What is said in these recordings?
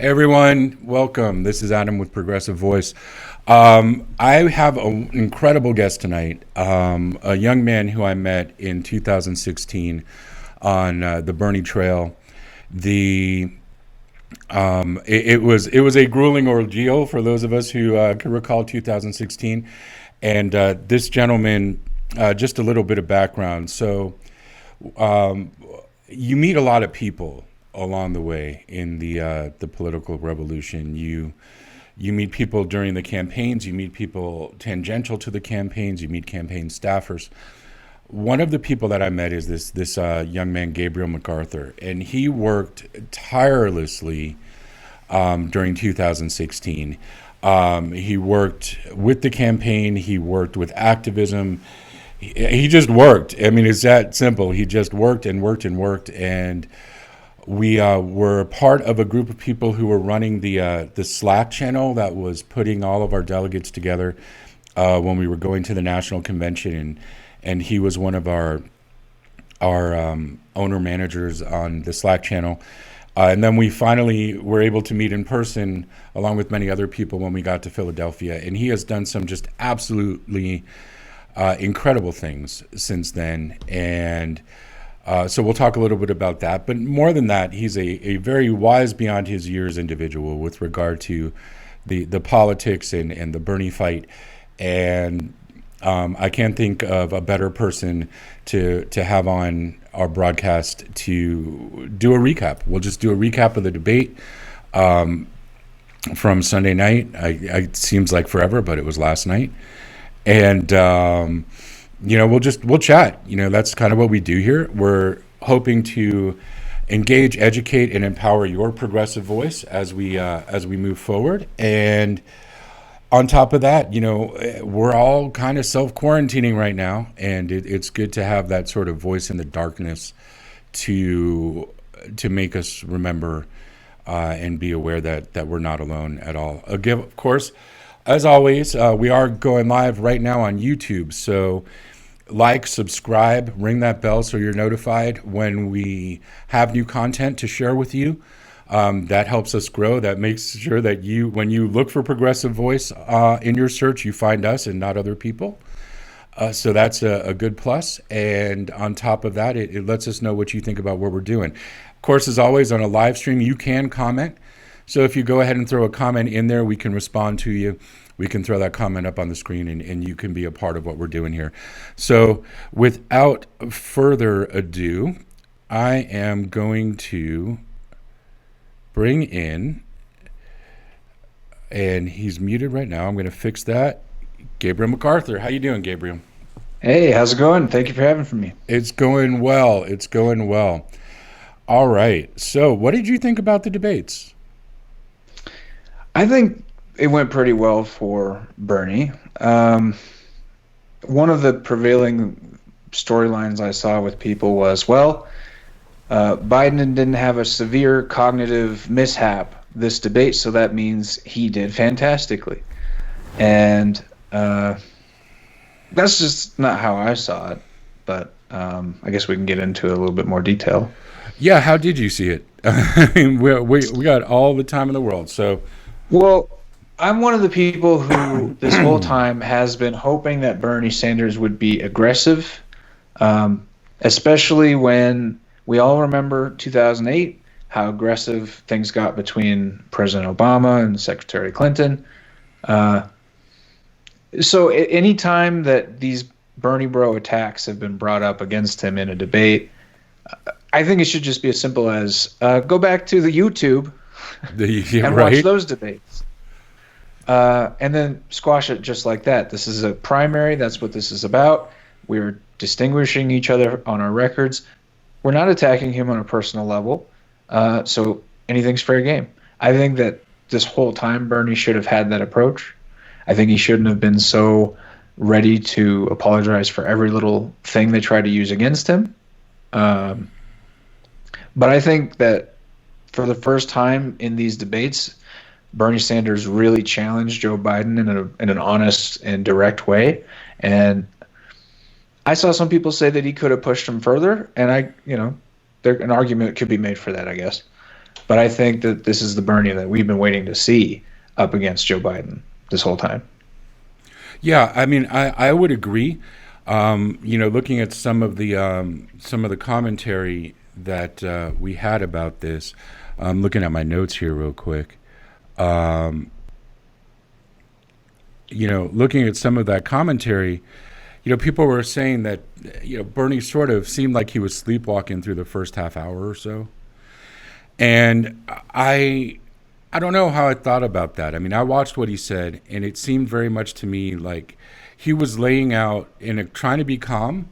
Everyone, welcome. This is Adam with Progressive Voice. I have an incredible guest tonight, a young man who I met in 2016 on the Bernie Trail. The it was a grueling ordeal for those of us who can recall 2016, and this gentleman, just a little bit of background. So you meet a lot of people along the way in the political revolution. You meet people during the campaigns. You meet people tangential to the campaigns. You meet campaign staffers. One of the people that I met is this young man, Gabriel McArthur, and he worked tirelessly during 2016. He worked with the campaign. He worked with activism. He just worked. I mean, it's that simple. He just worked and worked and worked. And we were part of a group of people who were running the Slack channel that was putting all of our delegates together when we were going to the national convention, and he was one of our owner managers on the Slack channel. And then we finally were able to meet in person along with many other people when we got to Philadelphia. And he has done some just absolutely incredible things since then. And so we'll talk a little bit about that. But more than that, he's a very wise beyond his years individual with regard to the politics and the Bernie fight. And I can't think of a better person to have on our broadcast to do a recap. We'll just do a recap of the debate from Sunday night. It seems like forever, but it was last night. And we'll chat. That's kind of what we do here. We're hoping to engage, educate, and empower your progressive voice as we move forward. And on top of that, we're all kind of self-quarantining right now, and it's good to have that sort of voice in the darkness to make us remember and be aware that we're not alone at all. Again, of course, as always, we are going live right now on YouTube, so like, subscribe, ring that bell so you're notified when we have new content to share with you. That helps us grow. That makes sure that when you look for Progressive Voice in your search, you find us and not other people. So that's a good plus. And on top of that, it lets us know what you think about what we're doing. Of course, as always, on a live stream, you can comment. So if you go ahead and throw a comment in there, we can respond to you. We can throw that comment up on the screen, and you can be a part of what we're doing here. So without further ado, I am going to bring in, and he's muted right now. I'm going to fix that. Gabriel McArthur. How you doing, Gabriel? Hey, how's it going? Thank you for having me. It's going well. It's going well. All right. So what did you think about the debates? I think it went pretty well for Bernie. One of the prevailing storylines I saw with people was, Biden didn't have a severe cognitive mishap this debate, so that means he did fantastically. And that's just not how I saw it, but I guess we can get into a little bit more detail. Yeah, how did you see it? I mean, we got all the time in the world, so... Well, I'm one of the people who this whole time has been hoping that Bernie Sanders would be aggressive, especially when we all remember 2008, how aggressive things got between President Obama and Secretary Clinton. So any time that these Bernie bro attacks have been brought up against him in a debate, I think it should just be as simple as go back to the YouTube and watch those debates. And then squash it just like that. This is a primary. That's what this is about. We're distinguishing each other on our records. We're not attacking him on a personal level. So anything's fair game. I think that this whole time Bernie should have had that approach. I think he shouldn't have been so ready to apologize for every little thing they tried to use against him. But I think that for the first time in these debates, Bernie Sanders really challenged Joe Biden in an honest and direct way. And I saw some people say that he could have pushed him further, and an argument could be made for that, I guess. But I think that this is the Bernie that we've been waiting to see up against Joe Biden this whole time. Yeah, I mean, I would agree. Looking at some of the commentary that we had about this, I'm looking at my notes here real quick. Looking at some of that commentary, people were saying that, Bernie sort of seemed like he was sleepwalking through the first half hour or so. And I don't know how I thought about that. I mean, I watched what he said, and it seemed very much to me like he was laying out trying to be calm,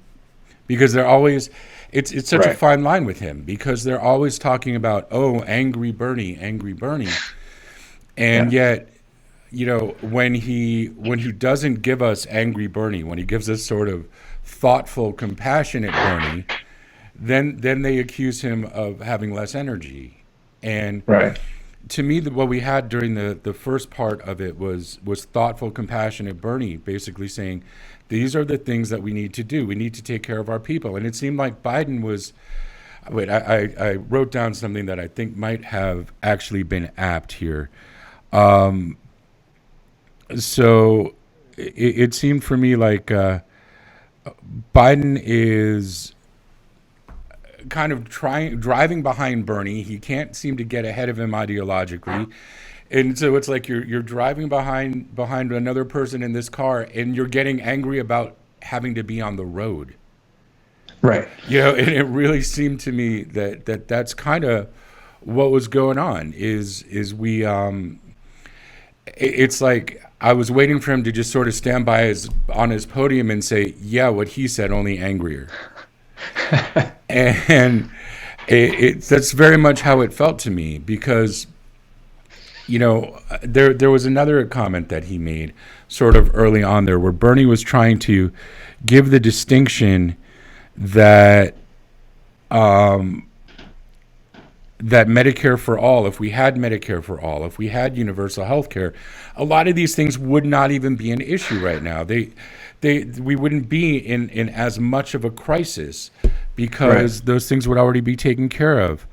because they're always, it's such a fine line with him, because they're always talking about, oh, angry Bernie, and yet, when he doesn't give us angry Bernie, when he gives us sort of thoughtful, compassionate Bernie, then they accuse him of having less energy. And to me, what we had during the first part of it was thoughtful, compassionate Bernie, basically saying, these are the things that we need to do. We need to take care of our people. And it seemed like Biden was, I wrote down something that I think might have actually been apt here. So it seemed for me like Biden is kind of driving behind Bernie. He can't seem to get ahead of him ideologically, and so it's like you're driving behind another person in this car, and you're getting angry about having to be on the road. Right. And it really seemed to me that's kind of what was going on. Is we it's like I was waiting for him to just sort of stand by on his podium and say, yeah, what he said, only angrier. And that's very much how it felt to me, because, there was another comment that he made sort of early on there, where Bernie was trying to give the distinction that that Medicare for all, if we had Medicare for all, if we had universal health care, a lot of these things would not even be an issue right now. We wouldn't be in as much of a crisis, because those things would already be taken care of.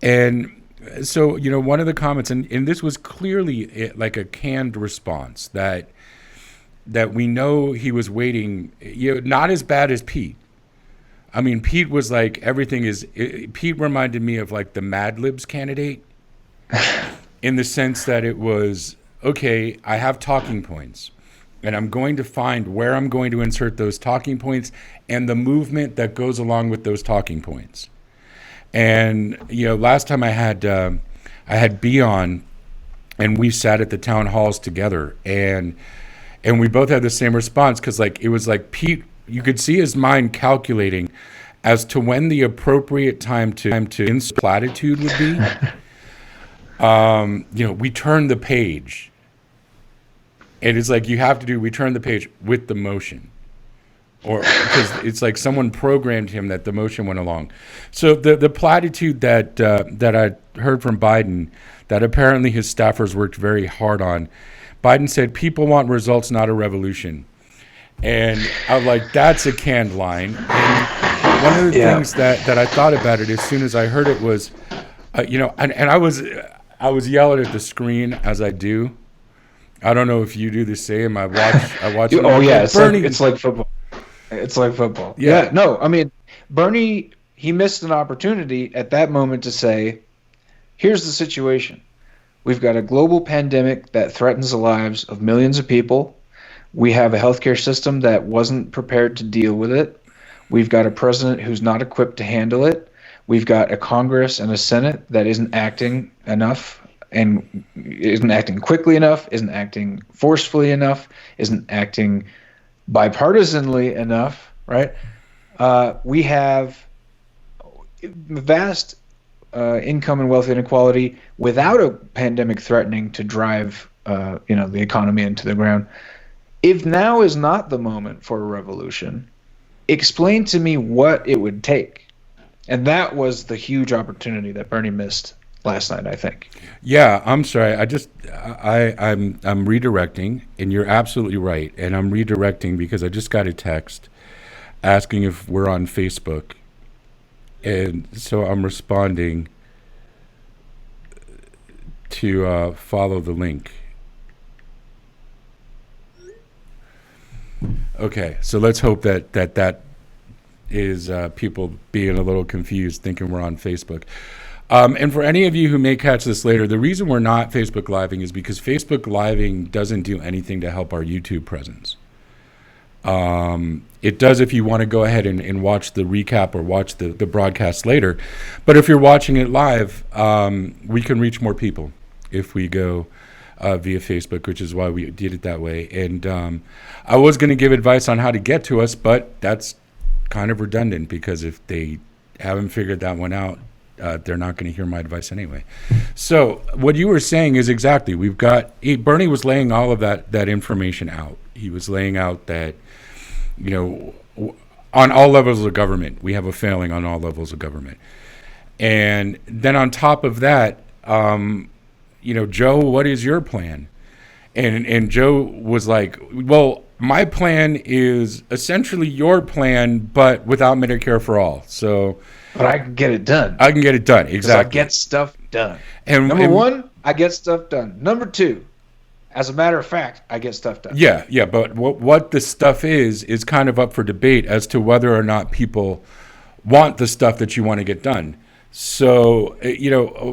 And so, one of the comments, and this was clearly like a canned response, that we know he was waiting, not as bad as Pete. I mean, Pete was like, Pete reminded me of like the Mad Libs candidate, in the sense that it was, okay, I have talking points, and I'm going to find where I'm going to insert those talking points and the movement that goes along with those talking points. And, last time I had B on, and we sat at the town halls together, and we both had the same response, because like it was like Pete, you could see his mind calculating as to when the appropriate time to insert platitude would be. We turn the page. And it's like we turn the page with the motion. Or because it's like someone programmed him that the motion went along. So the platitude that I heard from Biden, that apparently his staffers worked very hard on, Biden said, people want results, not a revolution. And I'm like, that's a canned line. And one of the things that I thought about it as soon as I heard it was, and I was yelling at the screen, as I do. I don't know if you do the same. I watch. Oh yeah, it's like football. It's like football. Yeah. No, I mean, Bernie, he missed an opportunity at that moment to say, here's the situation. We've got a global pandemic that threatens the lives of millions of people. We have a healthcare system that wasn't prepared to deal with it. We've got a president who's not equipped to handle it. We've got a Congress and a Senate that isn't acting enough, and isn't acting quickly enough, isn't acting forcefully enough, isn't acting bipartisanly enough, right? We have vast income and wealth inequality without a pandemic threatening to drive the economy into the ground. If now is not the moment for a revolution, explain to me what it would take. And that was the huge opportunity that Bernie missed last night, I think. Yeah, I'm sorry. I'm redirecting, and you're absolutely right. And I'm redirecting because I just got a text asking if we're on Facebook. And so I'm responding. to follow the link. Okay, so let's hope that is people being a little confused, thinking we're on Facebook. And for any of you who may catch this later, the reason we're not Facebook Living is because Facebook Living doesn't do anything to help our YouTube presence. It does if you want to go ahead and watch the recap or watch the broadcast later. But if you're watching it live, we can reach more people if we go via Facebook, which is why we did it that way. And I was going to give advice on how to get to us, but that's kind of redundant because if they haven't figured that one out, they're not going to hear my advice anyway. So what you were saying is exactly, Bernie was laying all of that information out. He was laying out that, on all levels of government, we have a failing on all levels of government. And then on top of that, Joe, what is your plan? And Joe was like, well, my plan is essentially your plan, but without Medicare for all. So, but I can get it done. I can get it done, exactly. I get stuff done. Number one, I get stuff done. Number two, as a matter of fact, I get stuff done. Yeah. But what the stuff is kind of up for debate as to whether or not people want the stuff that you want to get done. So,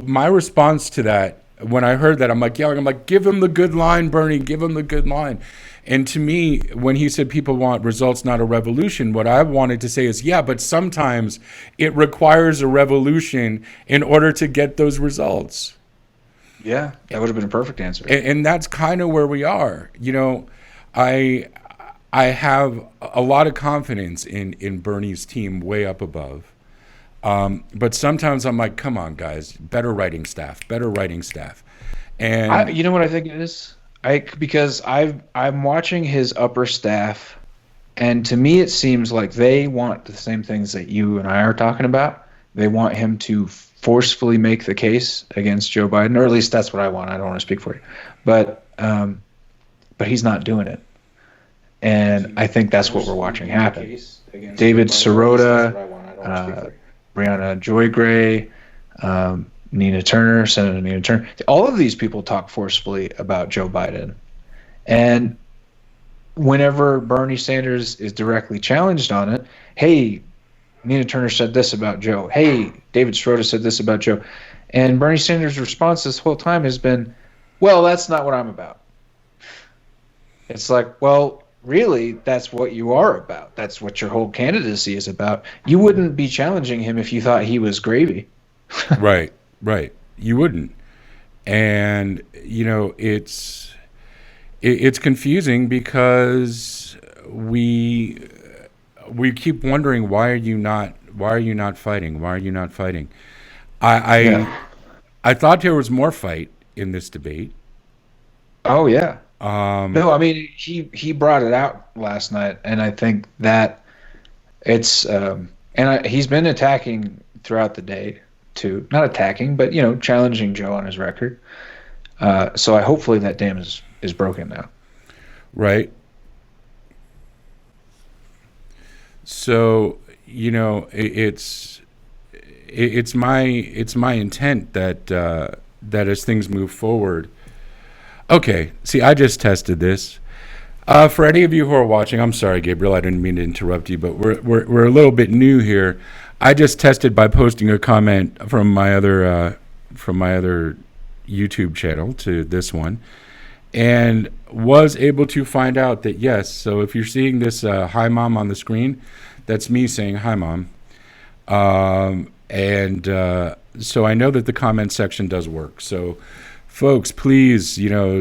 my response to that, when I heard that, I'm like, give him the good line, Bernie, give him the good line. And to me, when he said people want results, not a revolution, what I wanted to say is, yeah, but sometimes it requires a revolution in order to get those results. Yeah, that would have been a perfect answer. And that's kind of where we are. I have a lot of confidence in Bernie's team way up above. But sometimes I'm like, come on, guys, better writing staff. And you know what I think it is? Because I'm watching his upper staff, and to me it seems like they want the same things that you and I are talking about. They want him to forcefully make the case against Joe Biden, or at least that's what I want. I don't want to speak for you, but he's not doing it, and I think that's what we're watching happen. David Sirota, Brianna Joy Gray, Senator Nina Turner, all of these people talk forcefully about Joe Biden. And whenever Bernie Sanders is directly challenged on it, hey, Nina Turner said this about Joe. Hey, David Sirota said this about Joe. And Bernie Sanders' response this whole time has been, well, that's not what I'm about. It's like, well, really, that's what you are about. That's what your whole candidacy is about. You wouldn't be challenging him if you thought he was gravy. Right. You wouldn't. And, it's confusing because we keep wondering, why are you not fighting? Why are you not fighting? I thought there was more fight in this debate. Oh, yeah. No, I mean, he brought it out last night, and I think that it's he's been attacking throughout the day too. Not attacking, but challenging Joe on his record. So hopefully that dam is broken now. Right. So it's my intent that as things move forward. Okay, see, I just tested this. For any of you who are watching, I'm sorry, Gabriel, I didn't mean to interrupt you, but we're a little bit new here. I just tested by posting a comment from my other YouTube channel to this one, and was able to find out that yes. So if you're seeing this "Hi Mom" on the screen, that's me saying "Hi Mom," and so I know that the comment section does work. So, folks, please,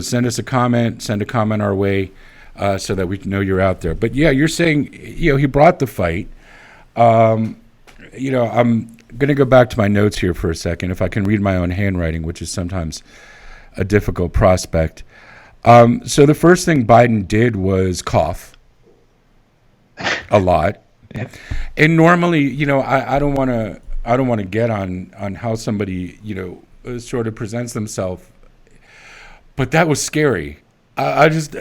send us a comment, send a comment our way, so that we know you're out there. But yeah, you're saying, he brought the fight. I'm going to go back to my notes here for a second, if I can read my own handwriting, which is sometimes a difficult prospect. So the first thing Biden did was cough a lot. Yeah. And normally, I don't want to get on how somebody, sort of presents themselves, but that was scary. I just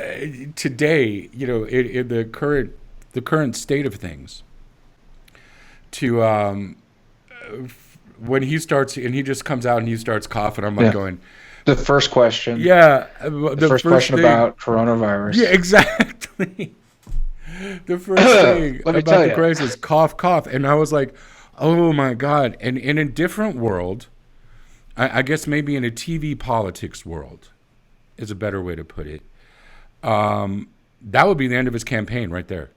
today, in the current state of things, to when he starts and he just comes out and he starts coughing, I'm like going, The first question. Yeah, The first question thing, about coronavirus. Yeah, exactly. The first thing Let me about tell the you. crisis, cough, cough, and I was like, oh my god! And in a different world, I guess maybe in a TV politics world, is a better way to put it. That would be the end of his campaign right there.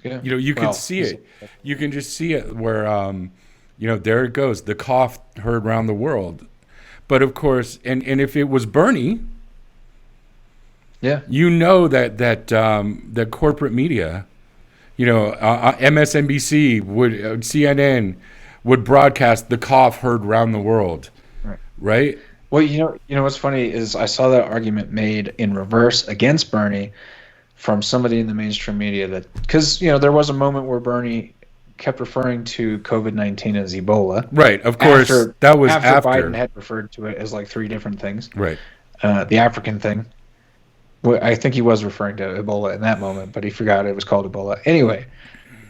Yeah. You could see it. You can just see it where, there it goes. The cough heard around the world. But of course, and if it was Bernie, yeah, that corporate media, MSNBC CNN would broadcast the cough heard around the world, right? Well, what's funny is I saw that argument made in reverse against Bernie from somebody in the mainstream media because there was a moment where Bernie kept referring to COVID-19 as Ebola. Right, of course, that was after Biden had referred to it as like 3 different things. Right. The African thing. Well, I think he was referring to Ebola in that moment, but he forgot it was called Ebola. Anyway,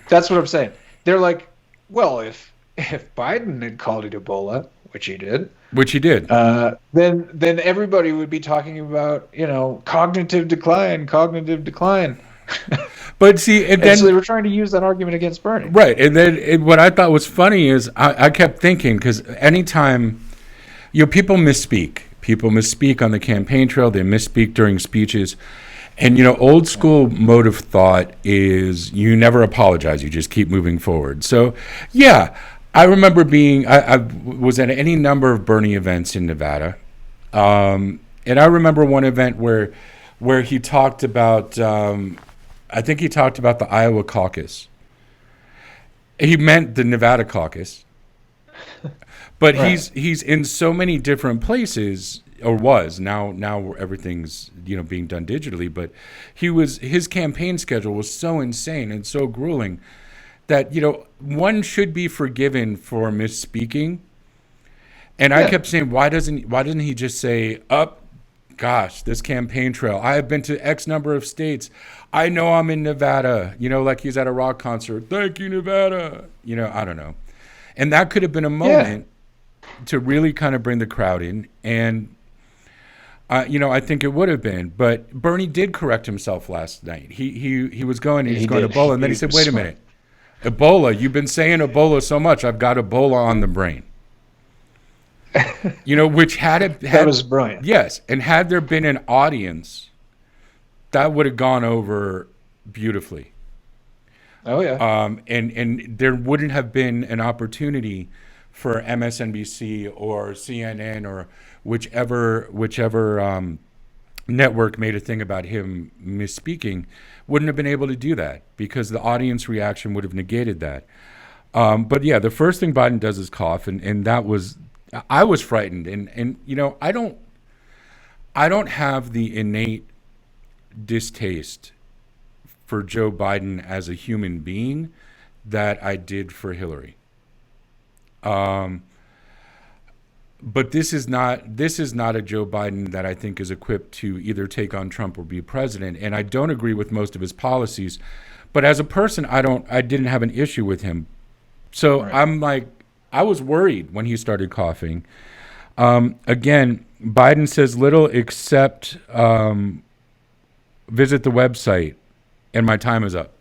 that's what I'm saying. They're like, well, if Biden had called it Ebola, which he did, then everybody would be talking about cognitive decline. But see, and so they were trying to use that argument against Bernie, right? And then what I thought was funny is I kept thinking, because anytime people misspeak. People misspeak on the campaign trail. They misspeak during speeches. And, old school mode of thought is you never apologize. You just keep moving forward. So, yeah, I remember I was at any number of Bernie events in Nevada. And I remember one event where he talked about, I think he talked about the Iowa caucus. He meant the Nevada caucus. But right. he's in so many different places, or was now everything's being done digitally. But his campaign schedule was so insane and so grueling that one should be forgiven for misspeaking. And I kept saying, why doesn't he just say, gosh, this campaign trail, I have been to X number of states. I know I'm in Nevada. like he's at a rock concert. Thank you, Nevada. I don't know. And that could have been a moment. To really kind of bring the crowd in, and I think it would have been. But Bernie did correct himself last night. He was going Ebola, and then he said, "Wait a minute, Ebola! You've been saying Ebola so much. I've got Ebola on the brain." Which that was brilliant. Yes, and had there been an audience, that would have gone over beautifully. Oh yeah. And there wouldn't have been an opportunity for MSNBC or CNN or whichever network made a thing about him misspeaking, wouldn't have been able to do that because the audience reaction would have negated that. But yeah, the first thing Biden does is cough, and that was, I was frightened, and I don't have the innate distaste for Joe Biden as a human being that I did for Hillary. But this is not a Joe Biden that I think is equipped to either take on Trump or be president. And I don't agree with most of his policies, but as a person, I didn't have an issue with him. So right. I'm like, I was worried when he started coughing. Again, Biden says little except visit the website, and my time is up.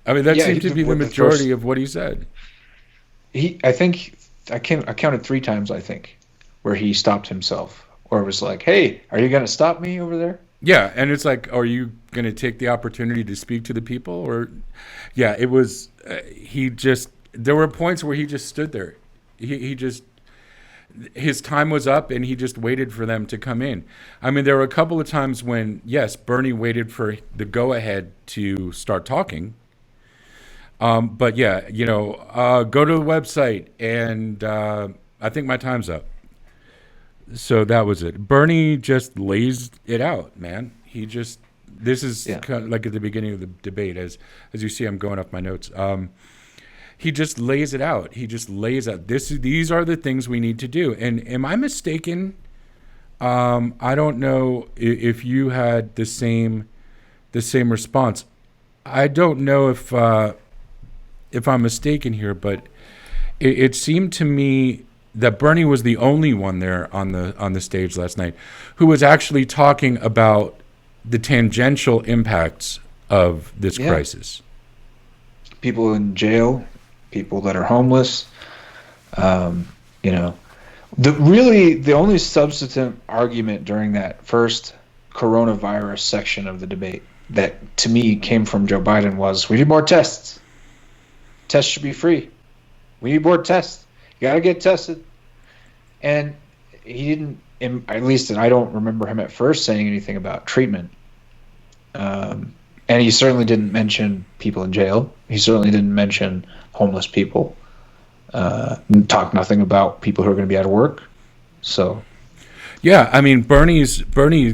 I mean, that seemed to be the majority of what he said. I think I counted 3 times, I think, where he stopped himself, or was like, "Hey, are you going to stop me over there?" Yeah, and it's like, are you going to take the opportunity to speak to the people? Or, yeah, it was. There were points where he just stood there. His time was up, and he just waited for them to come in. I mean, there were a couple of times when, yes, Bernie waited for the go-ahead to start talking. But yeah, go to the website, and I think my time's up. So that was it. Bernie just lays it out, man. This is kind of like at the beginning of the debate, as you see, I'm going off my notes. He just lays it out. He just lays out. These are the things we need to do. And am I mistaken? I don't know if you had the same response. I don't know if I'm mistaken here, but it seemed to me that Bernie was the only one there on the stage last night who was actually talking about the tangential impacts of this crisis. People in jail, people that are homeless. The only substantive argument during that first coronavirus section of the debate that to me came from Joe Biden was, we need more tests. Tests should be free. We need more tests. You got to get tested. And he didn't, at least I don't remember him at first saying anything about treatment. And he certainly didn't mention people in jail. He certainly didn't mention homeless people. Talk nothing about people who are going to be out of work. So, yeah, I mean, Bernie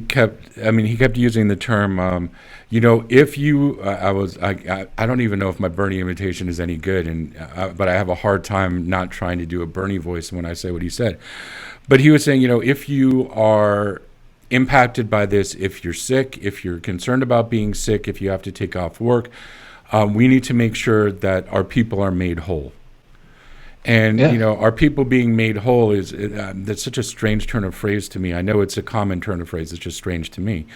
kept using the term, if you, I don't even know if my Bernie imitation is any good, but I have a hard time not trying to do a Bernie voice when I say what he said. But he was saying, if you are impacted by this, if you're sick, if you're concerned about being sick, if you have to take off work, we need to make sure that our people are made whole. And, our people being made whole that's such a strange turn of phrase to me. I know it's a common turn of phrase. It's just strange to me.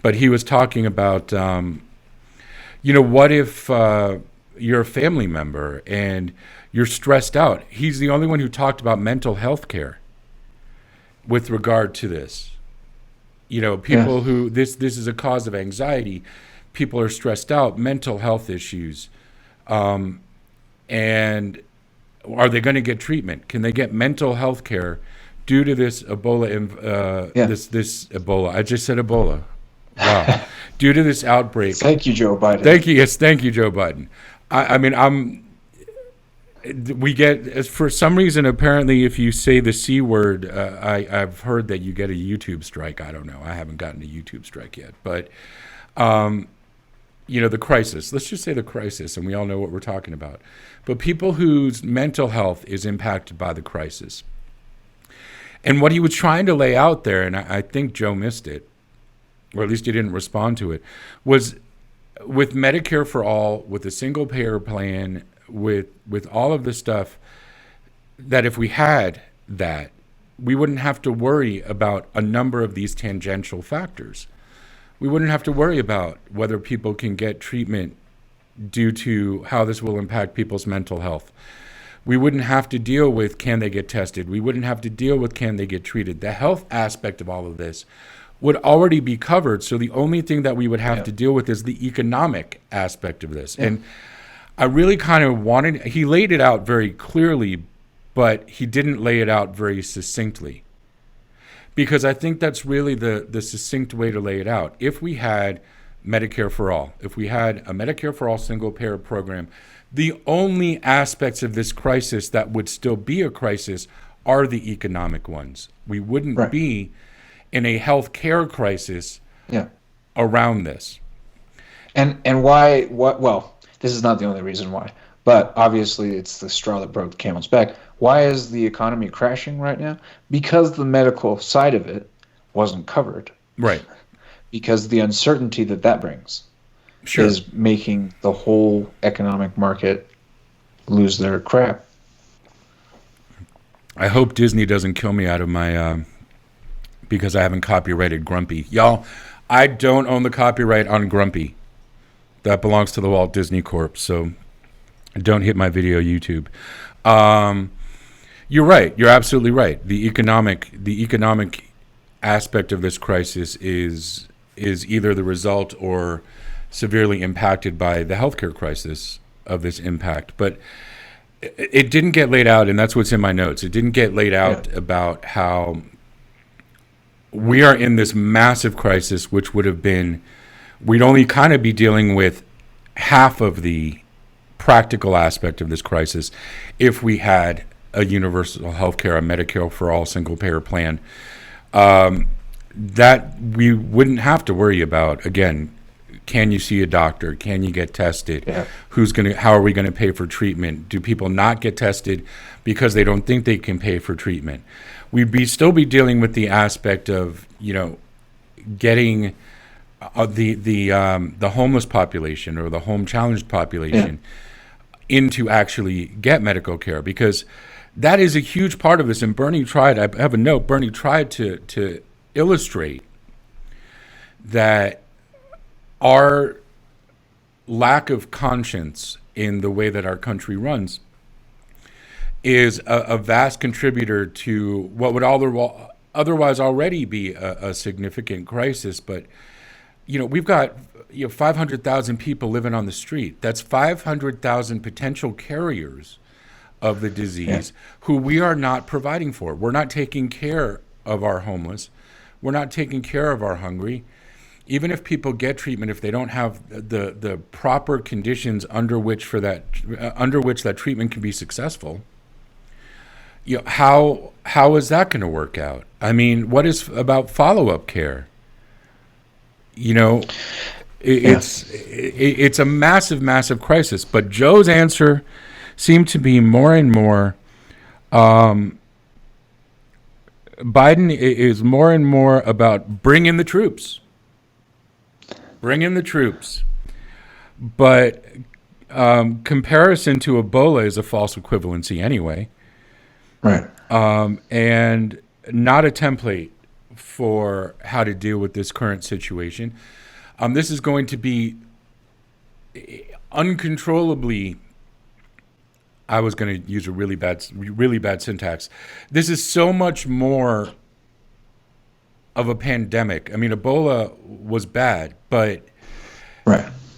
But he was talking about, what if you're a family member and you're stressed out? He's the only one who talked about mental health care with regard to this. People who, this is a cause of anxiety. People are stressed out, mental health issues. And are they going to get treatment? Can they get mental health care due to this Ebola? This Ebola. I just said Ebola. Wow. Due to this outbreak. Thank you, Joe Biden. Thank you. Yes, thank you, Joe Biden. We get, for some reason, apparently, if you say the C word, I've heard that you get a YouTube strike. I don't know. I haven't gotten a YouTube strike yet. But, the crisis. Let's just say the crisis, and we all know what we're talking about. But people whose mental health is impacted by the crisis. And what he was trying to lay out there, and I think Joe missed it, or at least he didn't respond to it, was with Medicare for all, with a single payer plan, with all of the stuff, that if we had that, we wouldn't have to worry about a number of these tangential factors. We wouldn't have to worry about whether people can get treatment due to how this will impact people's mental health. We wouldn't have to deal with can they get tested. We wouldn't have to deal with can they get treated. The health aspect of all of this would already be covered. So the only thing that we would have to deal with is the economic aspect of this. Yeah. And I really kind of he laid it out very clearly, but he didn't lay it out very succinctly. Because I think that's really the succinct way to lay it out. If we had Medicare for all, if we had a Medicare for all single payer program, the only aspects of this crisis that would still be a crisis are the economic ones. We wouldn't be in a health care crisis around this. And why, well, this is not the only reason why, but obviously it's the straw that broke the camel's back. Why is the economy crashing right now? Because the medical side of it wasn't covered. Right. Because the uncertainty that brings is making the whole economic market lose their crap. I hope Disney doesn't kill me out of my because I haven't copyrighted Grumpy. Y'all, I don't own the copyright on Grumpy. That belongs to the Walt Disney Corp. So don't hit my video YouTube. You're right. You're absolutely right. The economic aspect of this crisis is either the result or severely impacted by the healthcare crisis of this impact. But it didn't get laid out, and that's what's in my notes. It didn't get laid out about how we are in this massive crisis, which would have been, we'd only kind of be dealing with half of the practical aspect of this crisis if we had a universal health care, a Medicare for all single payer plan. That we wouldn't have to worry about. Again, can you see a doctor? Can you get tested? Yeah. How are we going to pay for treatment? Do people not get tested because they don't think they can pay for treatment? We'd still be dealing with the aspect of, getting the homeless population or the home challenged population into actually get medical care, because That is a huge part of this. And Bernie tried, I have a note, Bernie tried to illustrate that our lack of conscience in the way that our country runs is a vast contributor to what would otherwise already be a significant crisis. But, we've got 500,000 people living on the street. That's 500,000 potential carriers of the disease who we are not providing for. We're not taking care of our homeless. We're not taking care of our hungry. Even if people get treatment, if they don't have the proper conditions under which that treatment can be successful, how is that going to work out? I mean, what is about follow-up care? It's a massive, massive crisis. But Joe's answer seemed to be more and more. Biden is more and more about bring in the troops. Bring in the troops. But comparison to Ebola is a false equivalency anyway. Right. And not a template for how to deal with this current situation. This is going to be uncontrollably. I was going to use a really bad syntax. This is so much more of a pandemic. I mean, Ebola was bad, but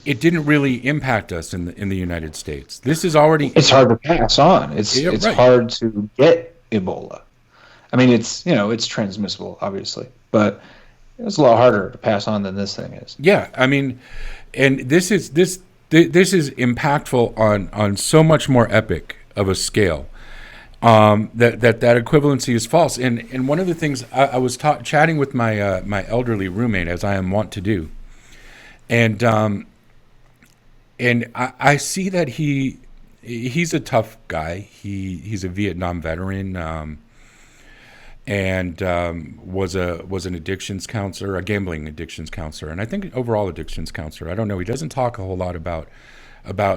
it didn't really impact us in the United States. This is already. It's hard to pass on. It's hard to get Ebola. I mean, it's transmissible, obviously, but it's a lot harder to pass on than this thing is. Yeah, I mean, and this is impactful on so much more epic of a scale. That equivalency is false. And one of the things I was chatting with my elderly roommate, as I am wont to do, and I see that he's a tough guy. He's a Vietnam veteran. And was an addictions counselor, a gambling addictions counselor, and I think overall addictions counselor. I don't know. He doesn't talk a whole lot about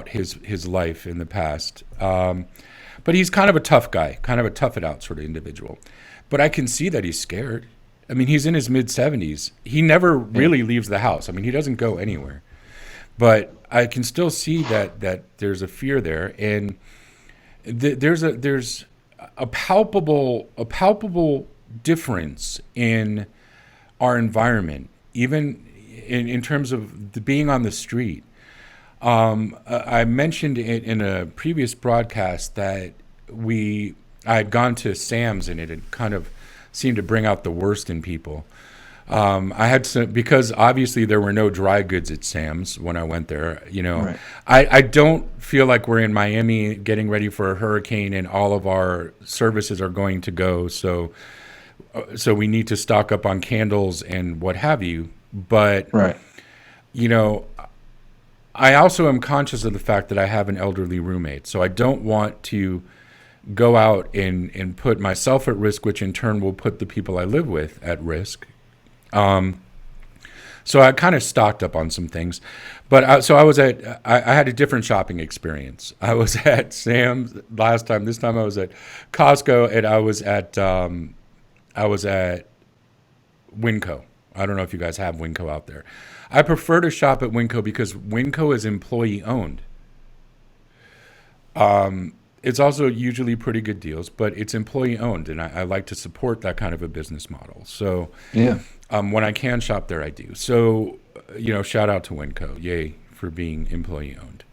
his life in the past, but he's kind of a tough guy, kind of a tough it out sort of individual. But I can see that he's scared. I mean, he's in his mid-70s. He never really leaves the house. I mean, he doesn't go anywhere. But I can still see that there's a fear there, and there's a palpable difference in our environment, even in terms of being on the street. I mentioned in a previous broadcast that I had gone to Sam's, and it had kind of seemed to bring out the worst in people. I had because obviously there were no dry goods at Sam's when I went there. Right. I don't feel like we're in Miami getting ready for a hurricane and all of our services are going to go. So we need to stock up on candles and what have you. But I also am conscious of the fact that I have an elderly roommate, so I don't want to go out and put myself at risk, which in turn will put the people I live with at risk. So I kind of stocked up on some things, but I had a different shopping experience. I was at Sam's last time. This time I was at Costco, and I was at Winco. I don't know if you guys have Winco out there. I prefer to shop at Winco because Winco is employee owned. It's also usually pretty good deals, but it's employee owned, and I like to support that kind of a business model. So when I can shop there, I do. So, shout out to Winco. Yay for being employee owned.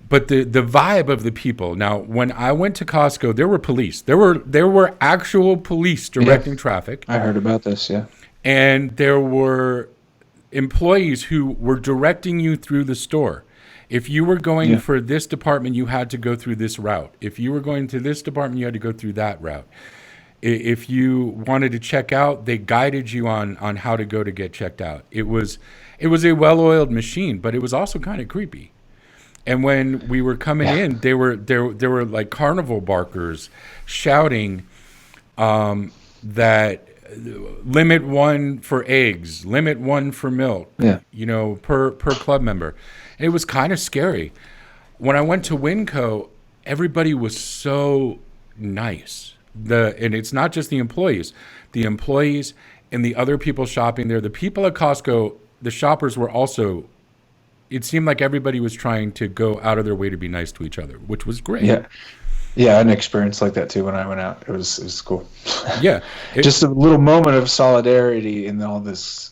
But the vibe of the people. Now, when I went to Costco, there were police. There were actual police directing traffic. I heard about this, yeah. And there were employees who were directing you through the store. If you were going for this department, you had to go through this route. If you were going to this department, you had to go through that route. If you wanted to check out, they guided you on how to go to get checked out. It was a well-oiled machine, but it was also kind of creepy. And when we were coming in, there were like carnival barkers shouting that limit one for eggs, limit one for milk, per club member. It was kind of scary. When I went to Winco, everybody was so nice. And it's not just the employees and the other people shopping there. The people at Costco, the shoppers were also. It seemed like everybody was trying to go out of their way to be nice to each other, which was great. Yeah. Yeah, I had an experience like that too when I went out. It was cool. Yeah. Just a little moment of solidarity in all this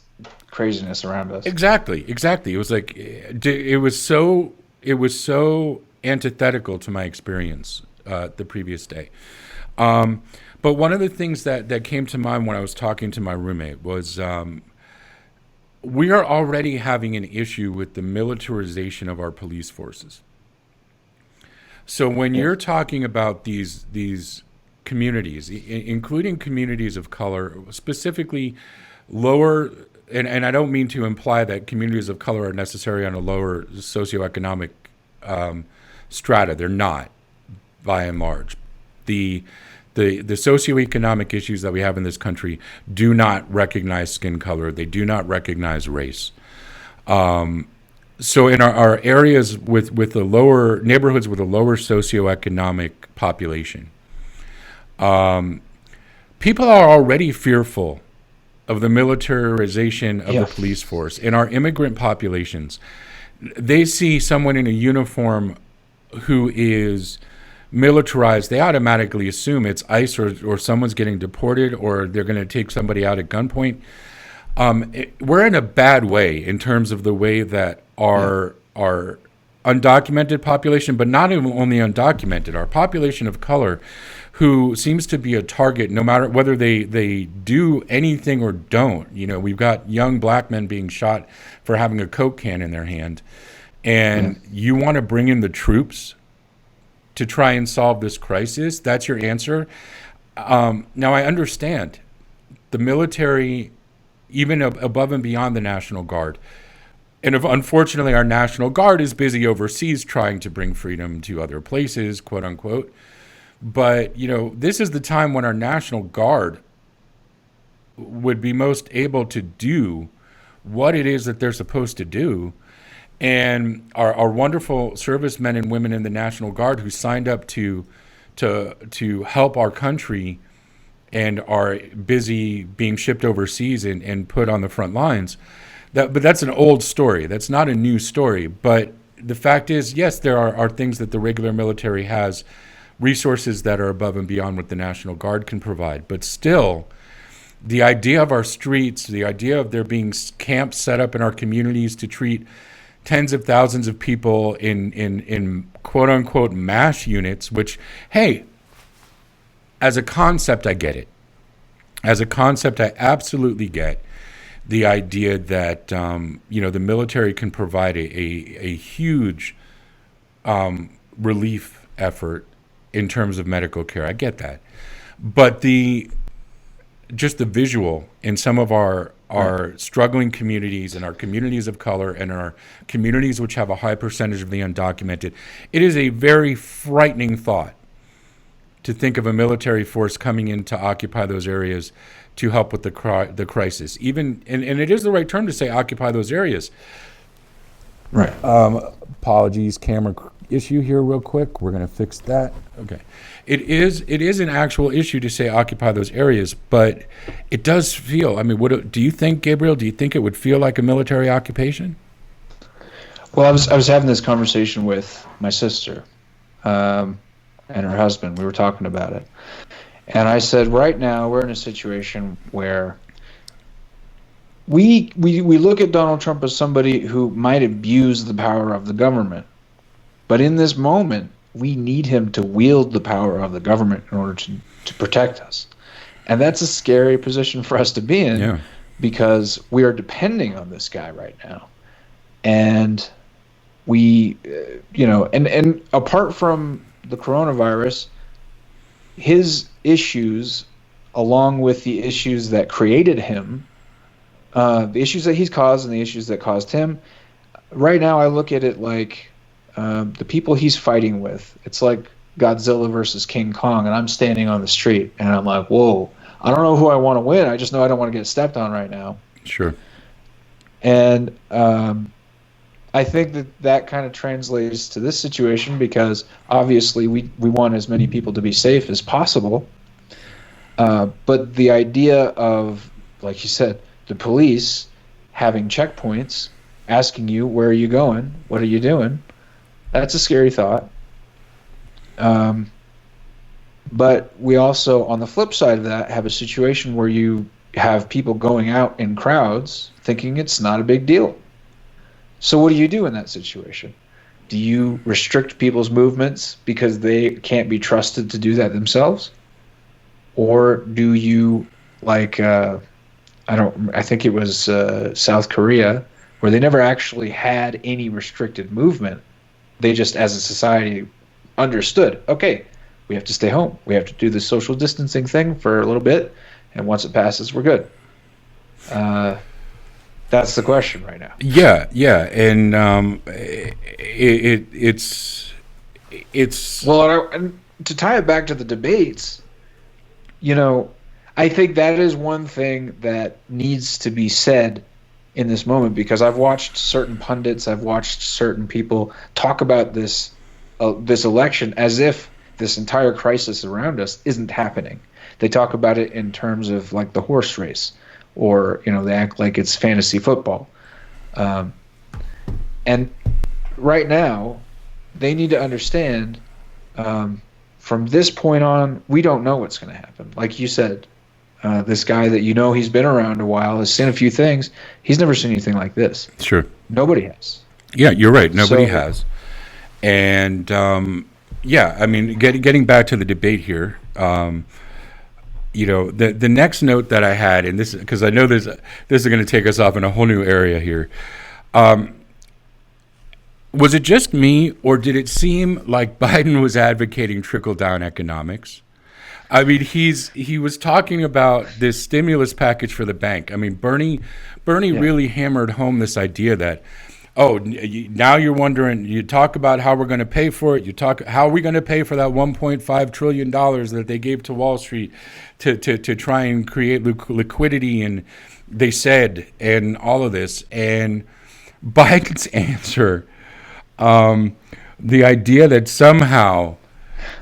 craziness around us. Exactly. It was like it was so antithetical to my experience the previous day. But one of the things that came to mind when I was talking to my roommate was we are already having an issue with the militarization of our police forces. So when you're talking about these communities, including communities of color, specifically lower, and I don't mean to imply that communities of color are necessarily on a lower socioeconomic strata. They're not, by and large. The socioeconomic issues that we have in this country do not recognize skin color. They do not recognize race. So in our areas with the lower neighborhoods with a lower socioeconomic population, people are already fearful of the militarization of the police force. In our immigrant populations, they see someone in a uniform who is militarized, they automatically assume it's ICE or someone's getting deported or they're going to take somebody out at gunpoint. We're in a bad way in terms of the way that our undocumented population, but not only undocumented, our population of color, who seems to be a target no matter whether they do anything or don't. You know, we've got young black men being shot for having a Coke can in their hand. And you want to bring in the troops to try and solve this crisis? That's your answer? Now, I understand the military, even above and beyond the National Guard, and unfortunately our National Guard is busy overseas trying to bring freedom to other places, quote unquote. But, you know, this is the time when our National Guard would be most able to do what it is that they're supposed to do. And our wonderful servicemen and women in the National Guard who signed up to help our country and are busy being shipped overseas and put on the front lines. But that's an old story. That's not a new story. But the fact is, yes, there are things that the regular military has, resources that are above and beyond what the National Guard can provide. But still, the idea of our streets, the idea of there being camps set up in our communities to treat tens of thousands of people in quote unquote MASH units, which, hey, as a concept, I get it. As a concept, I absolutely get the idea that, the military can provide a huge relief effort in terms of medical care. I get that. But just the visual in some of our struggling communities and our communities of color and our communities which have a high percentage of the undocumented, it is a very frightening thought to think of a military force coming in to occupy those areas to help with the crisis. Even and it is the right term to say occupy those areas. Right. Apologies, camera issue here real quick. We're going to fix that. Okay. It is an actual issue to say occupy those areas, but it does feel, I mean, do you think, Gabriel, do you think it would feel like a military occupation? Well, I was having this conversation with my sister and her husband. We were talking about it. And I said, right now we're in a situation where we look at Donald Trump as somebody who might abuse the power of the government. But in this moment, we need him to wield the power of the government in order to protect us. And that's a scary position for us to be in because we are depending on this guy right now. And we, and apart from the coronavirus, his issues, along with the issues that created him, the issues that he's caused and the issues that caused him, right now I look at it like the people he's fighting with, it's like Godzilla versus King Kong, and I'm standing on the street, and I'm like, whoa, I don't know who I want to win. I just know I don't want to get stepped on right now. Sure. And I think that kind of translates to this situation because obviously we want as many people to be safe as possible. But the idea of, like you said, the police having checkpoints, asking you, where are you going? What are you doing? That's a scary thought. Um, but we also, on the flip side of that, have a situation where you have people going out in crowds thinking it's not a big deal. So what do you do in that situation? Do you restrict people's movements because they can't be trusted to do that themselves? Or do you, like, I think it was South Korea, where they never actually had any restricted movement. They just, as a society, understood, okay, we have to stay home. We have to do the social distancing thing for a little bit, and once it passes, we're good. That's the question right now. Yeah, yeah, and it's Well, and to tie it back to the debates, you know, I think that is one thing that needs to be said in this moment because I've watched certain pundits, I've watched certain people talk about this election as if this entire crisis around us isn't happening. They talk about it in terms of like the horse race, or they act like it's fantasy football. And right now, they need to understand. From this point on, we don't know what's going to happen. Like you said, this guy that he's been around a while, has seen a few things. He's never seen anything like this. sure. Nobody has. Yeah, you're right. Nobody So, has. And yeah, I mean, getting back to the debate here, the next note that I had, and this because I know this is going to take us off in a whole new area here. Was it just me, or did it seem like Biden was advocating trickle-down economics? I mean, he was talking about this stimulus package for the bank. I mean, Bernie yeah. really hammered home this idea that, now you're wondering, you talk about how we're going to pay for it. You talk, how are we going to pay for that $1.5 trillion that they gave to Wall Street to try and create liquidity, and they said, and all of this. And Biden's answer, the idea that somehow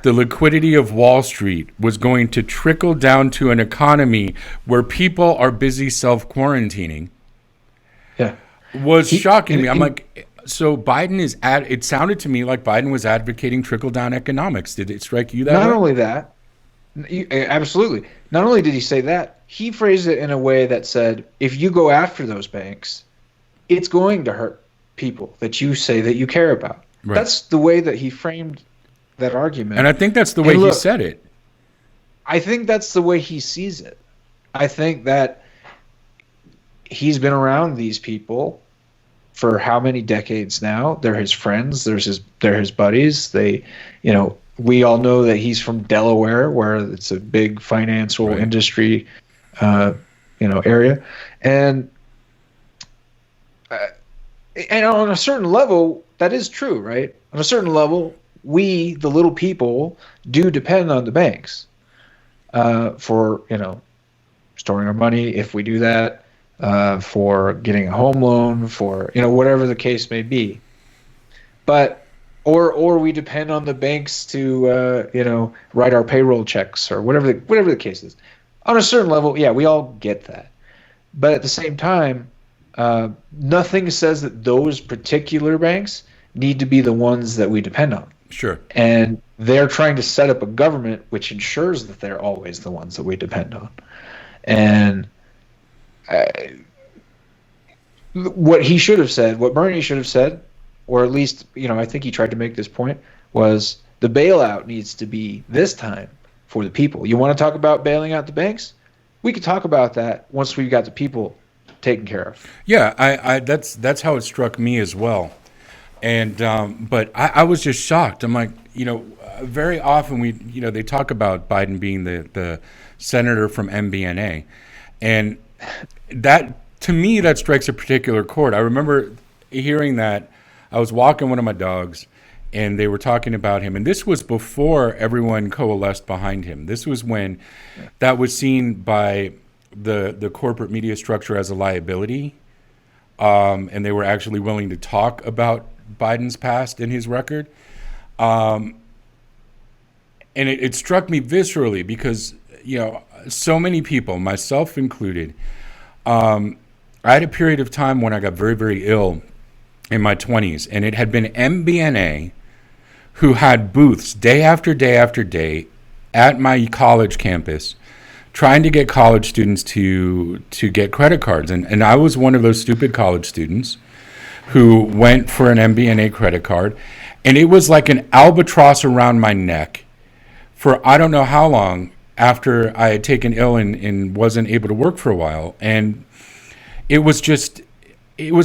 the liquidity of Wall Street was going to trickle down to an economy where people are busy self-quarantining Yeah. was He, shocking me. I'm and like, so Biden it sounded to me like Biden was advocating trickle-down economics. Did it strike you that not way? only that, absolutely. Not only did he say that, he phrased it in a way that said, if you go after those banks, it's going to hurt people that you say that you care about. Right. That's the way that he framed that argument. And I think that's the way And he look, said it. I think that's the way he sees it. I think that he's been around these people for how many decades now? They're his friends. They're his buddies. We all know that he's from Delaware, where it's a big financial Right. industry, area, and on a certain level, that is true, right? On a certain level, we, the little people, do depend on the banks for storing our money if we do that, for getting a home loan, for whatever the case may be. But or we depend on the banks to write our payroll checks or whatever the case is. On a certain level, yeah, we all get that. But at the same time, nothing says that those particular banks need to be the ones that we depend on. Sure. And they're trying to set up a government which ensures that they're always the ones that we depend on. And what he should have said, what Bernie should have said, or at least, I think he tried to make this point, was the bailout needs to be this time for the people. You want to talk about bailing out the banks? We could talk about that once we've got the people taken care of. Yeah, I that's how it struck me as well. And but I was just shocked. I'm like, very often they talk about Biden being the senator from MBNA, and that, to me, that strikes a particular chord. I remember hearing that. I was walking one of my dogs, and they were talking about him. And this was before everyone coalesced behind him. This was when that was seen by the corporate media structure as a liability. and they were actually willing to talk about Biden's past and his record. And it struck me viscerally because, so many people, myself included, I had a period of time when I got very, very ill in my 20s, and it had been MBNA who had booths day after day after day at my college campus trying to get college students to get credit cards. And I was one of those stupid college students who went for an MBNA credit card. And it was like an albatross around my neck for I don't know how long after I had taken ill and wasn't able to work for a while. And it was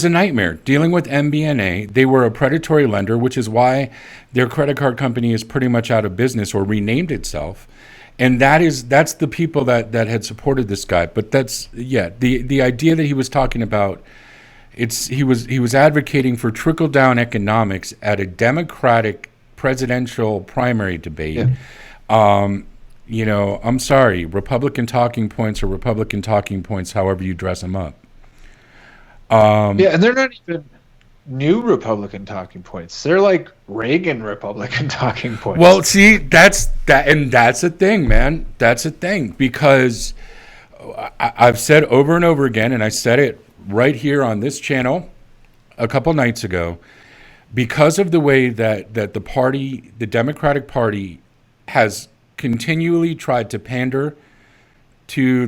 a nightmare dealing with MBNA. They were a predatory lender, which is why their credit card company is pretty much out of business or renamed itself. And that's the people that had supported this guy. But the idea that he was talking about, he was advocating for trickle down economics at a Democratic presidential primary debate. Yeah. I'm sorry, Republican talking points are Republican talking points, however you dress them up. And they're not even new Republican talking points. They're like Reagan Republican talking points. Well, see, that's the thing, man. That's the thing, because I've said over and over again, and I said it right here on this channel a couple nights ago, because of the way that the Democratic Party has continually tried to pander to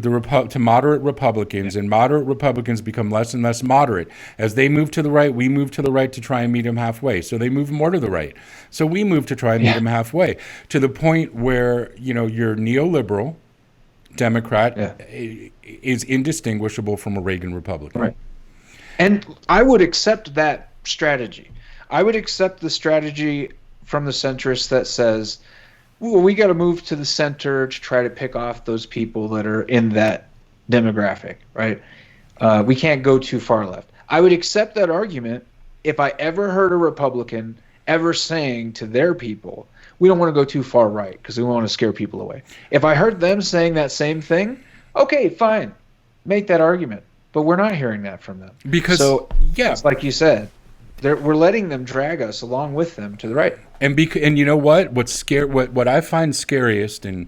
moderate Republicans, and moderate Republicans become less and less moderate. As they move to the right, we move to the right to try and meet them halfway. So they move more to the right. So we move to try and meet them halfway, to the point where, your neoliberal Democrat is indistinguishable from a Reagan Republican. Right. And I would accept that strategy. I would accept the strategy from the centrists that says, well, we got to move to the center to try to pick off those people that are in that demographic, right? We can't go too far left. I would accept that argument if I ever heard a Republican ever saying to their people, we don't want to go too far right because we want to scare people away. If I heard them saying that same thing, okay, fine, make that argument. But we're not hearing that from them. It's like you said, we're letting them drag us along with them to the right. And you know what? What I find scariest, and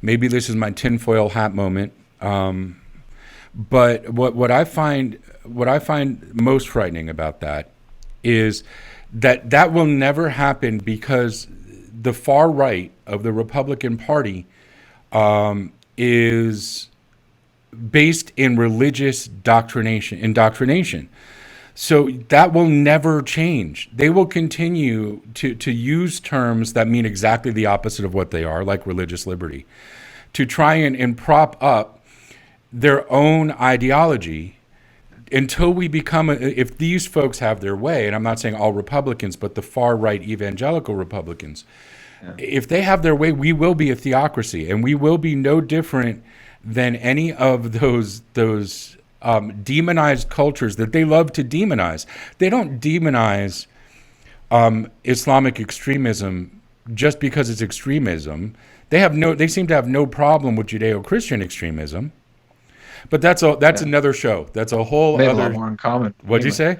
maybe this is my tinfoil hat moment, but what I find most frightening about that is that will never happen, because the far right of the Republican Party is based in religious indoctrination. So that will never change. They will continue to use terms that mean exactly the opposite of what they are, like religious liberty, to try and prop up their own ideology until we become, if these folks have their way, and I'm not saying all Republicans, but the far right evangelical Republicans, if they have their way, we will be a theocracy, and we will be no different than any of those demonized cultures that they love to demonize. They don't demonize Islamic extremism just because it's extremism. They seem to have no problem with Judeo-Christian extremism. But that's another show. That's a whole other. They have a lot more in common. What'd you say?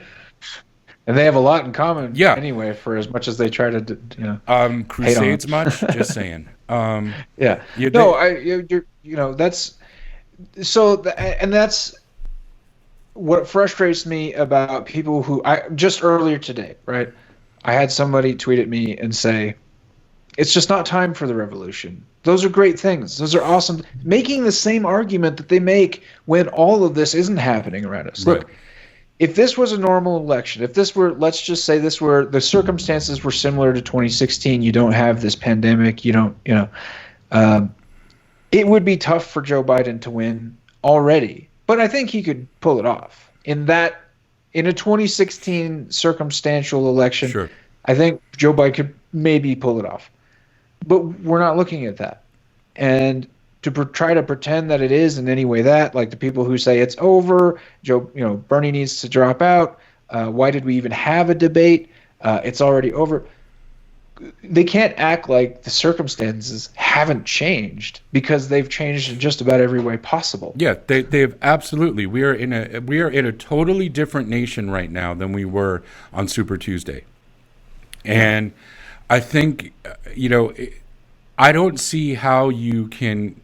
And they have a lot in common. Yeah. Anyway, for as much as they try to, crusades much. Just saying. Yeah. That's so, and that's what frustrates me about people who just earlier today, right? I had somebody tweet at me and say, it's just not time for the revolution. Those are great things. Those are awesome. Making the same argument that they make when all of this isn't happening around us. Right. Look, if this was a normal election, if this were, let's just say the circumstances were similar to 2016, you don't have this pandemic, it would be tough for Joe Biden to win already. But I think he could pull it off. In a 2016 circumstantial election, sure, I think Joe Biden could maybe pull it off. But we're not looking at that. And to try to pretend that it is in any way that, like the people who say it's over, Bernie needs to drop out. Why did we even have a debate? It's already over. they can't act like the circumstances haven't changed, because they've changed in just about every way possible. Yeah, they have absolutely. We are in a totally different nation right now than we were on Super Tuesday. And I think, I don't see how you can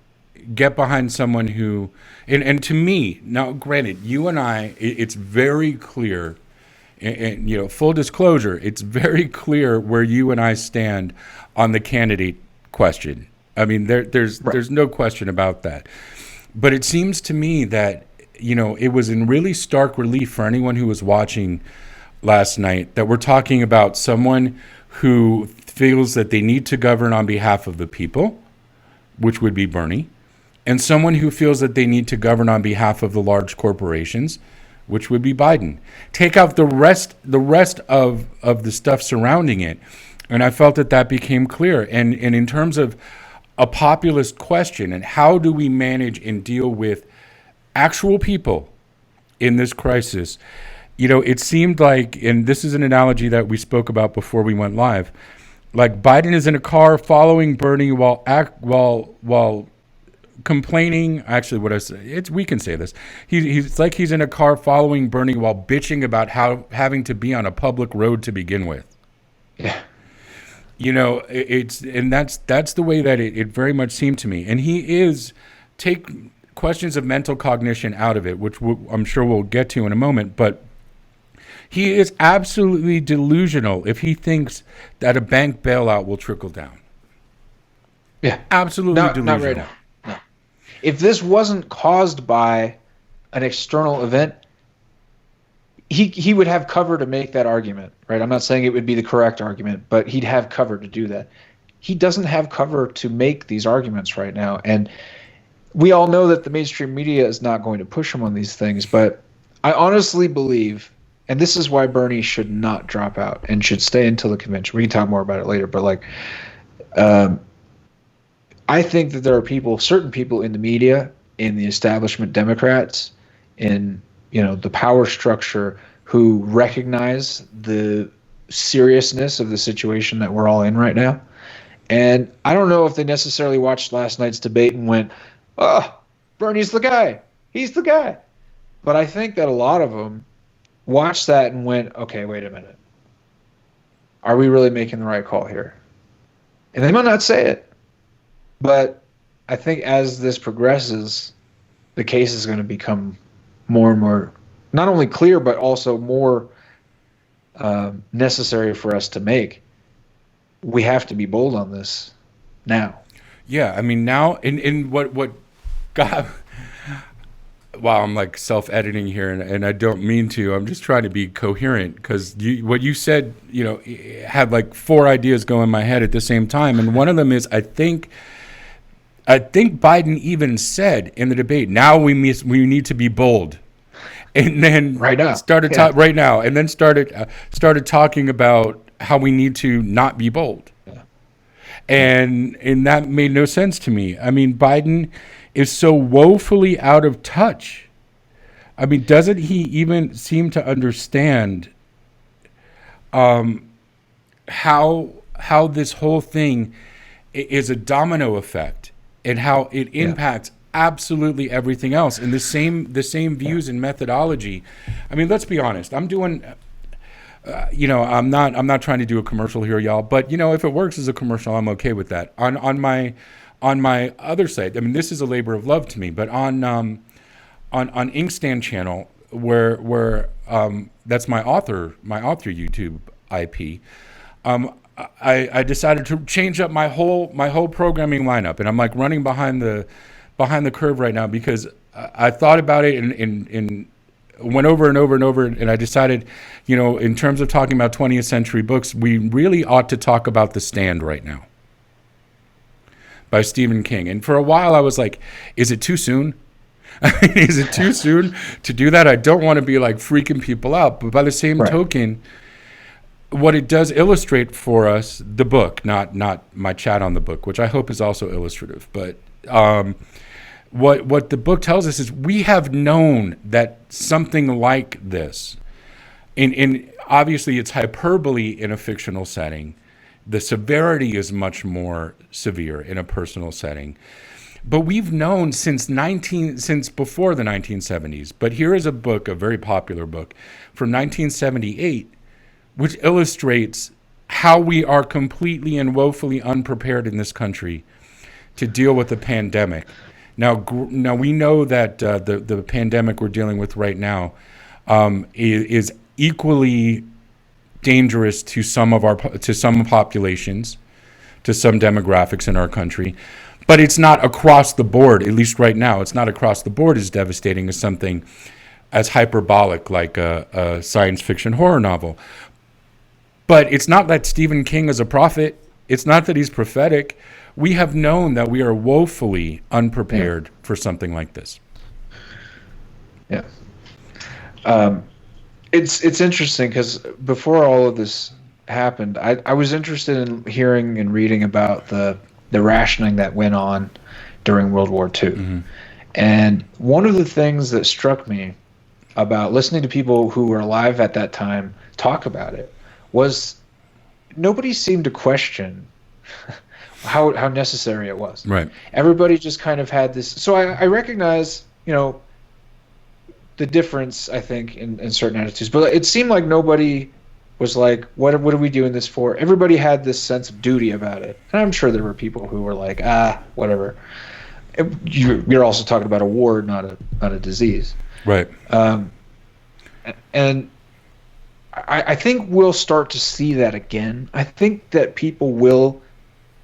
get behind someone who, and to me, now granted, you and I, it's very clear, and full disclosure, it's very clear where you and I stand on the candidate question. I mean, there's no question about that. But it seems to me that, it was in really stark relief for anyone who was watching last night that we're talking about someone who feels that they need to govern on behalf of the people, which would be Bernie, and someone who feels that they need to govern on behalf of the large corporations, which would be Biden. Take out the rest of the stuff surrounding it, and I felt that became clear. And in terms of a populist question and how do we manage and deal with actual people in this crisis, it seemed like, and this is an analogy that we spoke about before we went live, like Biden is in a car following Bernie while complaining. Actually, what I say, we can say this. He's like he's in a car following Bernie while bitching about how having to be on a public road to begin with. Yeah. That's the way that it very much seemed to me. And he is take questions of mental cognition out of it, which I'm sure we'll get to in a moment, but he is absolutely delusional if he thinks that a bank bailout will trickle down. Yeah. Absolutely delusional. Not right now. No. If this wasn't caused by an external event, he would have cover to make that argument, right? I'm not saying it would be the correct argument, but he'd have cover to do that. He doesn't have cover to make these arguments right now. And we all know that the mainstream media is not going to push him on these things, but I honestly believe, and this is why Bernie should not drop out and should stay until the convention. We can talk more about it later, but I think that there are certain people in the media, in the establishment Democrats, in the power structure, who recognize the seriousness of the situation that we're all in right now. And I don't know if they necessarily watched last night's debate and went, "Oh, Bernie's the guy. He's the guy." But I think that a lot of them watched that and went, "Okay, wait a minute. Are we really making the right call here?" And they might not say it, but I think as this progresses, the case is going to become more and more, not only clear, but also more necessary for us to make. We have to be bold on this now. Yeah, I mean, now, in what God, wow, I'm like self-editing here, and I don't mean to. I'm just trying to be coherent, because what you said, had like 4 ideas go in my head at the same time, and one of them is I think Biden even said in the debate, "Now we need to be bold," and then right now right now, and then started talking about how we need to not be bold. Yeah. And that made no sense to me. I mean, Biden is so woefully out of touch. I mean, doesn't he even seem to understand how this whole thing is a domino effect, and how it impacts absolutely everything else, and the same views and methodology. I mean, let's be honest. I'm doing, I'm not trying to do a commercial here, y'all. But if it works as a commercial, I'm okay with that. On my other site, I mean, this is a labor of love to me. But on Inkstand channel, where that's my author YouTube IP. I decided to change up my whole programming lineup, and I'm like running behind the curve right now, because I thought about it and went over and over and over, and I decided, in terms of talking about 20th century books, we really ought to talk about The Stand right now by Stephen King. And for a while I was like, is it too soon? Is it too soon to do that? I don't want to be like freaking people out, but by the same token, what it does illustrate for us, the book, not my chat on the book, which I hope is also illustrative, but what the book tells us is we have known that something like this, in obviously it's hyperbole in a fictional setting, The severity is much more severe in a personal setting. But we've known since before the 1970s. But here is a book, a very popular book from 1978, which illustrates how we are completely and woefully unprepared in this country to deal with the pandemic. Now we know that the pandemic we're dealing with right now is equally dangerous to some populations, to some demographics in our country, but it's not across the board. At least right now, it's not across the board as devastating as something as hyperbolic like a science fiction horror novel. But it's not that Stephen King is a prophet. It's not that he's prophetic. We have known that we are woefully unprepared for something like this. Yeah. It's interesting because before all of this happened, I was interested in hearing and reading about the rationing that went on during World War II. Mm-hmm. And one of the things that struck me about listening to people who were alive at that time talk about it was nobody seemed to question how necessary it was. Right. Everybody just kind of had this. So I recognize, the difference, I think, in certain attitudes. But it seemed like nobody was like, what are we doing this for? Everybody had this sense of duty about it. And I'm sure there were people who were like, whatever. You're also talking about a war, not a disease. Right. And I think we'll start to see that again. I think that people will,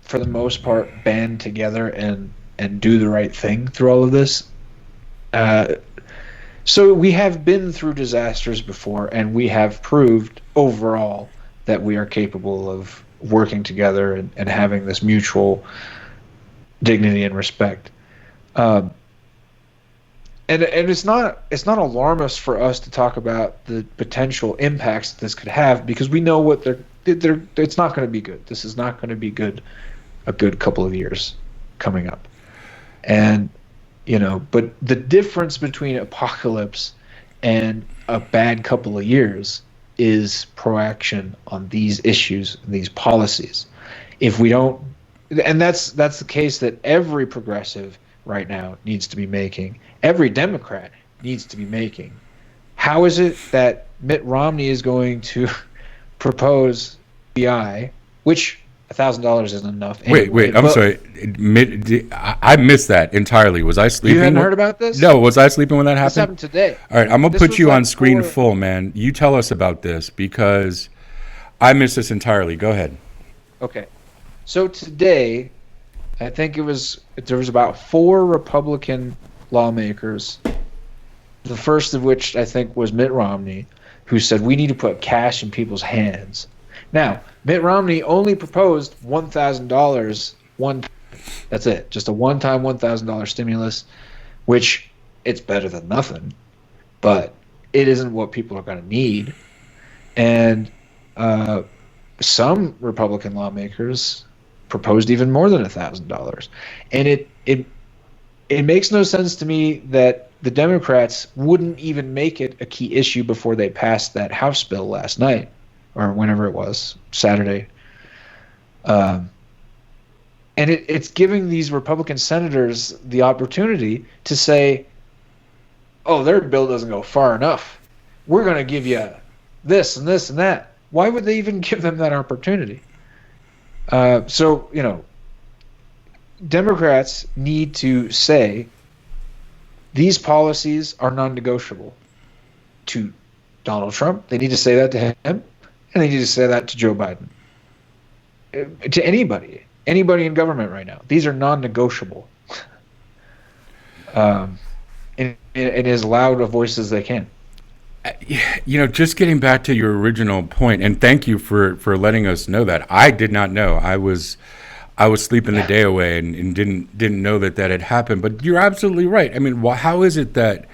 for the most part, band together and do the right thing through all of this. So we have been through disasters before, and we have proved overall that we are capable of working together and having this mutual dignity and respect. And it's not alarmist for us to talk about the potential impacts that this could have, because we know what it's not going to be good. This is not going to be good a good couple of years coming up. And but the difference between apocalypse and a bad couple of years is proaction on these issues and these policies. If we don't, and that's the case that every progressive right now needs to be making, every Democrat needs to be making. How is it that Mitt Romney is going to propose BI, which $1,000 isn't enough anyway? Wait, I'm sorry. I missed that entirely. Was I sleeping? You hadn't heard about this? No, was I sleeping when that happened? This happened today. All right, I'm going to put you on screen full, man. You tell us about this, because I missed this entirely. Go ahead. Okay. So today, I think there was about 4 Republican lawmakers, the first of which I think was Mitt Romney, who said we need to put cash in people's hands. Now, Mitt Romney only proposed $1,000. That's it. Just a one-time $1,000 stimulus, which it's better than nothing, but it isn't what people are going to need. And some Republican lawmakers proposed even more than $1,000. And it makes no sense to me that the Democrats wouldn't even make it a key issue before they passed that House bill last night, or whenever it was, Saturday. And it's giving these Republican senators the opportunity to say, oh, their bill doesn't go far enough. We're going to give you this and this and that. Why would they even give them that opportunity? So, Democrats need to say these policies are non-negotiable to Donald Trump. They need to say that to him, and they need to say that to Joe Biden. To anybody in government right now. These are non-negotiable. In as loud a voice as they can. Just getting back to your original point, and thank you for letting us know that. I did not know. I was sleeping the day away and didn't know that had happened. But you're absolutely right. I mean, how is it that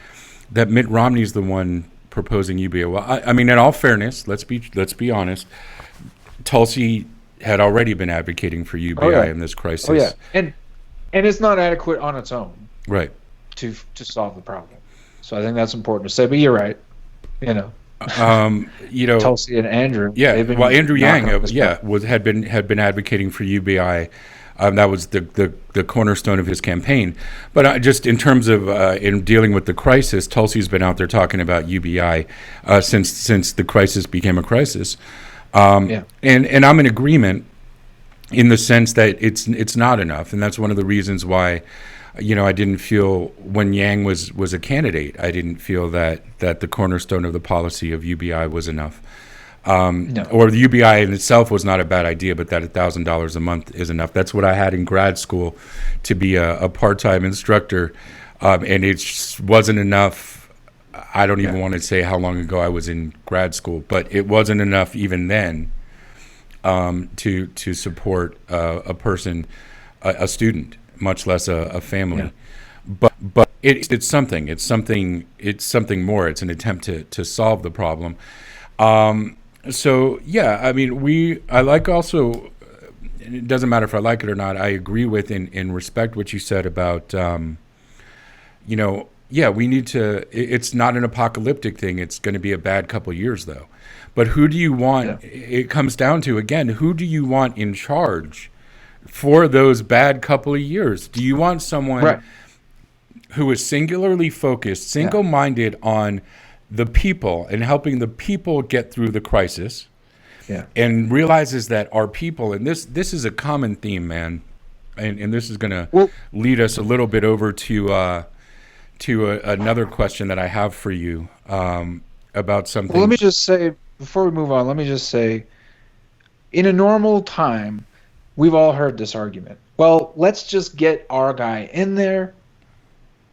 Mitt Romney's the one proposing UBI? Well, I mean, in all fairness, let's be honest. Tulsi had already been advocating for UBI in this crisis. Oh yeah, and it's not adequate on its own, right, to solve the problem. So I think that's important to say. But you're right. You know, Tulsi and Andrew. yeah. Well, Andrew Yang, had been advocating for UBI. That was the cornerstone of his campaign. But just in terms of in dealing with the crisis, Tulsi's been out there talking about UBI since the crisis became a crisis. And I'm in agreement in the sense that it's not enough, and that's one of the reasons why, I didn't feel when Yang was a candidate, I didn't feel that the cornerstone of the policy of UBI was enough. No. Or the UBI in itself was not a bad idea, but that $1,000 a month is enough. That's what I had in grad school to be a part-time instructor, and it just wasn't enough. I don't even want to say how long ago I was in grad school, but it wasn't enough even then to support a person, a student, much less a family. But it's something. It's something more. It's an attempt to solve the problem. So I mean, I like also. It doesn't matter if I like it or not. I agree with and respect what you said about. We need to. It's not an apocalyptic thing. It's going to be a bad couple of years, though. But who do you want? It comes down to, again, who do you want in charge for those bad couple of years? Do you want someone who is singularly focused, single-minded on the people and helping the people get through the crisis, and realizes that our people, and this is a common theme, man, and this is going to lead us a little bit over to another question that I have for you about something. Well, let me just say, before we move on, in a normal time, we've all heard this argument. Well, let's just get our guy in there,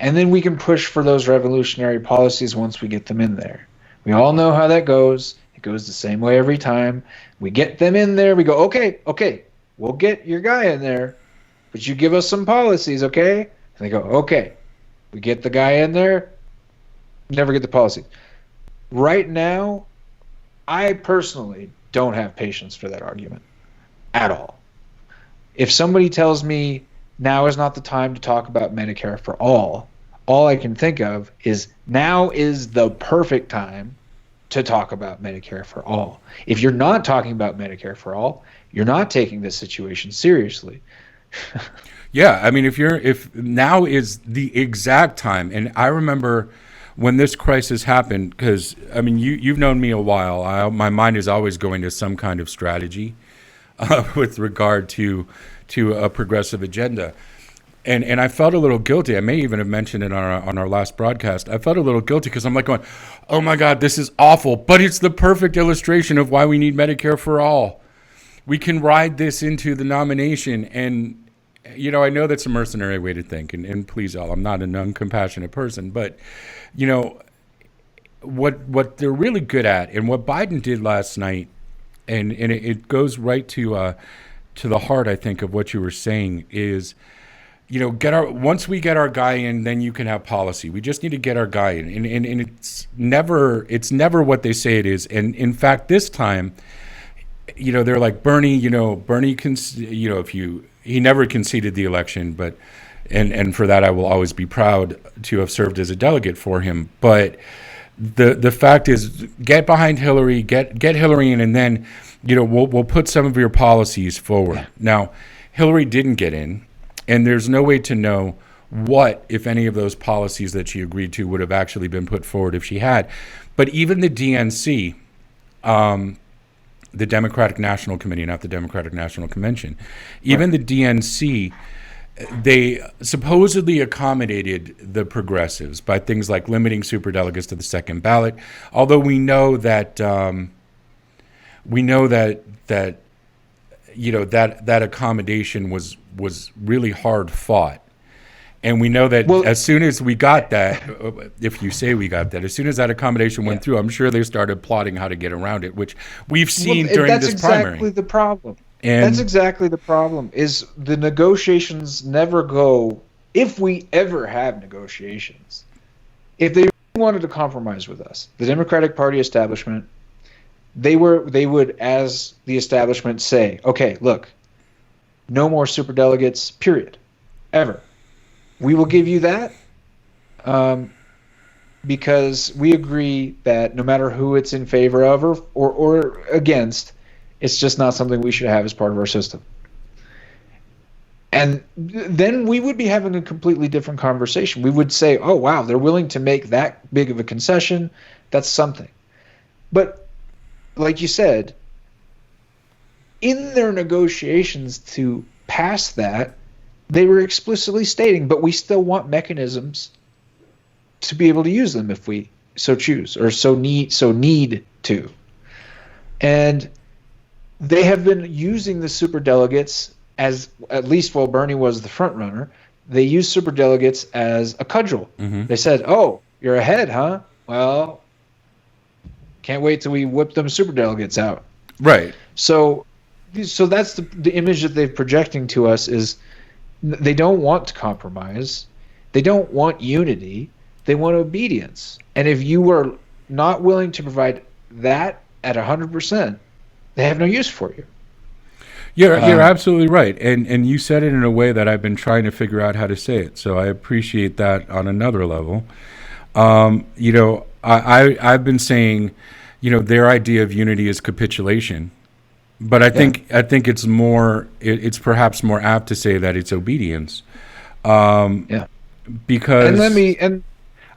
and then we can push for those revolutionary policies once we get them in there. We all know how that goes. It goes the same way every time. We get them in there. We go, okay, we'll get your guy in there, but you give us some policies, okay? And they go, okay. We get the guy in there, never get the policy. Right now, I personally don't have patience for that argument at all. If somebody tells me now is not the time to talk about Medicare for all I can think of is now is the perfect time to talk about Medicare for all. If you're not talking about Medicare for all, you're not taking this situation seriously. Yeah, I mean, if now is the exact time, and I remember when this crisis happened, because I mean, you've known me a while. My mind is always going to some kind of strategy with regard to a progressive agenda, and I felt a little guilty. I may even have mentioned it on our last broadcast. I felt a little guilty because I'm like going, oh my God, this is awful, but it's the perfect illustration of why we need Medicare for all. We can ride this into the nomination, and I know that's a mercenary way to think, and please, y'all, I'm not an uncompassionate person, but, what they're really good at, and what Biden did last night, and it goes right to the heart, I think, of what you were saying is, once we get our guy in, then you can have policy. We just need to get our guy in, and it's never what they say it is, and in fact, this time, they're like Bernie, he never conceded the election, but and for that I will always be proud to have served as a delegate for him. But the fact is, get behind Hillary, get Hillary in, and then we'll put some of your policies forward. Now, Hillary didn't get in, and there's no way to know what, if any, of those policies that she agreed to would have actually been put forward if she had. But even the DNC, the Democratic National Committee, not the Democratic National Convention, even the DNC, they supposedly accommodated the progressives by things like limiting superdelegates to the second ballot. Although we know that that accommodation was really hard fought. And we know that as soon as we got that, if you say we got that, as soon as that accommodation went through, I'm sure they started plotting how to get around it, which we've seen during this primary. That's exactly the problem. That's exactly the problem, is the negotiations never go, if we ever have negotiations. If they wanted to compromise with us, the Democratic Party establishment, they would, as the establishment, say, okay, look, no more superdelegates, period, ever. We will give you that, because we agree that no matter who it's in favor of or against, it's just not something we should have as part of our system. And then we would be having a completely different conversation. We would say, oh, wow, they're willing to make that big of a concession. That's something. But like you said, in their negotiations to pass that, they were explicitly stating, but we still want mechanisms to be able to use them if we so choose or so need to. And they have been using the superdelegates as, at least while Bernie was the front runner, they used superdelegates as a cudgel. Mm-hmm. They said, oh, you're ahead, huh? Well, can't wait till we whip them superdelegates out. Right. So that's the image that they're projecting to us is they don't want to compromise. They don't want unity. They want obedience. And if you are not willing to provide that at 100%, they have no use for you. You're absolutely right. And you said it in a way that I've been trying to figure out how to say it. So I appreciate that on another level. I've been saying, their idea of unity is capitulation. But I think it's more. It's perhaps more apt to say that it's obedience. Because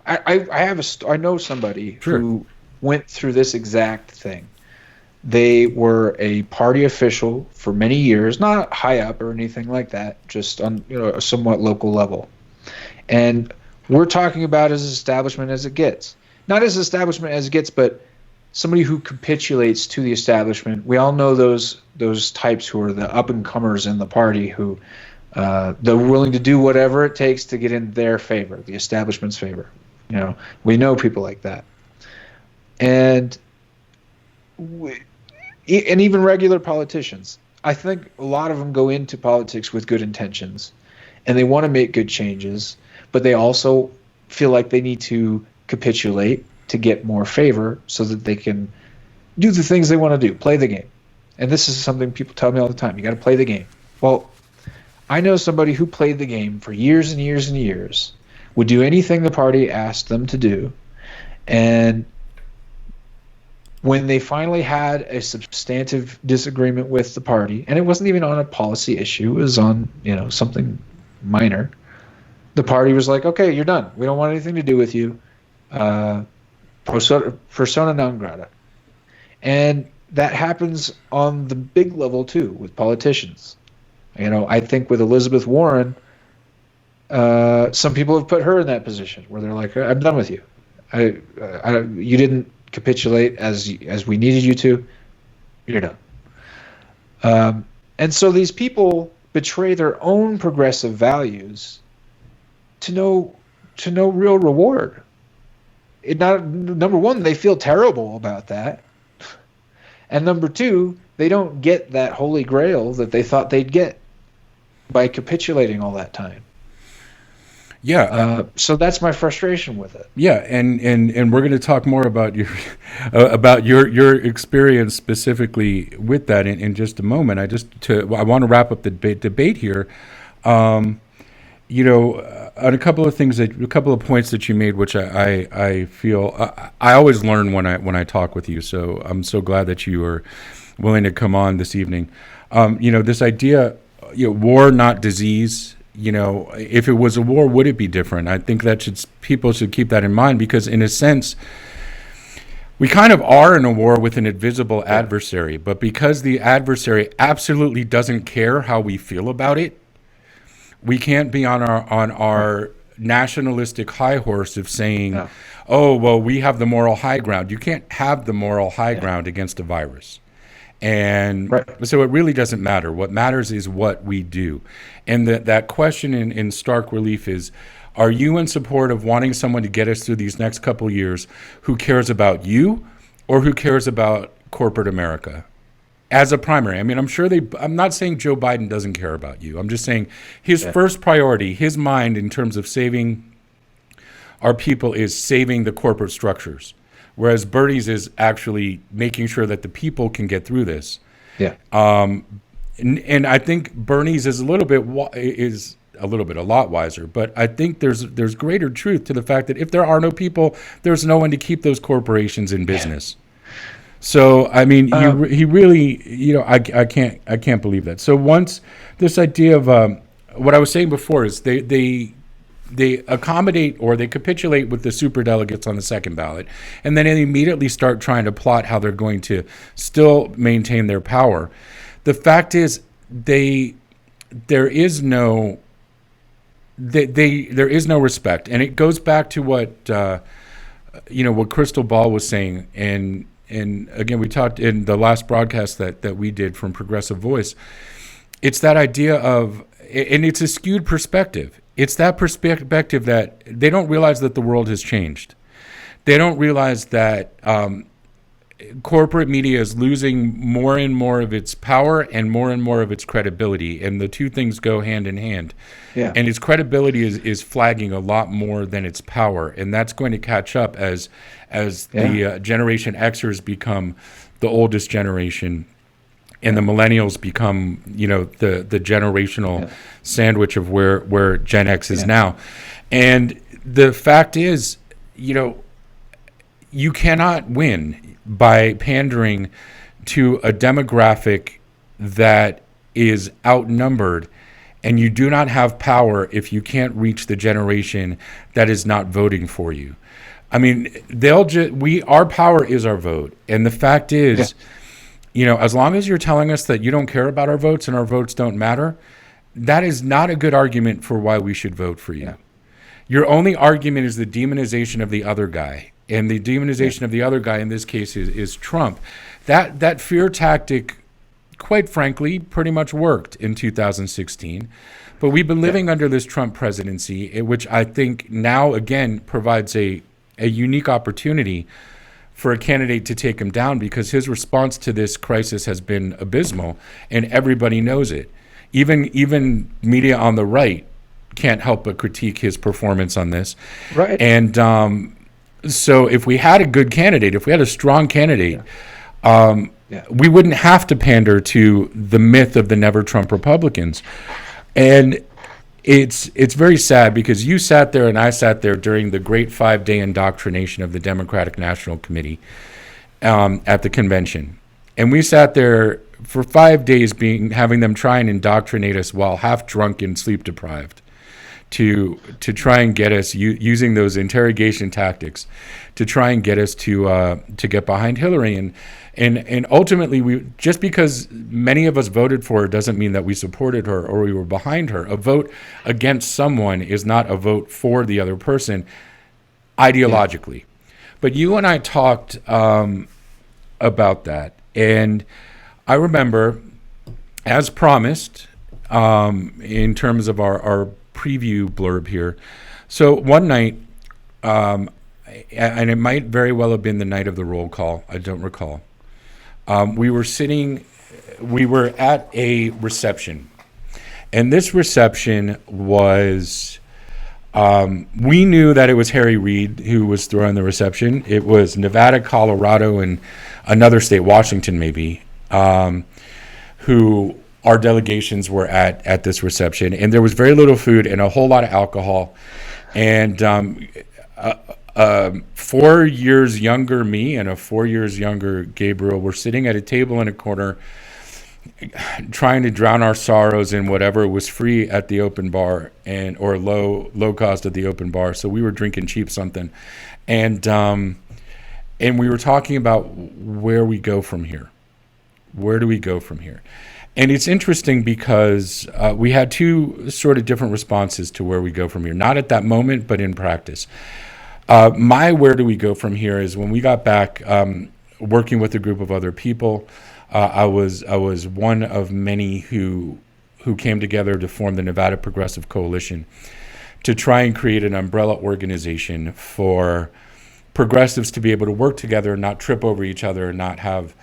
I know somebody who went through this exact thing. They were a party official for many years, not high up or anything like that, just on a somewhat local level. And we're talking about as establishment as it gets, not as establishment as it gets, but somebody who capitulates to the establishment. We all know those types who are the up-and-comers in the party who they're willing to do whatever it takes to get in their favor, the establishment's favor. We know people like that. And even regular politicians. I think a lot of them go into politics with good intentions, and they want to make good changes, but they also feel like they need to capitulate to get more favor so that they can do the things they want to do, play the game. And this is something people tell me all the time. You got to play the game. Well, I know somebody who played the game for years and years and years, would do anything the party asked them to do, and when they finally had a substantive disagreement with the party, and it wasn't even on a policy issue, it was on something minor, the party was like, okay, you're done. We don't want anything to do with you. Persona non grata. And that happens on the big level too with politicians. I think with Elizabeth Warren, some people have put her in that position where they're like, I'm done with you. You didn't capitulate as we needed you to. You're done. And so these people betray their own progressive values to no real reward. Number one, they feel terrible about that. And number two, they don't get that holy grail that they thought they'd get by capitulating all that time. Yeah. So that's my frustration with it. Yeah, and we're going to talk more about your experience specifically with that in just a moment. I want to wrap up the debate here. On a couple of points that you made, which I feel I always learn when I talk with you. So I'm so glad that you are willing to come on this evening. This idea, war not disease. If it was a war, would it be different? I think that people should keep that in mind, because in a sense, we kind of are in a war with an invisible adversary, but because the adversary absolutely doesn't care how we feel about it, we can't be on our nationalistic high horse of saying, oh, well, we have the moral high ground. You can't have the moral high ground against a virus. And so it really doesn't matter. What matters is what we do. And that question in stark relief is, are you in support of wanting someone to get us through these next couple of years who cares about you or who cares about corporate America as a primary? I mean, I'm not saying Joe Biden doesn't care about you. I'm just saying his first priority, his mind in terms of saving our people is saving the corporate structures. Whereas Bernie's is actually making sure that the people can get through this. Yeah. And I think Bernie's is a little bit a lot wiser. But I think there's greater truth to the fact that if there are no people, there's no one to keep those corporations in business. So I mean, he really, I can't believe that. So once this idea of what I was saying before is they accommodate or they capitulate with the superdelegates on the second ballot, and then they immediately start trying to plot how they're going to still maintain their power. The fact is, there is no respect, and it goes back to what what Crystal Ball was saying, and again we talked in the last broadcast that we did from Progressive Voice. It's that idea of, and it's a skewed perspective. It's that perspective that they don't realize that the world has changed. They don't realize that corporate media is losing more and more of its power and more of its credibility, and the two things go hand in hand. Yeah. And its credibility is flagging a lot more than its power, and that's going to catch up as the Generation Xers become the oldest generation, and the millennials become the generational sandwich of where Gen X is now. And the fact is, you cannot win by pandering to a demographic that is outnumbered, and you do not have power if you can't reach the generation that is not voting for you. I mean, our power is our vote, and the fact is, as long as you're telling us that you don't care about our votes and our votes don't matter, that is not a good argument for why we should vote for you. Yeah. Your only argument is the demonization of the other guy. And the demonization of the other guy in this case is Trump. That fear tactic, quite frankly, pretty much worked in 2016. But we've been living under this Trump presidency, which I think now, again, provides a unique opportunity for a candidate to take him down, because his response to this crisis has been abysmal, and everybody knows it. Even media on the right can't help but critique his performance on this. Right. And so if we had a good candidate, if we had a strong candidate, we wouldn't have to pander to the myth of the never Trump Republicans. And it's very sad, because you sat there and I sat there during the great 5-day indoctrination of the Democratic National Committee at the convention. And we sat there for 5 days having them try and indoctrinate us while half drunk and sleep deprived, to try and get us using those interrogation tactics to try and get us to get behind Hillary, and ultimately, we, just because many of us voted for her doesn't mean that we supported her or we were behind her. A vote against someone is not a vote for the other person ideologically. Yeah. But you and I talked about that, and I remember, as promised, in terms of our preview blurb here. So one night, and it might very well have been the night of the roll call, I don't recall. We were at a reception, and this reception was, we knew that it was Harry Reid who was throwing the reception. It was Nevada, Colorado, and another state, Washington maybe, who our delegations were at this reception, and there was very little food and a whole lot of alcohol. And 4 years younger me and a 4 years younger Gabriel were sitting at a table in a corner, trying to drown our sorrows in whatever was free at the open bar or low cost at the open bar. So we were drinking cheap something, and we were talking about where we go from here. Where do we go from here? And it's interesting because we had two sort of different responses to where we go from here. Not at that moment, but in practice. My where do we go from here is when we got back working with a group of other people. I was one of many who came together to form the Nevada Progressive Coalition to try and create an umbrella organization for progressives to be able to work together, not trip over each other, and not have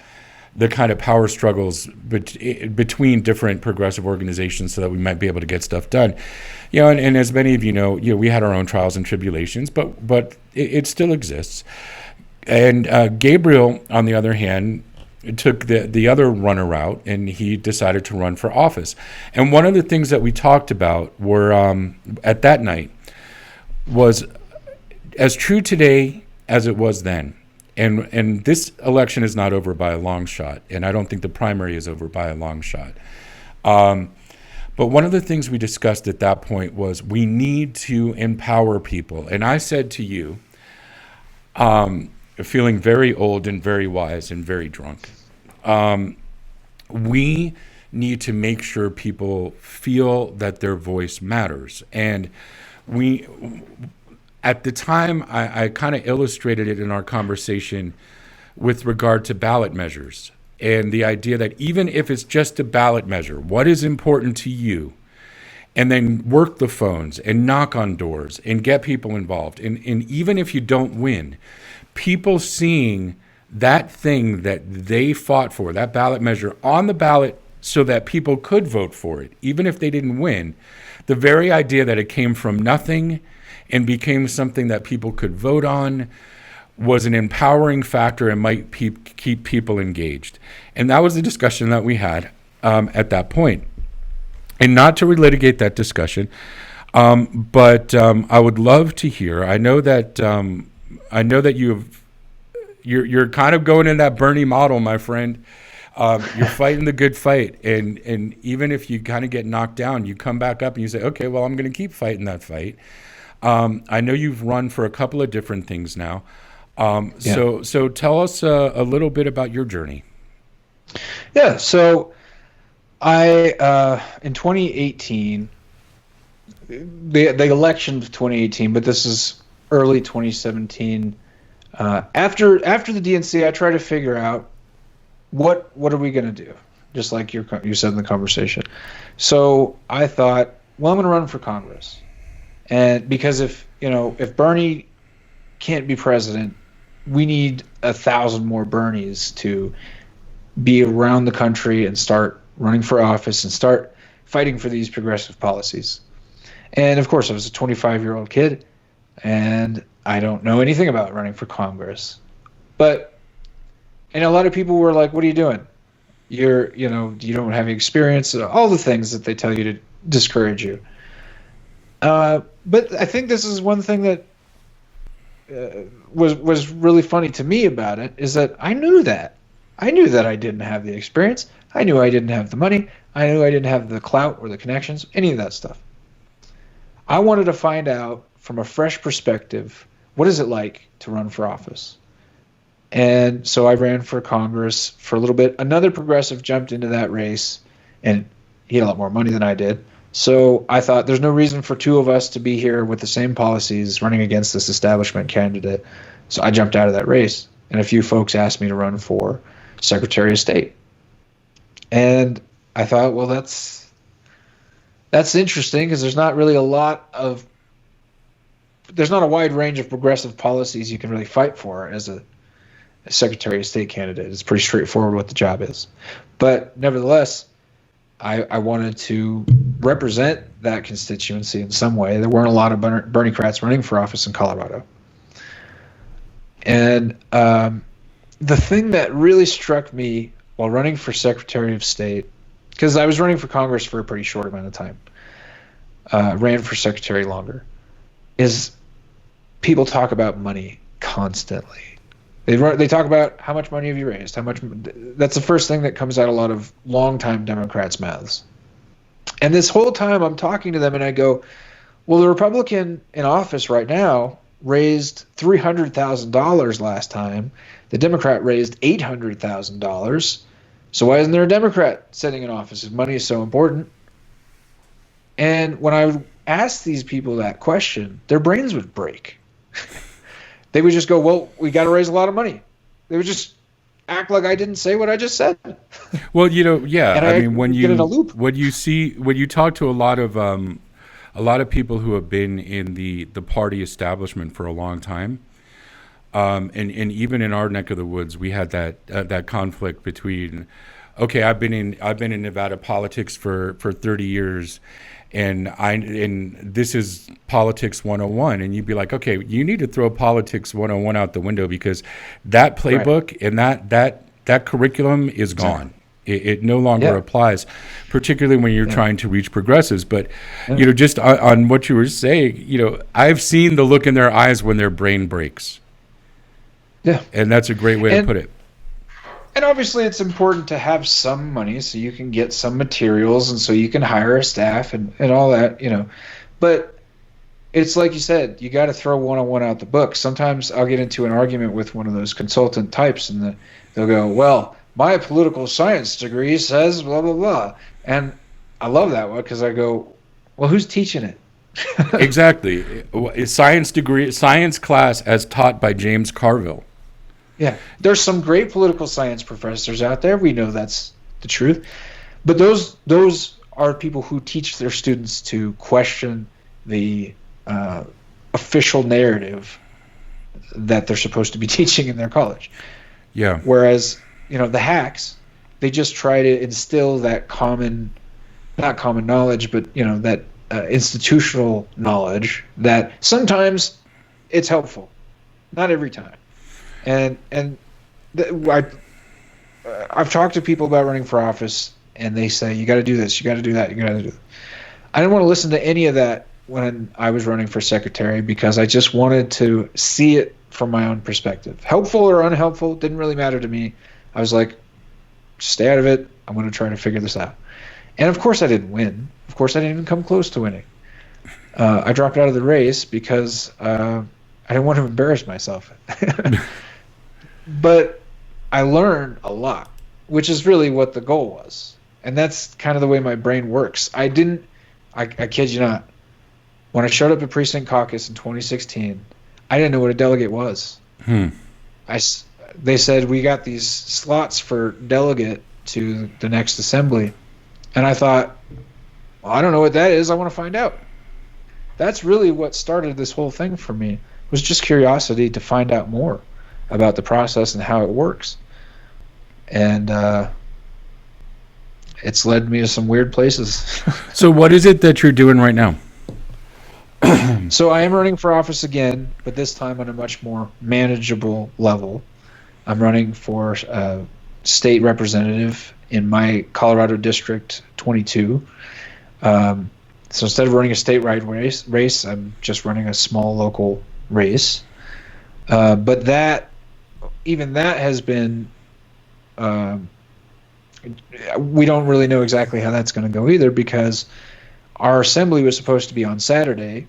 the kind of power struggles between different progressive organizations, so that we might be able to get stuff done. And as many of you know, we had our own trials and tribulations, but it still exists. And Gabriel, on the other hand, took the other runner route, and he decided to run for office. And one of the things that we talked about were at that night was as true today as it was then. And this election is not over by a long shot, and I don't think the primary is over by a long shot. But one of the things we discussed at that point was we need to empower people. And I said to you, feeling very old and very wise and very drunk, we need to make sure people feel that their voice matters. And at the time, I kind of illustrated it in our conversation with regard to ballot measures. And the idea that even if it's just a ballot measure, what is important to you? And then work the phones and knock on doors and get people involved. And even if you don't win, people seeing that thing that they fought for, that ballot measure on the ballot so that people could vote for it, even if they didn't win, the very idea that it came from nothing and became something that people could vote on was an empowering factor and might keep people engaged. And that was the discussion that we had at that point. And not to relitigate that discussion, but I would love to hear. I know that you're kind of going in that Bernie model, my friend. You're fighting the good fight, and even if you kind of get knocked down, you come back up and you say, okay, well, I'm going to keep fighting that fight. I know you've run for a couple of different things now. So tell us a little bit about your journey. Yeah, so I in 2018, the election of 2018, but this is early 2017. After the DNC, I tried to figure out what are we going to do, just like you said in the conversation. So I thought, well, I'm going to run for Congress, and because if Bernie can't be president, we need 1,000 more Bernies to be around the country and start running for office and start fighting for these progressive policies. And of course, I was a 25-year-old kid, and I don't know anything about running for Congress. And a lot of people were like, "What are you doing? You don't have any experience." All the things that they tell you to discourage you. But I think this is one thing that was really funny to me about it, is that I knew that I didn't have the experience. I knew I didn't have the money. I knew I didn't have the clout or the connections, any of that stuff. I wanted to find out from a fresh perspective, what is it like to run for office? And so I ran for Congress for a little bit. Another progressive jumped into that race, and he had a lot more money than I did. So I thought there's no reason for two of us to be here with the same policies running against this establishment candidate. So I jumped out of that race, and a few folks asked me to run for Secretary of State. And I thought, well, that's interesting, because there's not a wide range of progressive policies you can really fight for as a Secretary of State candidate. It's pretty straightforward what the job is. But nevertheless, I wanted to represent that constituency in some way. There weren't a lot of Bernie-crats running for office in Colorado. And the thing that really struck me while running for Secretary of State, because I was running for Congress for a pretty short amount of time, ran for Secretary longer, is people talk about money constantly. They talk about how much money have you raised, that's the first thing that comes out a lot of longtime Democrats' mouths. And this whole time I'm talking to them and I go, well, the Republican in office right now raised $300,000 last time. The Democrat raised $800,000. So why isn't there a Democrat sitting in office if money is so important? And when I would ask these people that question, their brains would break. They would just go, well, we got to raise a lot of money. They would just act like I didn't say what I just said. Well, yeah. And I mean, when get in a loop. when you talk to a lot of people who have been in the party establishment for a long time, and even in our neck of the woods, we had that conflict between, okay, I've been in Nevada politics for 30 years, and this is politics 101, and you'd be like, okay, you need to throw politics 101 out the window, because that playbook and that curriculum is gone. It no longer applies, particularly when you're trying to reach progressives. But, just on what you were saying, I've seen the look in their eyes when their brain breaks. Yeah. And that's a great way to put it. And obviously it's important to have some money so you can get some materials and so you can hire a staff and all that, But it's like you said, you got to throw one-on-one out the book. Sometimes I'll get into an argument with one of those consultant types and they'll go, well, my political science degree says blah, blah, blah. And I love that one because I go, well, who's teaching it? Exactly. Science class as taught by James Carville. Yeah. There's some great political science professors out there. We know that's the truth. But those are people who teach their students to question the official narrative that they're supposed to be teaching in their college. Yeah. Whereas the hacks, they just try to instill that not common knowledge, but that institutional knowledge that sometimes it's helpful, not every time. And I've talked to people about running for office, and they say you got to do this, you got to do that, you got to do that. I didn't want to listen to any of that when I was running for secretary because I just wanted to see it from my own perspective. Helpful or unhelpful didn't really matter to me. I was like, stay out of it. I'm going to try to figure this out. And of course I didn't win. Of course I didn't even come close to winning. I dropped out of the race because I didn't want to embarrass myself. But I learned a lot, which is really what the goal was. And that's kind of the way my brain works. I kid you not, when I showed up at Precinct Caucus in 2016, I didn't know what a delegate was. They said, we got these slots for delegate to the next assembly. And I thought, well, I don't know what that is. I want to find out. That's really what started this whole thing for me, was just curiosity to find out more about the process and how it works. And it's led me to some weird places. So what is it that you're doing right now? So I am running for office again, but this time on a much more manageable level. I'm running for state representative in my Colorado District 22. So instead of running a statewide race, I'm just running a small local race. But that has been, we don't really know exactly how that's going to go either, because our assembly was supposed to be on Saturday,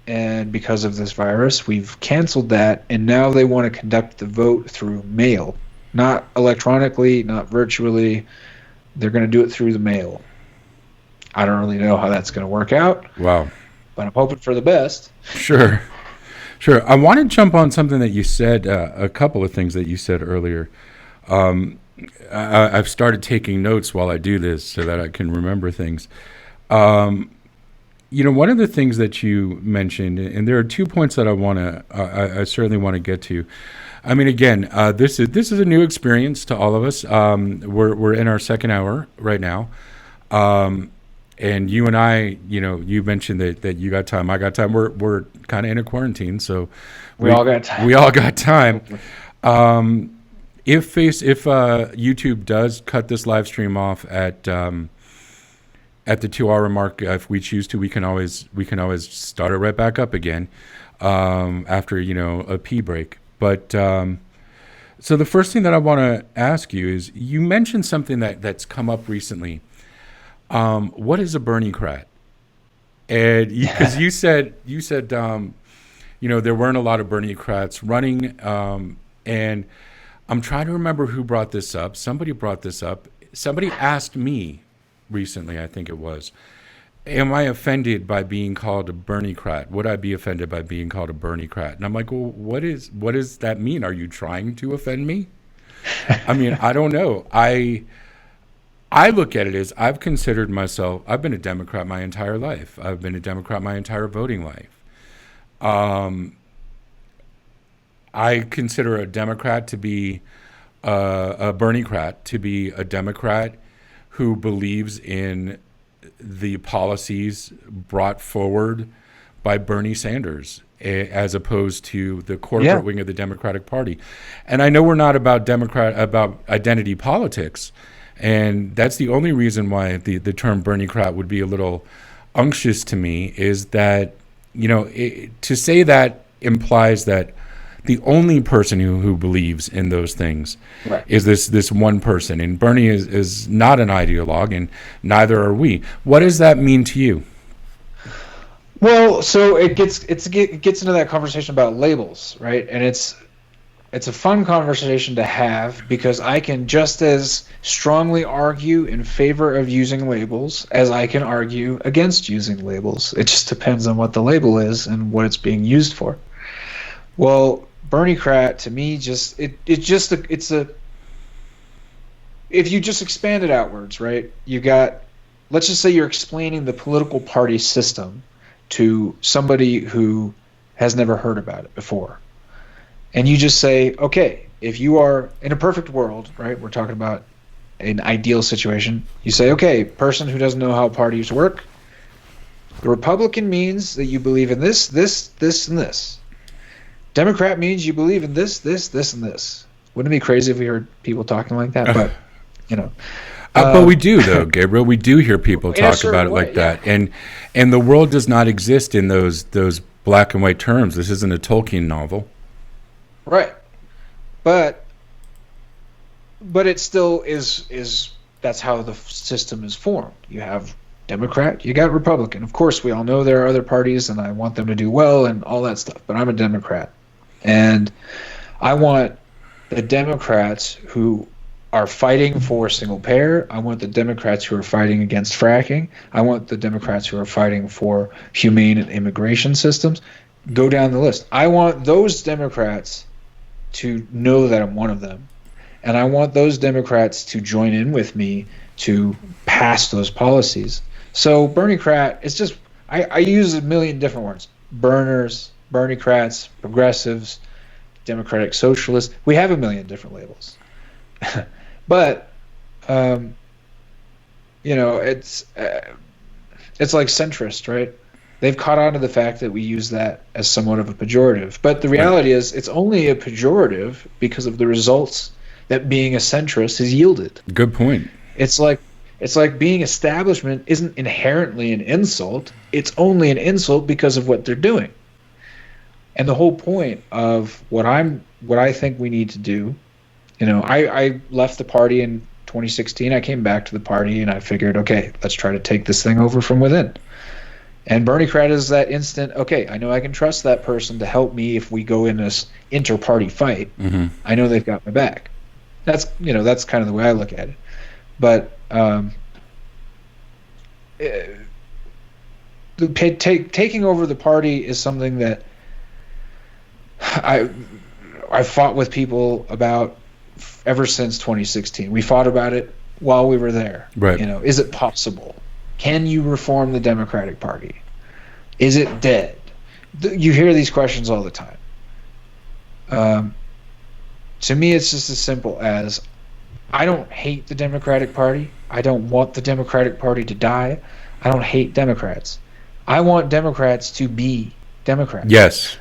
and because of this virus, we've canceled that, and now they want to conduct the vote through mail, not electronically, not virtually. They're going to do it through the mail. I don't really know how that's going to work out. Wow. But I'm hoping for the best. Sure. I want to jump on something that you said, a couple of things that you said earlier. I've started taking notes while I do this so that I can remember things. One of the things that you mentioned, and there are 2 points that I certainly want to get to. I mean, again, this is a new experience to all of us. We're in our second hour right now. And you and I, you mentioned that you got time, I got time. We're kind of in a quarantine, so we all got time. We all got time. If YouTube does cut this live stream off at the 2-hour mark, if we choose to, we can always start it right back up again after a pee break. But so the first thing that I want to ask you is, you mentioned something that's come up recently. What is a Bernie-crat? And because you said there weren't a lot of Bernie-crats running, and I'm trying to remember who brought this up. Somebody brought this up. Somebody asked me recently, I think it was, am I offended by being called a Bernie-crat? Would I be offended by being called a Bernie-crat? And I'm like, well, what does that mean? Are you trying to offend me? I mean, I don't know. I look at it as, I've been a Democrat my entire life. I've been a Democrat my entire voting life. I consider a Democrat to be a Bernie-crat, to be a Democrat who believes in the policies brought forward by Bernie Sanders. as opposed to the corporate wing of the Democratic Party. And I know we're not about identity politics, and that's the only reason why the term Bernie-crat would be a little unctuous to me, is that, to say that implies that the only person who believes in those things is this one person. And Bernie is not an ideologue, and neither are we. What does that mean to you? Well, so it gets into that conversation about labels, right? And it's a fun conversation to have, because I can just as strongly argue in favor of using labels as I can argue against using labels. It just depends on what the label is and what it's being used for. Well, Bernie-crat to me if you just expand it outwards, right? You got, let's just say you're explaining the political party system to somebody who has never heard about it before. And you just say, okay, if you are in a perfect world, right? We're talking about an ideal situation. You say, okay, person who doesn't know how parties work, the Republican means that you believe in this, this, this, and this. Democrat means you believe in this, this, this, and this. Wouldn't it be crazy if we heard people talking like that? But, but we do, though, Gabriel. We do hear people talk about it like that. And the world does not exist in those black and white terms. This isn't a Tolkien novel. Right. But it still is that's how the system is formed. You have Democrat, you got Republican. Of course, we all know there are other parties, and I want them to do well and all that stuff, but I'm a Democrat. And I want the Democrats who are fighting for single payer. I want the Democrats who are fighting against fracking. I want the Democrats who are fighting for humane and immigration systems. Go down the list. I want those Democrats to know that I'm one of them. And I want those Democrats to join in with me to pass those policies. So Bernie-crat, it's just, I use a million different words. Burners, Bernie-crats, progressives, Democratic Socialists. We have a million different labels. But, it's like centrist, right? They've caught on to the fact that we use that as somewhat of a pejorative. But the reality is it's only a pejorative because of the results that being a centrist has yielded. Good point. It's like being establishment isn't inherently an insult. It's only an insult because of what they're doing. And the whole point of what I think we need to do, I left the party in 2016. I came back to the party and I figured, okay, let's try to take this thing over from within. And Bernie-crat is that instant, okay, I know I can trust that person to help me if we go in this inter-party fight. Mm-hmm. I know they've got my back. That's kind of the way I look at it. But taking over the party is something that I fought with people about ever since 2016. We fought about it while we were there. Right. Is it possible? Can you reform the Democratic Party? Is it dead? You hear these questions all the time. To me, it's just as simple as I don't hate the Democratic Party. I don't want the Democratic Party to die. I don't hate Democrats. I want Democrats to be Democrats. Yes.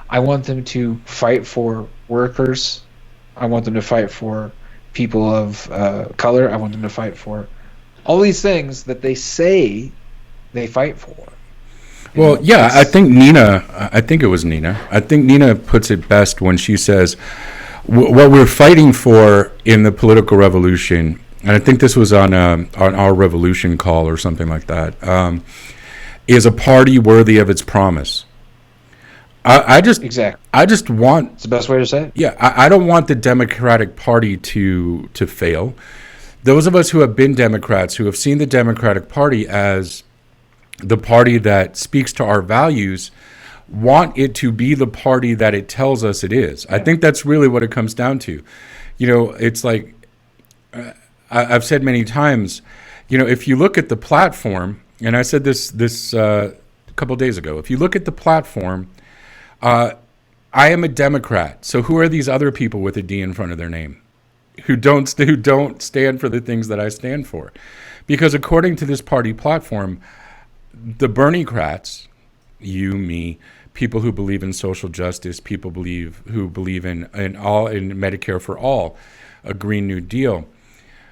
I want them to fight for workers. I want them to fight for people of color. I want them to fight for all these things that they say they fight for. Well, yeah, I think it was Nina. I think Nina puts it best when she says, what we're fighting for in the political revolution, and I think this was on our revolution call or something like that, is a party worthy of its promise. I just want... It's the best way to say it. Yeah, I don't want the Democratic Party to fail. Those of us who have been Democrats, who have seen the Democratic Party as the party that speaks to our values, want it to be the party that it tells us it is. I think that's really what it comes down to. It's like I've said many times, if you look at the platform, and I said this a couple days ago, if you look at the platform, I am a Democrat. So who are these other people with a D in front of their name who don't stand for the things that I stand for? Because according to this party platform, the Bernie-crats, you, me, people who believe in social justice, people who believe in Medicare for all, a Green New Deal,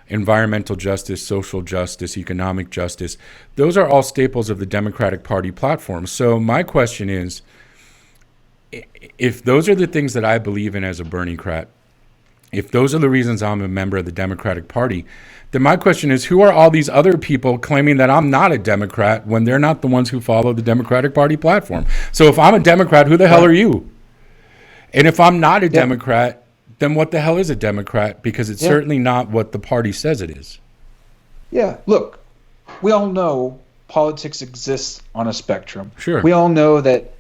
environmental justice, social justice, economic justice. Those are all staples of the Democratic Party platform. So my question is, if those are the things that I believe in as a Bernie-crat, if those are the reasons I'm a member of the Democratic Party, then my question is, who are all these other people claiming that I'm not a Democrat when they're not the ones who follow the Democratic Party platform? So if I'm a Democrat, who the hell are you? And if I'm not a Democrat, then what the hell is a Democrat? Because it's certainly not what the party says it is. Yeah, look, we all know politics exists on a spectrum. Sure. We all know that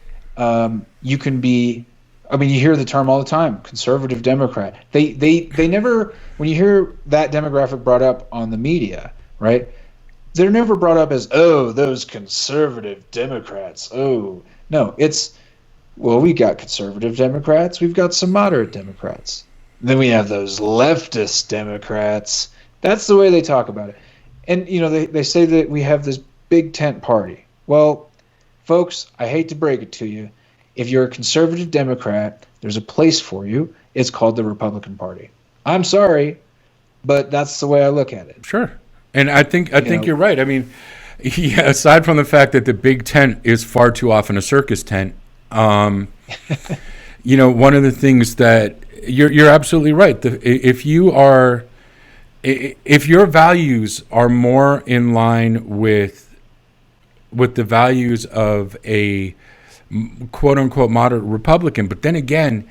you can be, I mean, you hear the term all the time, conservative Democrat. They never, when you hear that demographic brought up on the media, right, they're never brought up as, oh, those conservative Democrats. Oh, no, it's, well, we got conservative Democrats. We've got some moderate Democrats. Then we have those leftist Democrats. That's the way they talk about it. And, you know, they say that we have this big tent party. Well, folks, I hate to break it to you. If you're a conservative Democrat, there's a place for you. It's called the Republican Party. I'm sorry, but that's the way I look at it. Sure. And I think you're right. I mean, yeah, aside from the fact that the big tent is far too often a circus tent, you know, one of the things that you're absolutely right. If your values are more in line with the values of a quote unquote moderate Republican, but then again,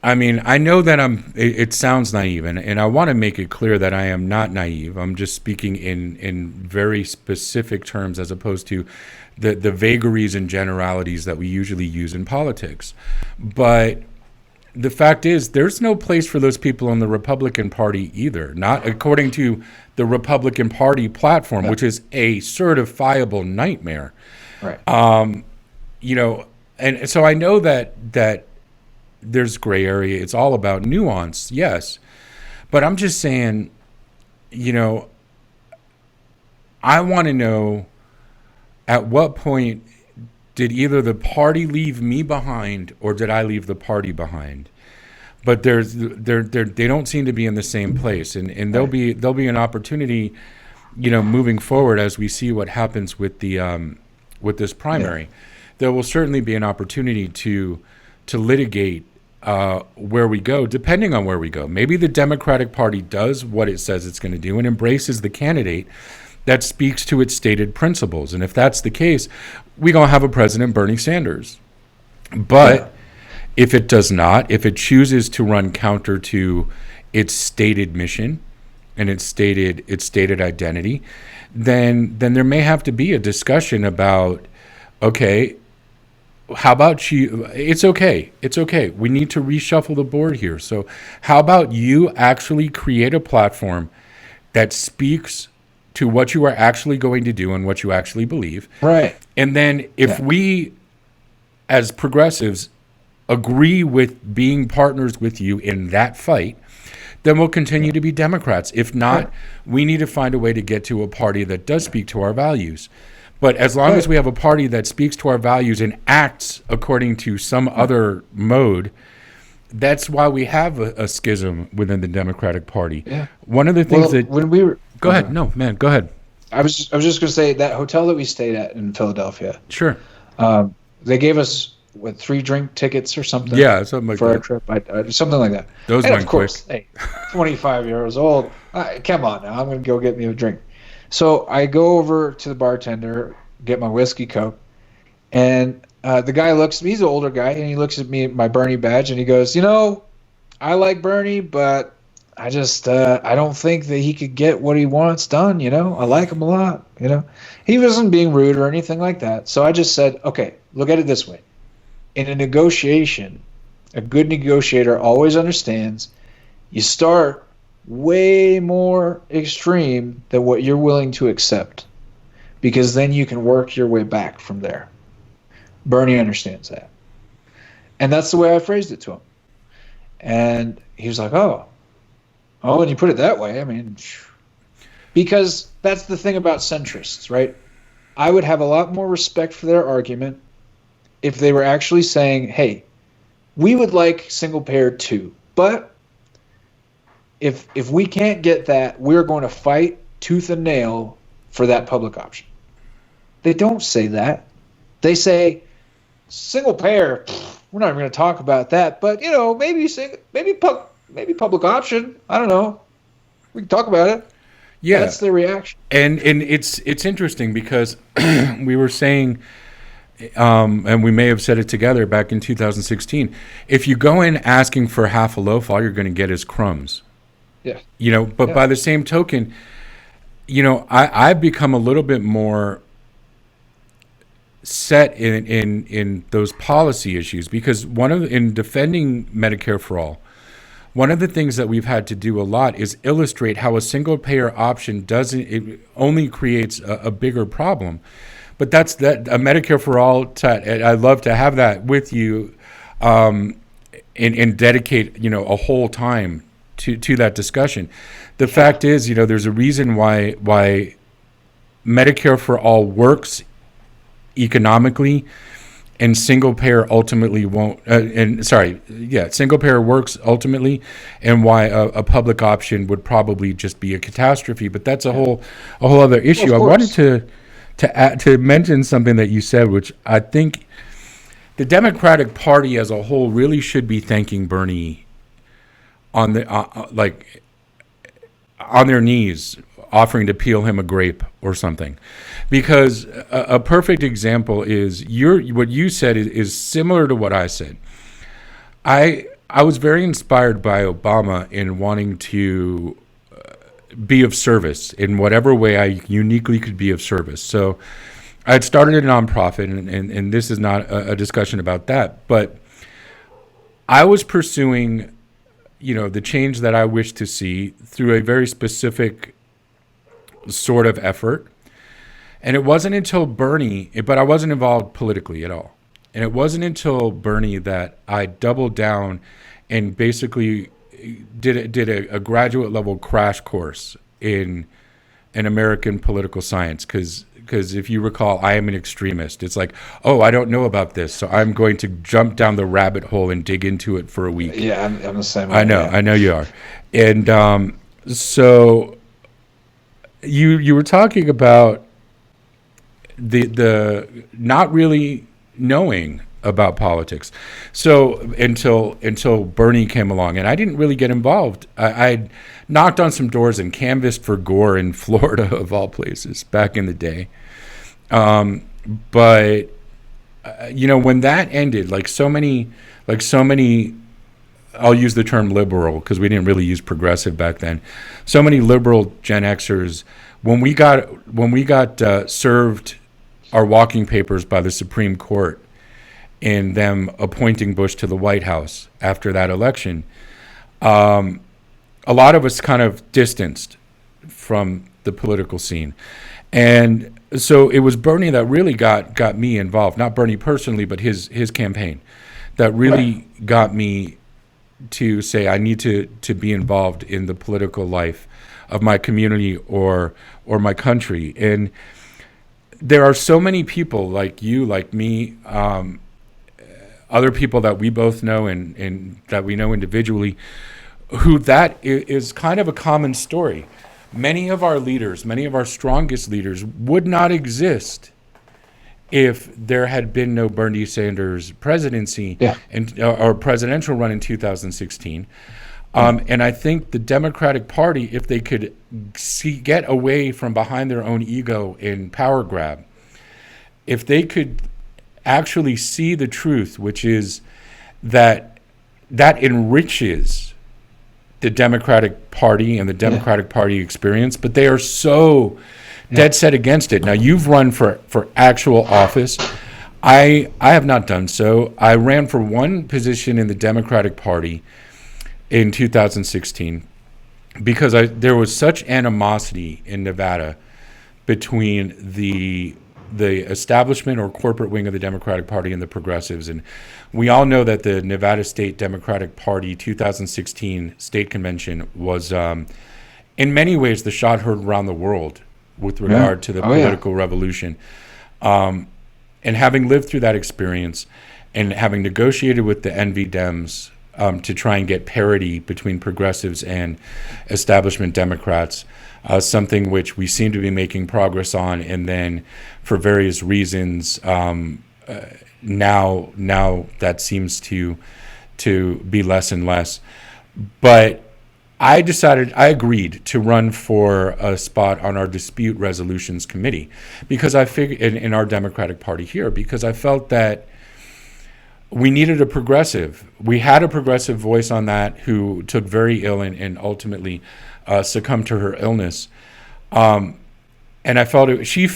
I mean, I know that it sounds naive, and I want to make it clear that I am not naive. I'm just speaking in very specific terms as opposed to the vagaries and generalities that we usually use in politics. But the fact is, there's no place for those people in the Republican Party either, not according to the Republican Party platform, which is a certifiable nightmare. Right. You know, and so I know that there's gray area. It's all about nuance, yes. But I'm just saying, you know, I want to know at what point did either the party leave me behind or did I leave the party behind? But they don't seem to be in the same place, and there'll be an opportunity, you know, moving forward as we see what happens with the with this primary. Yeah. There will certainly be an opportunity to litigate where we go, depending on where we go. Maybe the Democratic Party does what it says it's going to do and embraces the candidate that speaks to its stated principles. And if that's the case, we're going to have a President Bernie Sanders. But if it does not, if it chooses to run counter to its stated mission and its stated identity, then there may have to be a discussion about, okay, how about you? It's okay. We need to reshuffle the board here. So how about you actually create a platform that speaks to what you are actually going to do and what you actually believe. Right. And then if we, as progressives, agree with being partners with you in that fight, then we'll continue to be Democrats. If not, we need to find a way to get to a party that does speak to our values. But as long as we have a party that speaks to our values and acts according to some other mode, that's why we have a schism within the Democratic Party. Yeah. One of the things when we were go ahead. No, man, go ahead. I was just going to say that hotel that we stayed at in Philadelphia. Sure. They gave us 3 drink tickets or something. Yeah, something like for that. our trip. Something like that. Those and went of course, quick. Hey, 25 years old. Come on now, I'm going to go get me a drink. So I go over to the bartender, get my whiskey Coke, and the guy looks at me. He's an older guy, and he looks at me, my Bernie badge, and he goes, "You know, I like Bernie, but I just I don't think that he could get what he wants done. You know, I like him a lot. You know, he wasn't being rude or anything like that. So I just said, okay, look at it this way: in a negotiation, a good negotiator always understands you start way more extreme than what you're willing to accept, because then you can work your way back from there. Bernie understands that. And that's the way I phrased it to him. And he was like, oh, and you put it that way. I mean, because that's the thing about centrists, right? I would have a lot more respect for their argument if they were actually saying, hey, we would like single payer too, but if we can't get that, we're going to fight tooth and nail for that public option. They don't say that. They say single payer, we're not even going to talk about that, but maybe public option. I don't know. We can talk about it. Yeah, that's their reaction. And it's interesting because we were saying, and we may have said it together back in 2016. If you go in asking for half a loaf, all you're going to get is crumbs. Yeah. But by the same token, I've become a little bit more set in those policy issues because in defending Medicare for all, one of the things that we've had to do a lot is illustrate how a single payer option only creates a bigger problem. But that's a Medicare for all. I'd love to have that with you, and dedicate a whole time to that discussion. The fact is, there's a reason why Medicare for all works economically, and single payer ultimately won't. Single payer works ultimately, and why a public option would probably just be a catastrophe. But that's a whole other issue. Well, I wanted to mention something that you said, which I think the Democratic Party as a whole really should be thanking Bernie on their knees, offering to peel him a grape or something, because a perfect example is what you said is similar to what I said. I was very inspired by Obama in wanting to be of service in whatever way I uniquely could be of service. So I'd started a nonprofit, and this is not a discussion about that, but I was pursuing the change that I wish to see through a very specific sort of effort. And it wasn't until Bernie, but I wasn't involved politically at all. And it wasn't until Bernie that I doubled down and basically did a graduate level crash course in American political science. Because if you recall, I am an extremist. It's like, oh, I don't know about this, so I'm going to jump down the rabbit hole and dig into it for a week. Yeah, I'm the same way. I know you are. And so you were talking about the not really knowing about politics. So until Bernie came along, and I didn't really get involved. I knocked on some doors and canvassed for Gore in Florida, of all places, back in the day. But when that ended, like so many, I'll use the term liberal because we didn't really use progressive back then. So many liberal Gen Xers, when we got served our walking papers by the Supreme Court in them appointing Bush to the White House after that election, a lot of us kind of distanced from the political scene. And so it was Bernie that really got me involved, not Bernie personally, but his campaign that really got me to say I need to be involved in the political life of my community or my country. And there are so many people like you, like me, other people that we both know and that we know individually, who that is kind of a common story. Many of our leaders, many of our strongest leaders would not exist if there had been no Bernie Sanders presidency or presidential run in 2016. And I think the Democratic Party, if they could get away from behind their own ego and power grab, if they could actually see the truth, which is that enriches the Democratic Party and the Democratic Party experience, but they are so dead set against it. Now, you've run for actual office. I have not done so. I ran for one position in the Democratic Party in 2016 because there was such animosity in Nevada between the establishment or corporate wing of the Democratic Party and the progressives. And we all know that the Nevada State Democratic Party 2016 state convention was in many ways the shot heard around the world with regard to the political revolution. And having lived through that experience and having negotiated with the NV Dems to try and get parity between progressives and establishment Democrats, something which we seem to be making progress on, and then for various reasons, now that seems to be less and less. But I agreed to run for a spot on our dispute resolutions committee because I figured in our Democratic Party here, because I felt that we needed a progressive. We had a progressive voice on that who took very ill and ultimately succumbed to her illness. And I felt she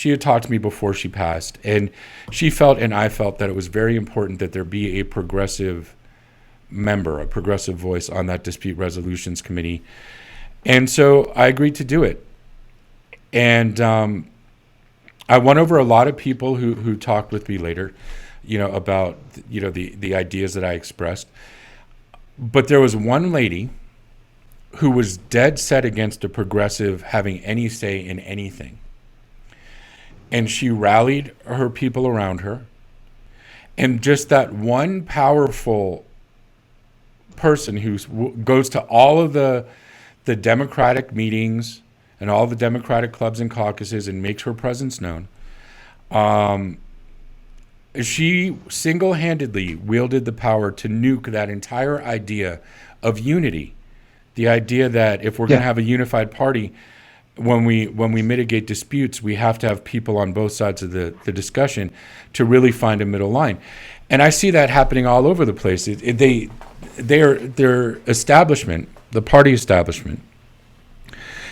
had talked to me before she passed, and she felt and I felt that it was very important that there be a progressive member, a progressive voice on that dispute resolutions committee. And so I agreed to do it. And I won over a lot of people who talked with me later, about, the ideas that I expressed. But there was one lady who was dead set against a progressive having any say in anything. And she rallied her people around her. And just that one powerful person who goes to all of the Democratic meetings and all the Democratic clubs and caucuses and makes her presence known. She single-handedly wielded the power to nuke that entire idea of unity. The idea that if we're going to have a unified party, when we mitigate disputes, we have to have people on both sides of the discussion to really find a middle line. And I see that happening all over the place. Their establishment, the party establishment,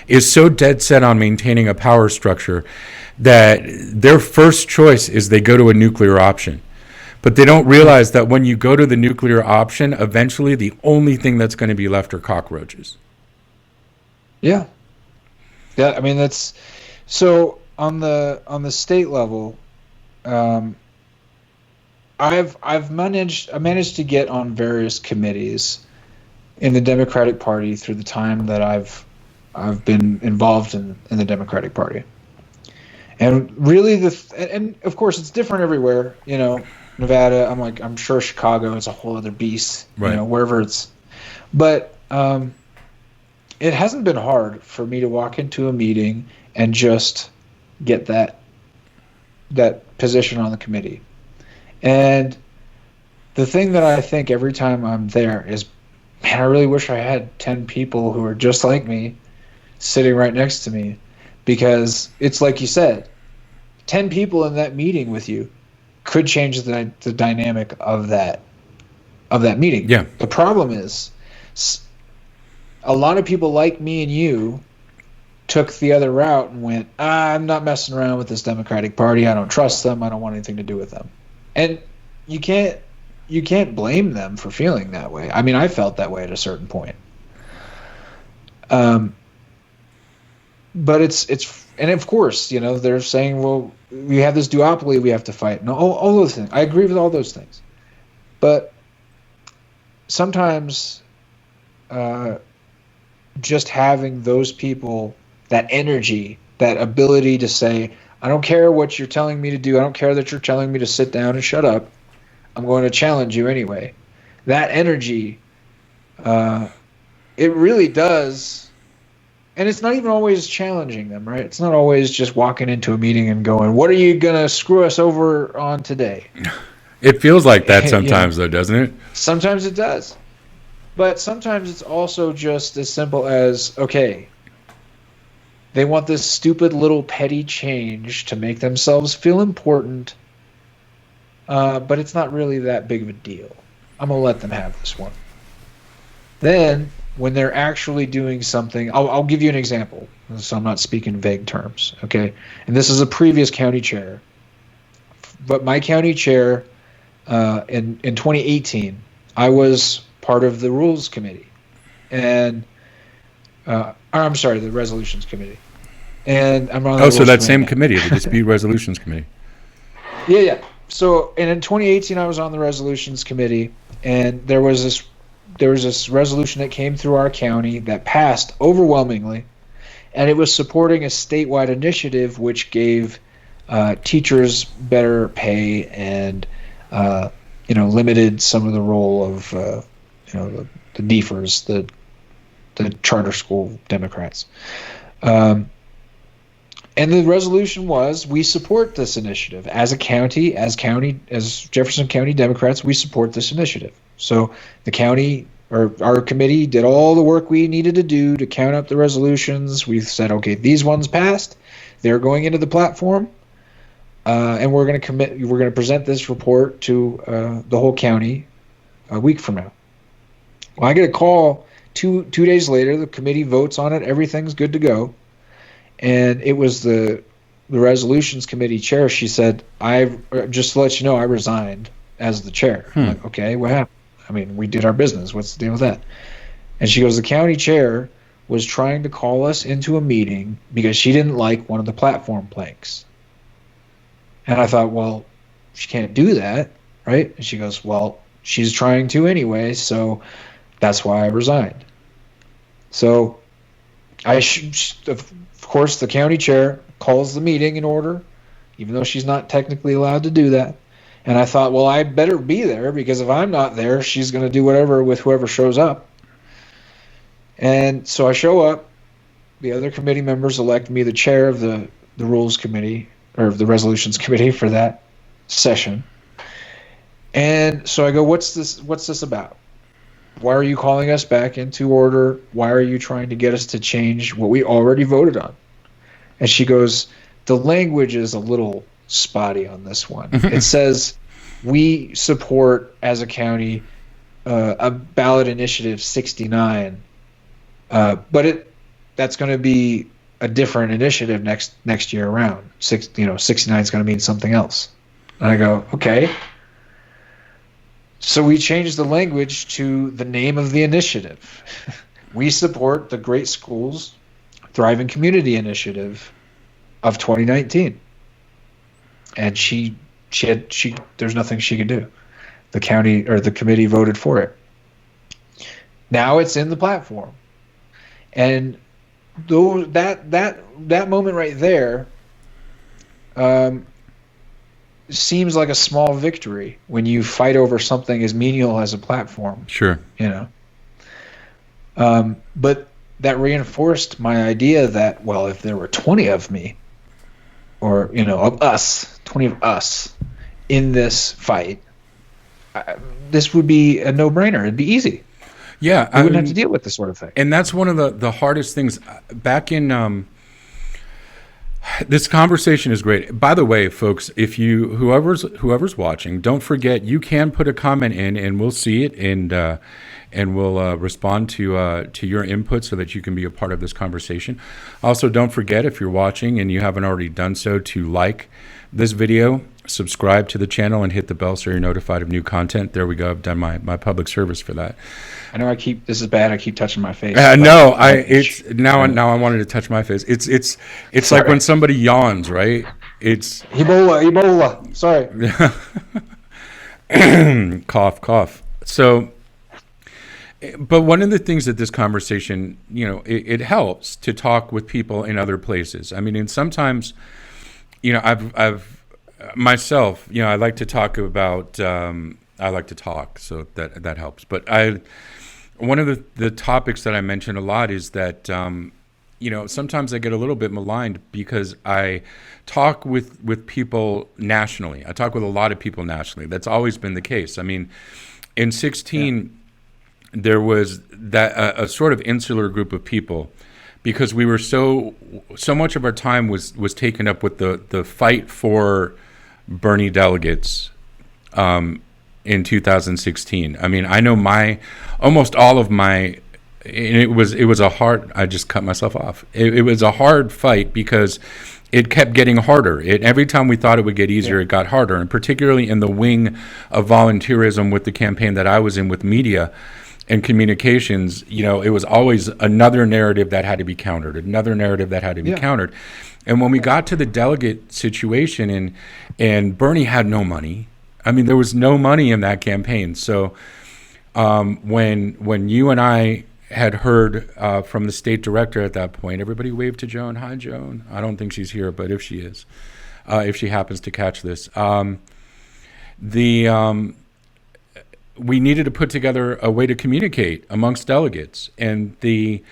is so dead set on maintaining a power structure that their first choice is they go to a nuclear option. But they don't realize that when you go to the nuclear option, eventually the only thing that's going to be left are cockroaches. Yeah. Yeah, I mean, that's so on the state level. I've managed to get on various committees in the Democratic Party through the time that I've been involved in the Democratic Party. And really and of course it's different everywhere, Nevada, I'm sure Chicago is a whole other beast, right. Wherever it's, but it hasn't been hard for me to walk into a meeting and just get that position on the committee. And the thing that I think every time I'm there is, man, I really wish I had 10 people who are just like me sitting right next to me, because it's like you said, 10 people in that meeting with you could change the dynamic of that meeting. Yeah. The problem is, a lot of people like me and you took the other route and went, I'm not messing around with this Democratic Party. I don't trust them. I don't want anything to do with them. And you can't blame them for feeling that way. I mean, I felt that way at a certain point. But it's and of course, they're saying, well, we have this duopoly we have to fight. And all those things. I agree with all those things. But sometimes just having those people, that energy, that ability to say, I don't care what you're telling me to do. I don't care that you're telling me to sit down and shut up. I'm going to challenge you anyway. That energy, it really does. And it's not even always challenging them, right? It's not always just walking into a meeting and going, what are you going to screw us over on today? It feels like that sometimes, though, doesn't it? Sometimes it does. But sometimes it's also just as simple as, okay, they want this stupid little petty change to make themselves feel important, but it's not really that big of a deal. I'm going to let them have this one. Then, when they're actually doing something, I'll give you an example, so I'm not speaking vague terms, okay? And this is a previous county chair. But my county chair, in 2018, I was part of the rules committee. And I'm sorry, the resolutions committee. And I'm on the so that same committee, the dispute resolutions committee. Yeah. So, and in 2018, I was on the resolutions committee, and there was this resolution that came through our county that passed overwhelmingly, and it was supporting a statewide initiative which gave teachers better pay and limited some of the role of the DFERS, the charter school Democrats. And the resolution was, we support this initiative as a county, as Jefferson County Democrats. We support this initiative. So the county, or our committee, did all the work we needed to do to count up the resolutions. We said, okay, these ones passed. They're going into the platform, and we're going to present this report to the whole county a week from now. Well, I get a call 2 days later. The committee votes on it. Everything's good to go. And it was the resolutions committee chair. She said, just to let you know, I resigned as the chair. I'm like, okay, what happened? I mean, we did our business. What's the deal with that? And she goes, the county chair was trying to call us into a meeting because she didn't like one of the platform planks. And I thought, well, she can't do that, right? And she goes, well, she's trying to anyway, so that's why I resigned. So of course, the county chair calls the meeting in order, even though she's not technically allowed to do that. And I thought, well, I better be there, because if I'm not there, she's going to do whatever with whoever shows up. And so I show up. The other committee members elect me the chair of the rules committee, or the resolutions committee, for that session. And so I go, what's this about? Why are you calling us back into order? Why are you trying to get us to change what we already voted on? And she goes, the language is a little spotty on this one. It says, we support, as a county, a ballot initiative 69, but that's going to be a different initiative next year around. 69 is going to mean something else. And I go, okay. So we changed the language to the name of the initiative. We support the Great Schools Thriving Community Initiative of 2019. And there's nothing she could do. The county, or the committee, voted for it. Now it's in the platform. And that moment right there seems like a small victory when you fight over something as menial as a platform. Sure. But that reinforced my idea that, well, if there were 20 of me, or of us, 20 of us in this fight, this would be a no-brainer. It'd be easy. Yeah, we wouldn't have to deal with this sort of thing. And that's one of the hardest things. Back in this conversation is great. By the way, folks, if whoever's watching, don't forget, you can put a comment in, and we'll see it, and we'll respond to your input so that you can be a part of this conversation. Also, don't forget, if you're watching and you haven't already done so, to like this video, subscribe to the channel, and hit the bell so you're notified of new content. There we go. I've done my public service for that. I know this is bad. I keep touching my face. No, now I wanted to touch my face. It's like when somebody yawns, right? It's Ebola. Sorry. Cough. So, but one of the things that this conversation, it helps to talk with people in other places. I mean, and sometimes, I've myself, I like to talk about, I like to talk, so that helps. But one of the topics that I mention a lot is that, sometimes I get a little bit maligned because I talk with people nationally. I talk with a lot of people nationally. That's always been the case. I mean, in 2016, there was that a sort of insular group of people, because we were so much of our time was taken up with the fight for Bernie delegates in 2016. I mean, I know almost all of my, and it was a hard, I just cut myself off. It was a hard fight because it kept getting harder. Every time we thought it would get easier, it got harder. And particularly in the wing of volunteerism with the campaign that I was in with media and communications, it was always another narrative that had to be countered, countered. And when we got to the delegate situation, and Bernie had no money. I mean, there was no money in that campaign. So when you and I had heard from the state director at that point, everybody waved to Joan. Hi, Joan. I don't think she's here, but if she is, if she happens to catch this. We needed to put together a way to communicate amongst delegates, and the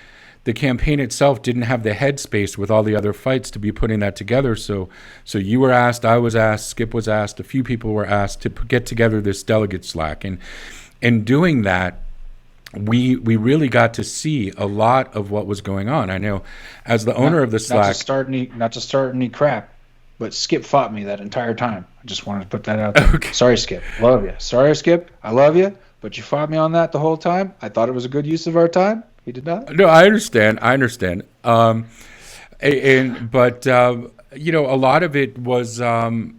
campaign itself didn't have the headspace with all the other fights to be putting that together. So you were asked, I was asked, Skip was asked, a few people were asked to get together this delegate Slack, and doing that, we really got to see a lot of what was going on. I know, as the owner of the Slack, not to start any crap, but Skip fought me that entire time. I just wanted to put that out there. Okay. Sorry, Skip. Love you. Sorry, Skip. I love you, but you fought me on that the whole time. I thought it was a good use of our time. He did not. No, I understand. But a lot of it was, that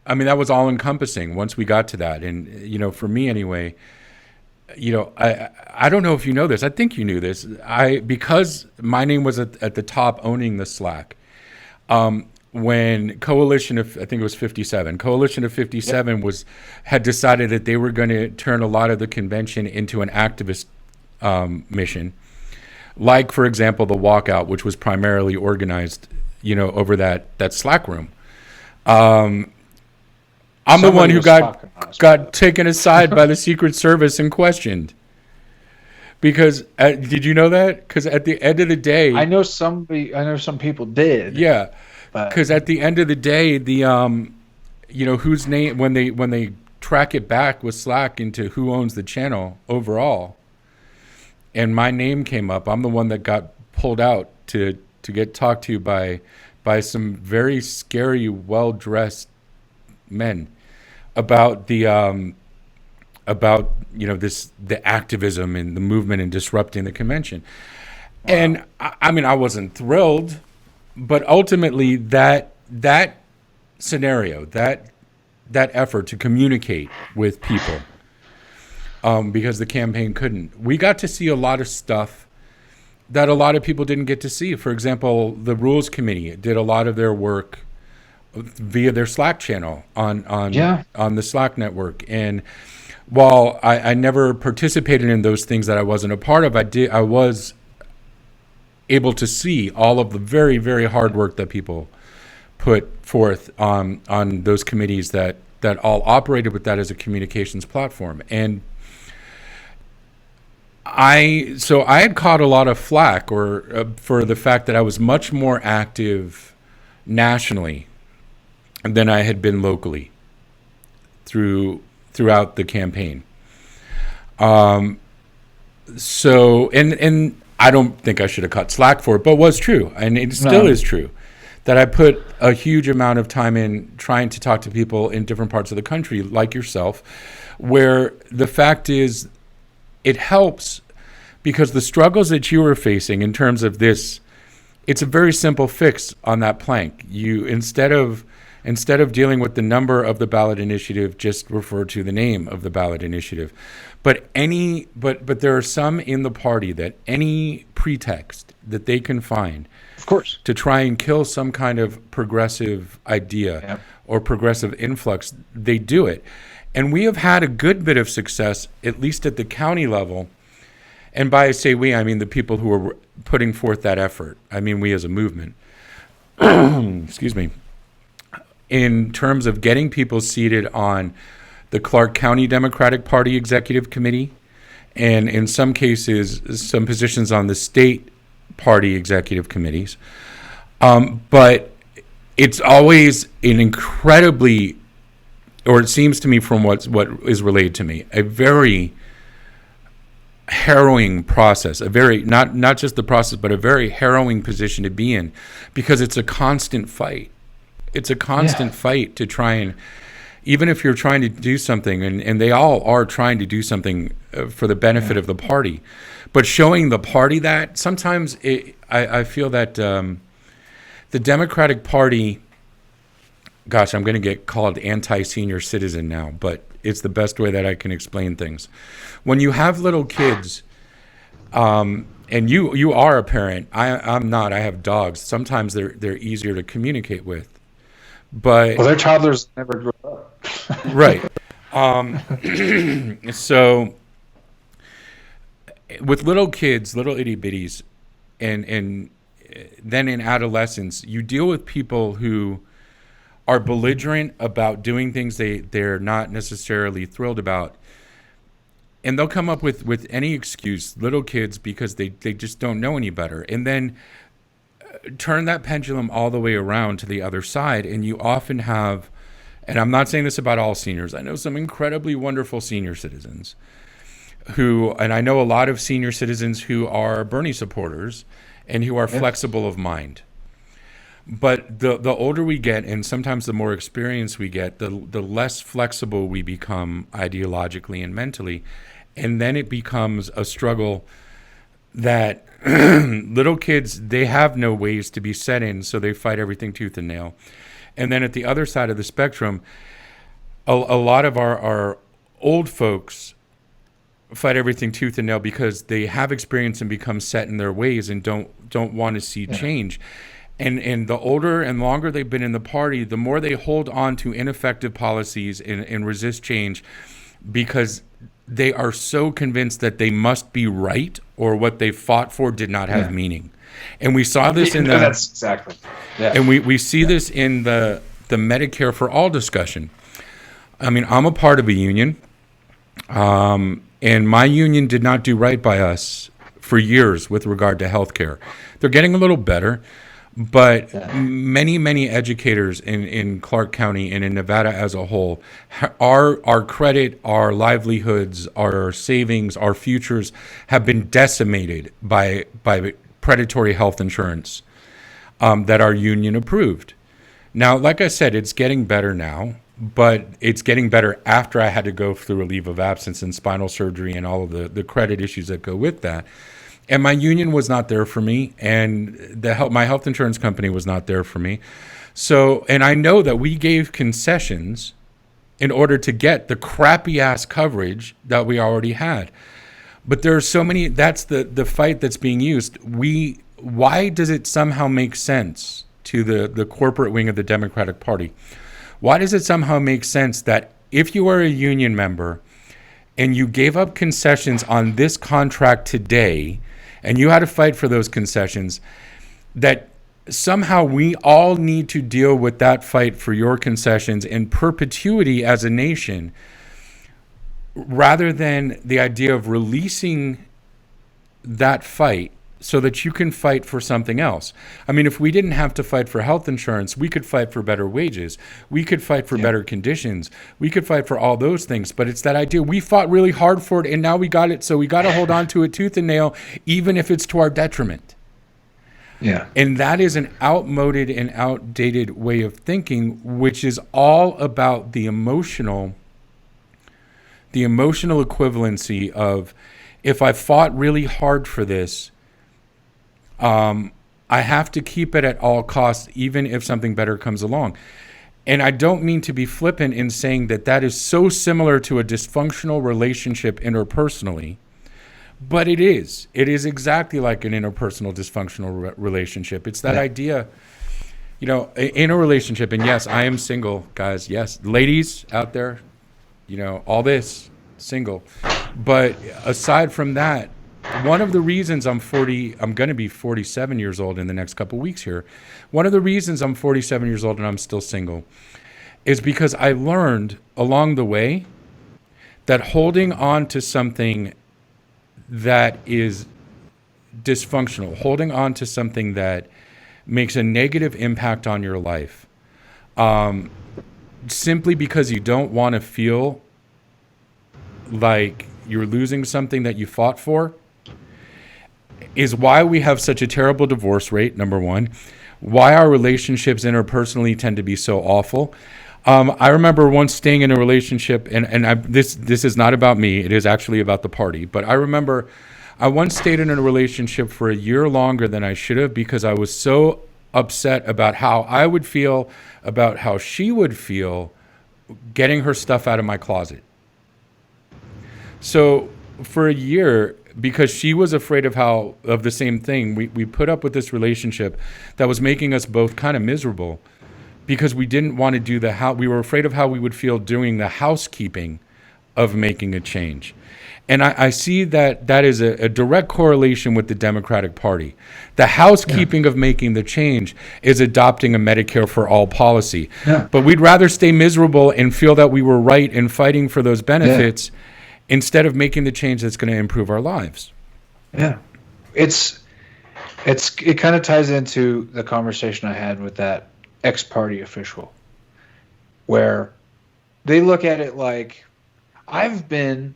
was all encompassing once we got to that. And, for me anyway, I don't know if you know this. I think you knew this. Because my name was at the top owning the Slack, when Coalition of 57 yep. had decided that they were going to turn a lot of the convention into an activist mission, like, for example, the walkout, which was primarily organized, over that Slack room. I'm the one who got taken aside by the Secret Service and questioned. Because did you know that? Because at the end of the day, I know some people did. Yeah, because at the end of the day, the whose name, when they track it back with Slack into who owns the channel overall, and my name came up. I'm the one that got pulled out to get talked to by some very scary, well-dressed men about the activism and the movement and disrupting the convention. Wow. And I wasn't thrilled, but ultimately that scenario, that effort to communicate with people, because the campaign couldn't, we got to see a lot of stuff that a lot of people didn't get to see. For example, the Rules Committee did a lot of their work via their Slack channel on the Slack network. And while I never participated in those things that I wasn't a part of, I was able to see all of the very, very hard work that people put forth on those committees that all operated with that as a communications platform. And I had caught a lot of flack for the fact that I was much more active nationally than I had been locally throughout the campaign. And I don't think I should have cut slack for it, but it was true, and it still is true, that I put a huge amount of time in trying to talk to people in different parts of the country, like yourself, where the fact is, it helps because the struggles that you were facing in terms of this, it's a very simple fix on that plank. You instead of dealing with the number of the ballot initiative, just refer to the name of the ballot initiative. But there are some in the party that any pretext that they can find, of course, to try and kill some kind of progressive idea or progressive influx, they do it. And we have had a good bit of success, at least at the county level. And by I say we, I mean the people who are putting forth that effort. I mean we as a movement. Excuse me. In terms of getting people seated on the Clark County Democratic Party Executive Committee, and in some cases, some positions on the state party executive committees. But it's always an incredibly, or it seems to me from what is relayed to me, a very harrowing process, a very, not just the process, but a very harrowing position to be in, because it's a constant fight. It's a constant fight to try and, even if you're trying to do something, and they all are trying to do something for the benefit of the party, but showing the party that, sometimes I feel that the Democratic Party, gosh, I'm going to get called anti-senior citizen now, but it's the best way that I can explain things. When you have little kids, and you are a parent, I'm not, I have dogs. Sometimes they're easier to communicate with. But their toddlers never grow up. Right. So with little kids, little itty bitties, and then in adolescence, you deal with people who are belligerent about doing things they're not necessarily thrilled about. And they'll come up with any excuse, little kids, because they just don't know any better. And then turn that pendulum all the way around to the other side, and you often have, and I'm not saying this about all seniors, I know some incredibly wonderful senior citizens who, and I know a lot of senior citizens who are Bernie supporters and who are flexible of mind. But the older we get, and sometimes the more experience we get, the less flexible we become ideologically and mentally. And then it becomes a struggle that little kids, they have no ways to be set in, so they fight everything tooth and nail. And then at the other side of the spectrum, a lot of our old folks fight everything tooth and nail because they have experience and become set in their ways and don't want to see change. And the older and longer they've been in the party, the more they hold on to ineffective policies and resist change because they are so convinced that they must be right or what they fought for did not have meaning. And we saw this in the... That's exactly. Yeah. And we see this in the Medicare for All discussion. I mean, I'm a part of a union, and my union did not do right by us for years with regard to health care. They're getting a little better, but many educators in Clark County and in Nevada as a whole, our credit, our livelihoods, our savings, our futures have been decimated by predatory health insurance that our union approved. Now, like I said, it's getting better now, but it's getting better after I had to go through a leave of absence and spinal surgery and all of the credit issues that go with that. And my union was not there for me, and my health insurance company was not there for me. So, and I know that we gave concessions in order to get the crappy ass coverage that we already had. But there are so many, that's the fight that's being used. Why does it somehow make sense to the corporate wing of the Democratic Party? Why does it somehow make sense that if you are a union member and you gave up concessions on this contract today, and you had to fight for those concessions, that somehow we all need to deal with that fight for your concessions in perpetuity as a nation, rather than the idea of releasing that fight so that you can fight for something else. I mean, if we didn't have to fight for health insurance, we could fight for better wages. We could fight for better conditions. We could fight for all those things. But it's that idea, we fought really hard for it and now we got it, so we got to hold on to it tooth and nail, even if it's to our detriment. Yeah. And that is an outmoded and outdated way of thinking, which is all about the emotional equivalency of, if I fought really hard for this, I have to keep it at all costs, even if something better comes along. And I don't mean to be flippant in saying that is so similar to a dysfunctional relationship interpersonally, but it is. It is exactly like an interpersonal dysfunctional relationship. It's that idea, in a relationship, and yes, I am single, guys. Yes, ladies out there, all this, single. But aside from that, one of the reasons I'm going to be 47 years old in the next couple of weeks here. One of the reasons I'm 47 years old and I'm still single is because I learned along the way that holding on to something that is dysfunctional, holding on to something that makes a negative impact on your life, simply because you don't want to feel like you're losing something that you fought for, is why we have such a terrible divorce rate, number one, why our relationships interpersonally tend to be so awful. I remember once staying in a relationship, and this is not about me, it is actually about the party, but I remember I once stayed in a relationship for a year longer than I should have because I was so upset about how I would feel, about how she would feel getting her stuff out of my closet. So for a year, because she was afraid of the same thing, we put up with this relationship that was making us both kind of miserable because we didn't want to do we were afraid of how we would feel doing the housekeeping of making a change. And I see that is a direct correlation with the Democratic Party. The housekeeping of making the change is adopting a Medicare for all policy. Yeah. But we'd rather stay miserable and feel that we were right in fighting for those benefits instead of making the change that's going to improve our lives. Yeah. It kind of ties into the conversation I had with that ex-party official, where they look at it like, I've been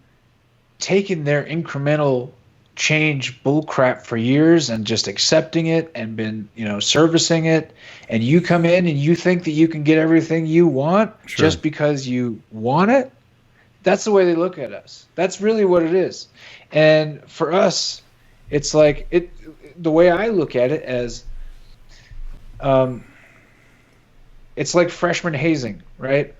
taking their incremental change bullcrap for years and just accepting it and been, servicing it. And you come in and you think that you can get everything you want just because you want it. That's the way they look at us. That's really what it is. And for us, it's like the way I look at it as, it's like freshman hazing, right?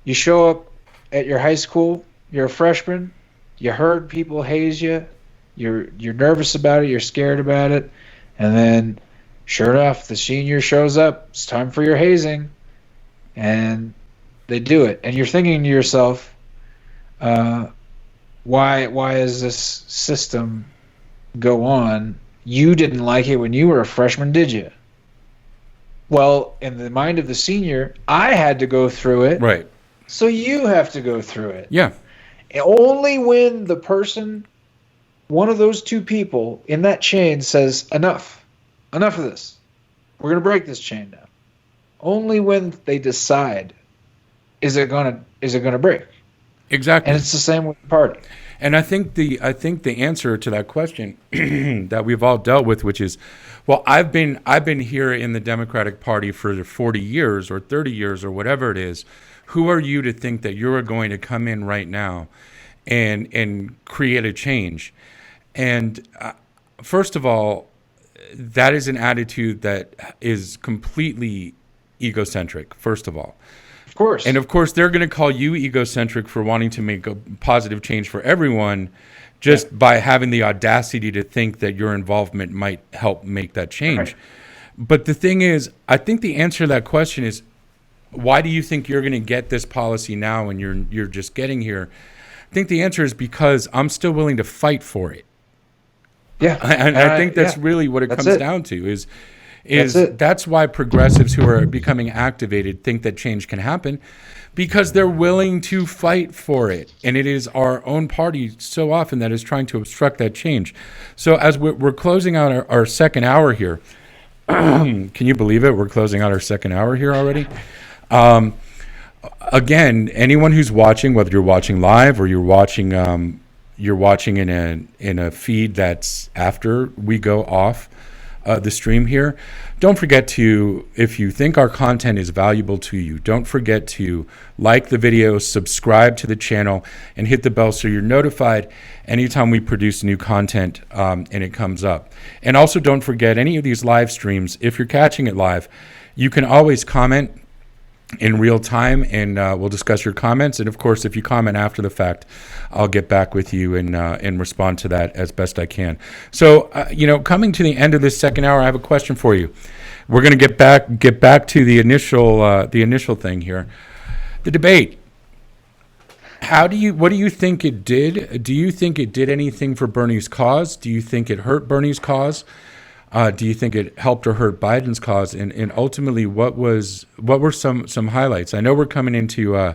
You show up at your high school, you're a freshman, you heard people haze you, you're nervous about it, you're scared about it, and then sure enough, the senior shows up, it's time for your hazing, and they do it. And you're thinking to yourself, why is this system go on? You didn't like it when you were a freshman, did you? Well, in the mind of the senior, I had to go through it. Right. So you have to go through it. Yeah. Only when the person, one of those two people in that chain says, enough of this. We're going to break this chain now. Only when they decide, is it going to break? Exactly. And it's the same with the party. And I think the answer to that question that we've all dealt with, which is, well, I've been here in the Democratic Party for 40 years or 30 years or whatever it is. Who are you to think that you're going to come in right now and create a change? And first of all, that is an attitude that is completely egocentric, first of all. Of course. And of course, they're going to call you egocentric for wanting to make a positive change for everyone just by having the audacity to think that your involvement might help make that change. Right. But the thing is, I think the answer to that question is, why do you think you're going to get this policy now and you're just getting here? I think the answer is because I'm still willing to fight for it. Yeah. And I think that's really what it comes down to is that's why progressives who are becoming activated think that change can happen, because they're willing to fight for it. And it is our own party so often that is trying to obstruct that change. So as we're closing out our second hour here, can you believe it? We're closing out our second hour here already. Again, anyone who's watching, whether you're watching live or you're watching in a feed that's after we go off the stream here, don't forget to, if you think our content is valuable to you, don't forget to like the video, subscribe to the channel, and hit the bell so you're notified anytime we produce new content and it comes up. And also don't forget, any of these live streams, if you're catching it live, you can always comment in real time, and we'll discuss your comments. And of course, if you comment after the fact, I'll get back with you and respond to that as best I can. So, coming to the end of this second hour, I have a question for you. We're going to get back to the initial thing here, the debate. What do you think it did? Do you think it did anything for Bernie's cause? Do you think it hurt Bernie's cause? Do you think it helped or hurt Biden's cause? And ultimately, what were some highlights? I know we're coming into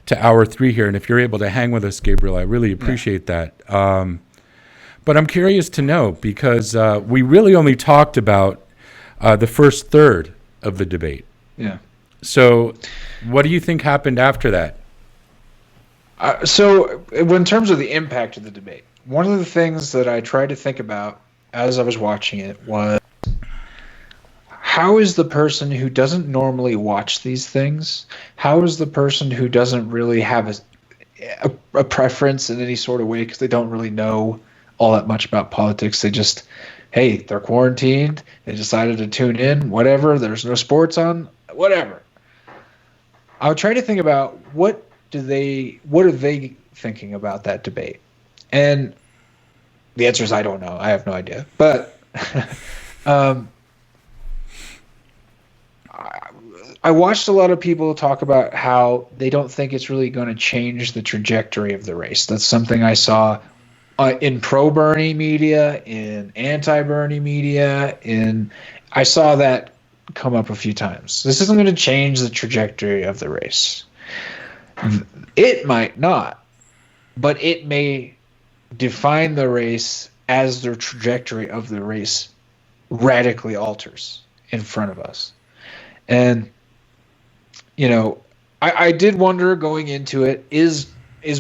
to hour 3 here, and if you're able to hang with us, Gabriel, I really appreciate that. But I'm curious to know, because we really only talked about the first third of the debate. Yeah. So what do you think happened after that? So in terms of the impact of the debate, one of the things that I tried to think about as I was watching it was, how is the person who doesn't normally watch these things, how is the person who doesn't really have a preference in any sort of way because they don't really know all that much about politics, they just, hey, they're quarantined, they decided to tune in, whatever, there's no sports on, whatever. I would try to think about what are they thinking about that debate? And the answer is I don't know. I have no idea. But I watched a lot of people talk about how they don't think it's really going to change the trajectory of the race. That's something I saw in pro-Bernie media, in anti-Bernie media, I saw that come up a few times. This isn't going to change the trajectory of the race. It might not, but it may define the race as the trajectory of the race radically alters in front of us. And, I did wonder going into it, is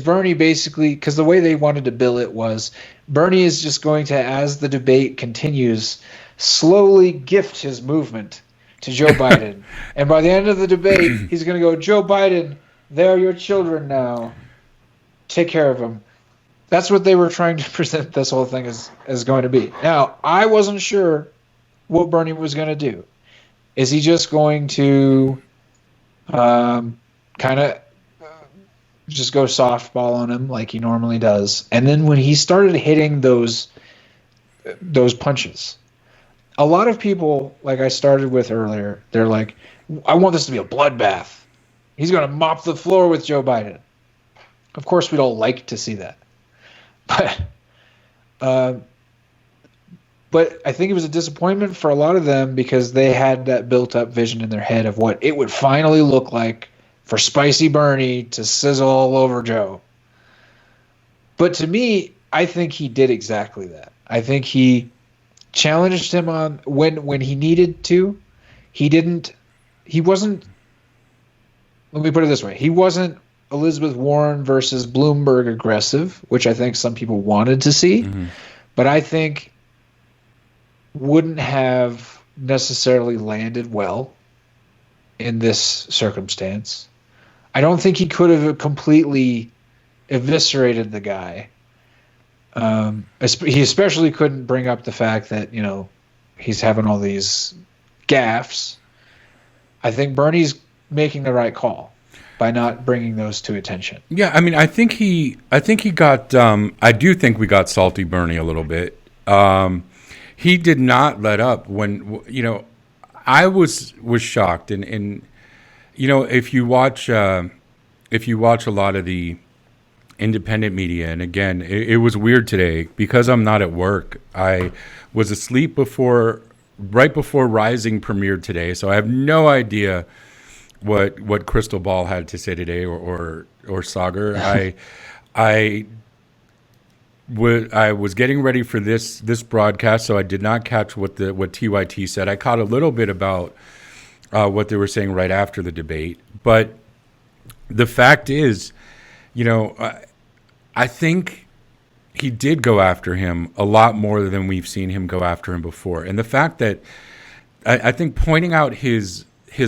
Bernie basically, because the way they wanted to bill it was Bernie is just going to, as the debate continues, slowly gift his movement to Joe Biden. And by the end of the debate, he's going to go, Joe Biden, they're your children now. Take care of them. That's what they were trying to present this whole thing as going to be. Now, I wasn't sure what Bernie was going to do. Is he just going to kind of just go softball on him like he normally does? And then when he started hitting those punches, a lot of people, like I started with earlier, they're like, I want this to be a bloodbath. He's going to mop the floor with Joe Biden. Of course, we don't like to see that. But I think it was a disappointment for a lot of them because they had that built-up vision in their head of what it would finally look like for Spicy Bernie to sizzle all over Joe. But to me, I think he did exactly that. I think he challenged him on when he needed to. He wasn't, let me put it this way, he wasn't Elizabeth Warren versus Bloomberg aggressive, which I think some people wanted to see, but I think wouldn't have necessarily landed well in this circumstance. I don't think he could have completely eviscerated the guy. He especially couldn't bring up the fact that, he's having all these gaffes. I think Bernie's making the right call by not bringing those to attention. Yeah, I mean, I think he got. I do think we got salty Bernie a little bit. He did not let up when I was shocked, and if you watch a lot of the independent media, and again, it was weird today because I'm not at work. I was asleep right before Rising premiered today, so I have no idea what Crystal Ball had to say today or Sagar. I was getting ready for this broadcast, so I did not catch what TYT said. I caught a little bit about what they were saying right after the debate, but the fact is, I think he did go after him a lot more than we've seen him go after him before. And the fact that I think pointing out his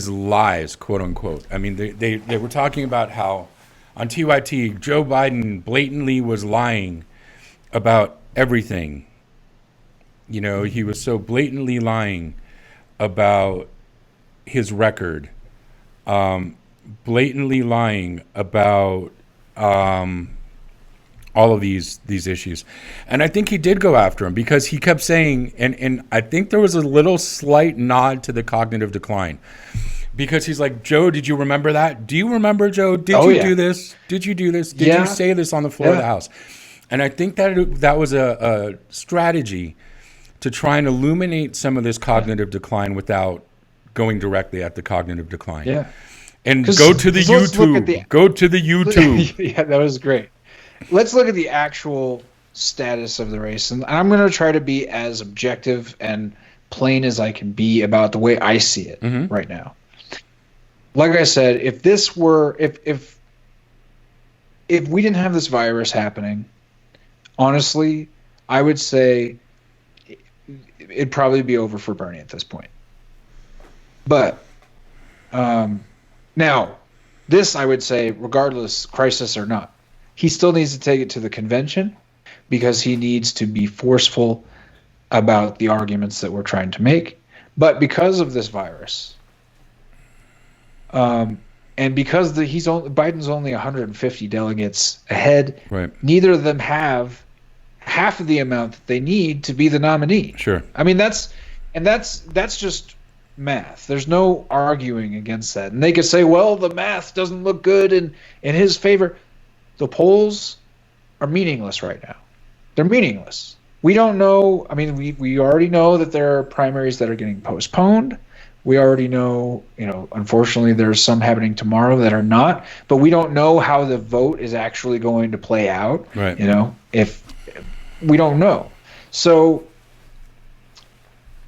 lies, quote unquote. I mean, they were talking about how on TYT, Joe Biden blatantly was lying about everything. He was so blatantly lying about his record, blatantly lying about all of these issues. And I think he did go after him because he kept saying, and I think there was a little slight nod to the cognitive decline. Because he's like, Joe, did you remember that? Do you remember, Joe? Did you do this? Did you do this? Did you say this on the floor of the House? And I think that was a strategy to try and illuminate some of this cognitive decline without going directly at the cognitive decline. Yeah. And go to the YouTube. Go to the YouTube. Yeah, that was great. Let's look at the actual status of the race. And I'm going to try to be as objective and plain as I can be about the way I see it right now. Like I said, if we didn't have this virus happening, honestly, I would say it'd probably be over for Bernie at this point. But now, this I would say, regardless, crisis or not, he still needs to take it to the convention because he needs to be forceful about the arguments that we're trying to make. But because of this virus, and because Biden's only 150 delegates ahead, right. Neither of them have half of the amount that they need to be the nominee. Sure. I mean that's just math. There's no arguing against that. And they could say, well, the math doesn't look good in his favor. The polls are meaningless right now. They're meaningless. We don't know. I mean, we already know that there are primaries that are getting postponed. We already know, unfortunately, there's some happening tomorrow that are not. But we don't know how the vote is actually going to play out. Right. If we don't know. So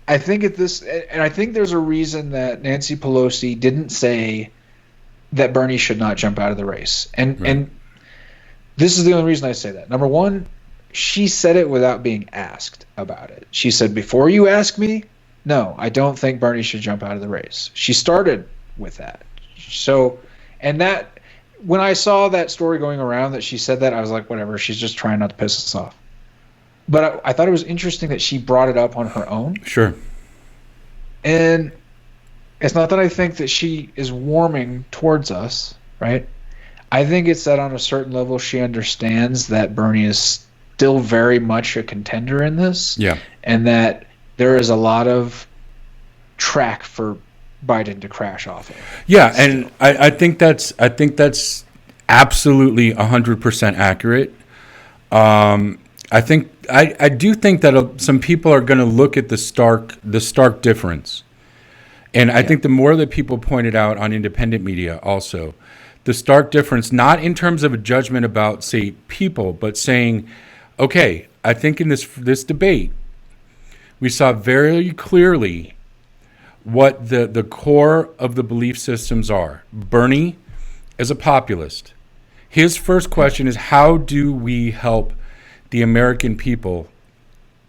I think I think there's a reason that Nancy Pelosi didn't say that Bernie should not jump out of the race. And this is the only reason I say that. Number one, she said it without being asked about it. She said, before you ask me, no, I don't think Bernie should jump out of the race. She started with that. So, and that, when I saw that story going around that she said that, I was like, whatever, she's just trying not to piss us off. But I thought it was interesting that she brought it up on her own. Sure. And it's not that I think that she is warming towards us, right? I think it's that on a certain level she understands that Bernie is still very much a contender in this. Yeah. And that there is a lot of track for Biden to crash off of. Yeah, and I think that's absolutely 100% accurate. I do think that some people are going to look at the stark difference, and I think the more that people point it out on independent media, also the stark difference, not in terms of a judgment about, say, people, but saying, okay, I think in this debate, we saw very clearly what the core of the belief systems are. Bernie is a populist. His first question is, how do we help the American people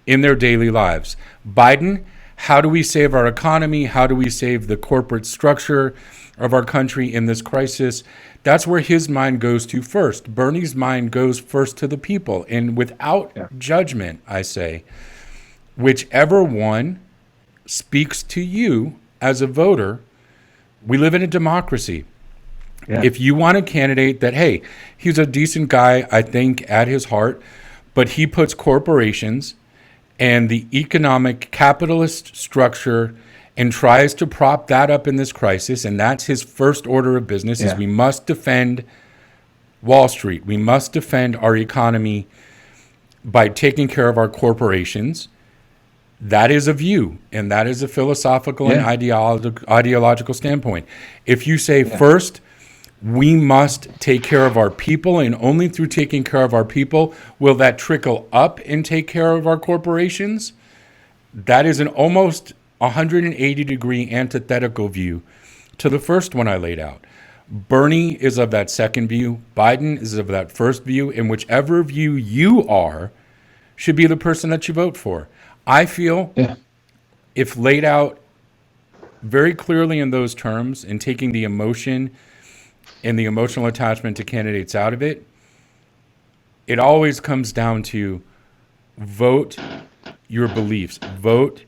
in their daily lives? Biden, how do we save our economy? How do we save the corporate structure of our country in this crisis? That's where his mind goes to first. Bernie's mind goes first to the people. And without judgment, I say, whichever one speaks to you as a voter, we live in a democracy. Yeah. If you want a candidate that, hey, he's a decent guy, I think, at his heart, but he puts corporations and the economic capitalist structure and tries to prop that up in this crisis, and that's his first order of business, is we must defend Wall Street. We must defend our economy by taking care of our corporations. That is a view, and that is a philosophical and ideological standpoint. If you say first, we must take care of our people, and only through taking care of our people will that trickle up and take care of our corporations, that is an almost 180-degree antithetical view to the first one I laid out. Bernie is of that second view. Biden is of that first view, and whichever view you are should be the person that you vote for. I feel if laid out very clearly in those terms and taking the emotion and the emotional attachment to candidates out of it, it always comes down to vote your beliefs, vote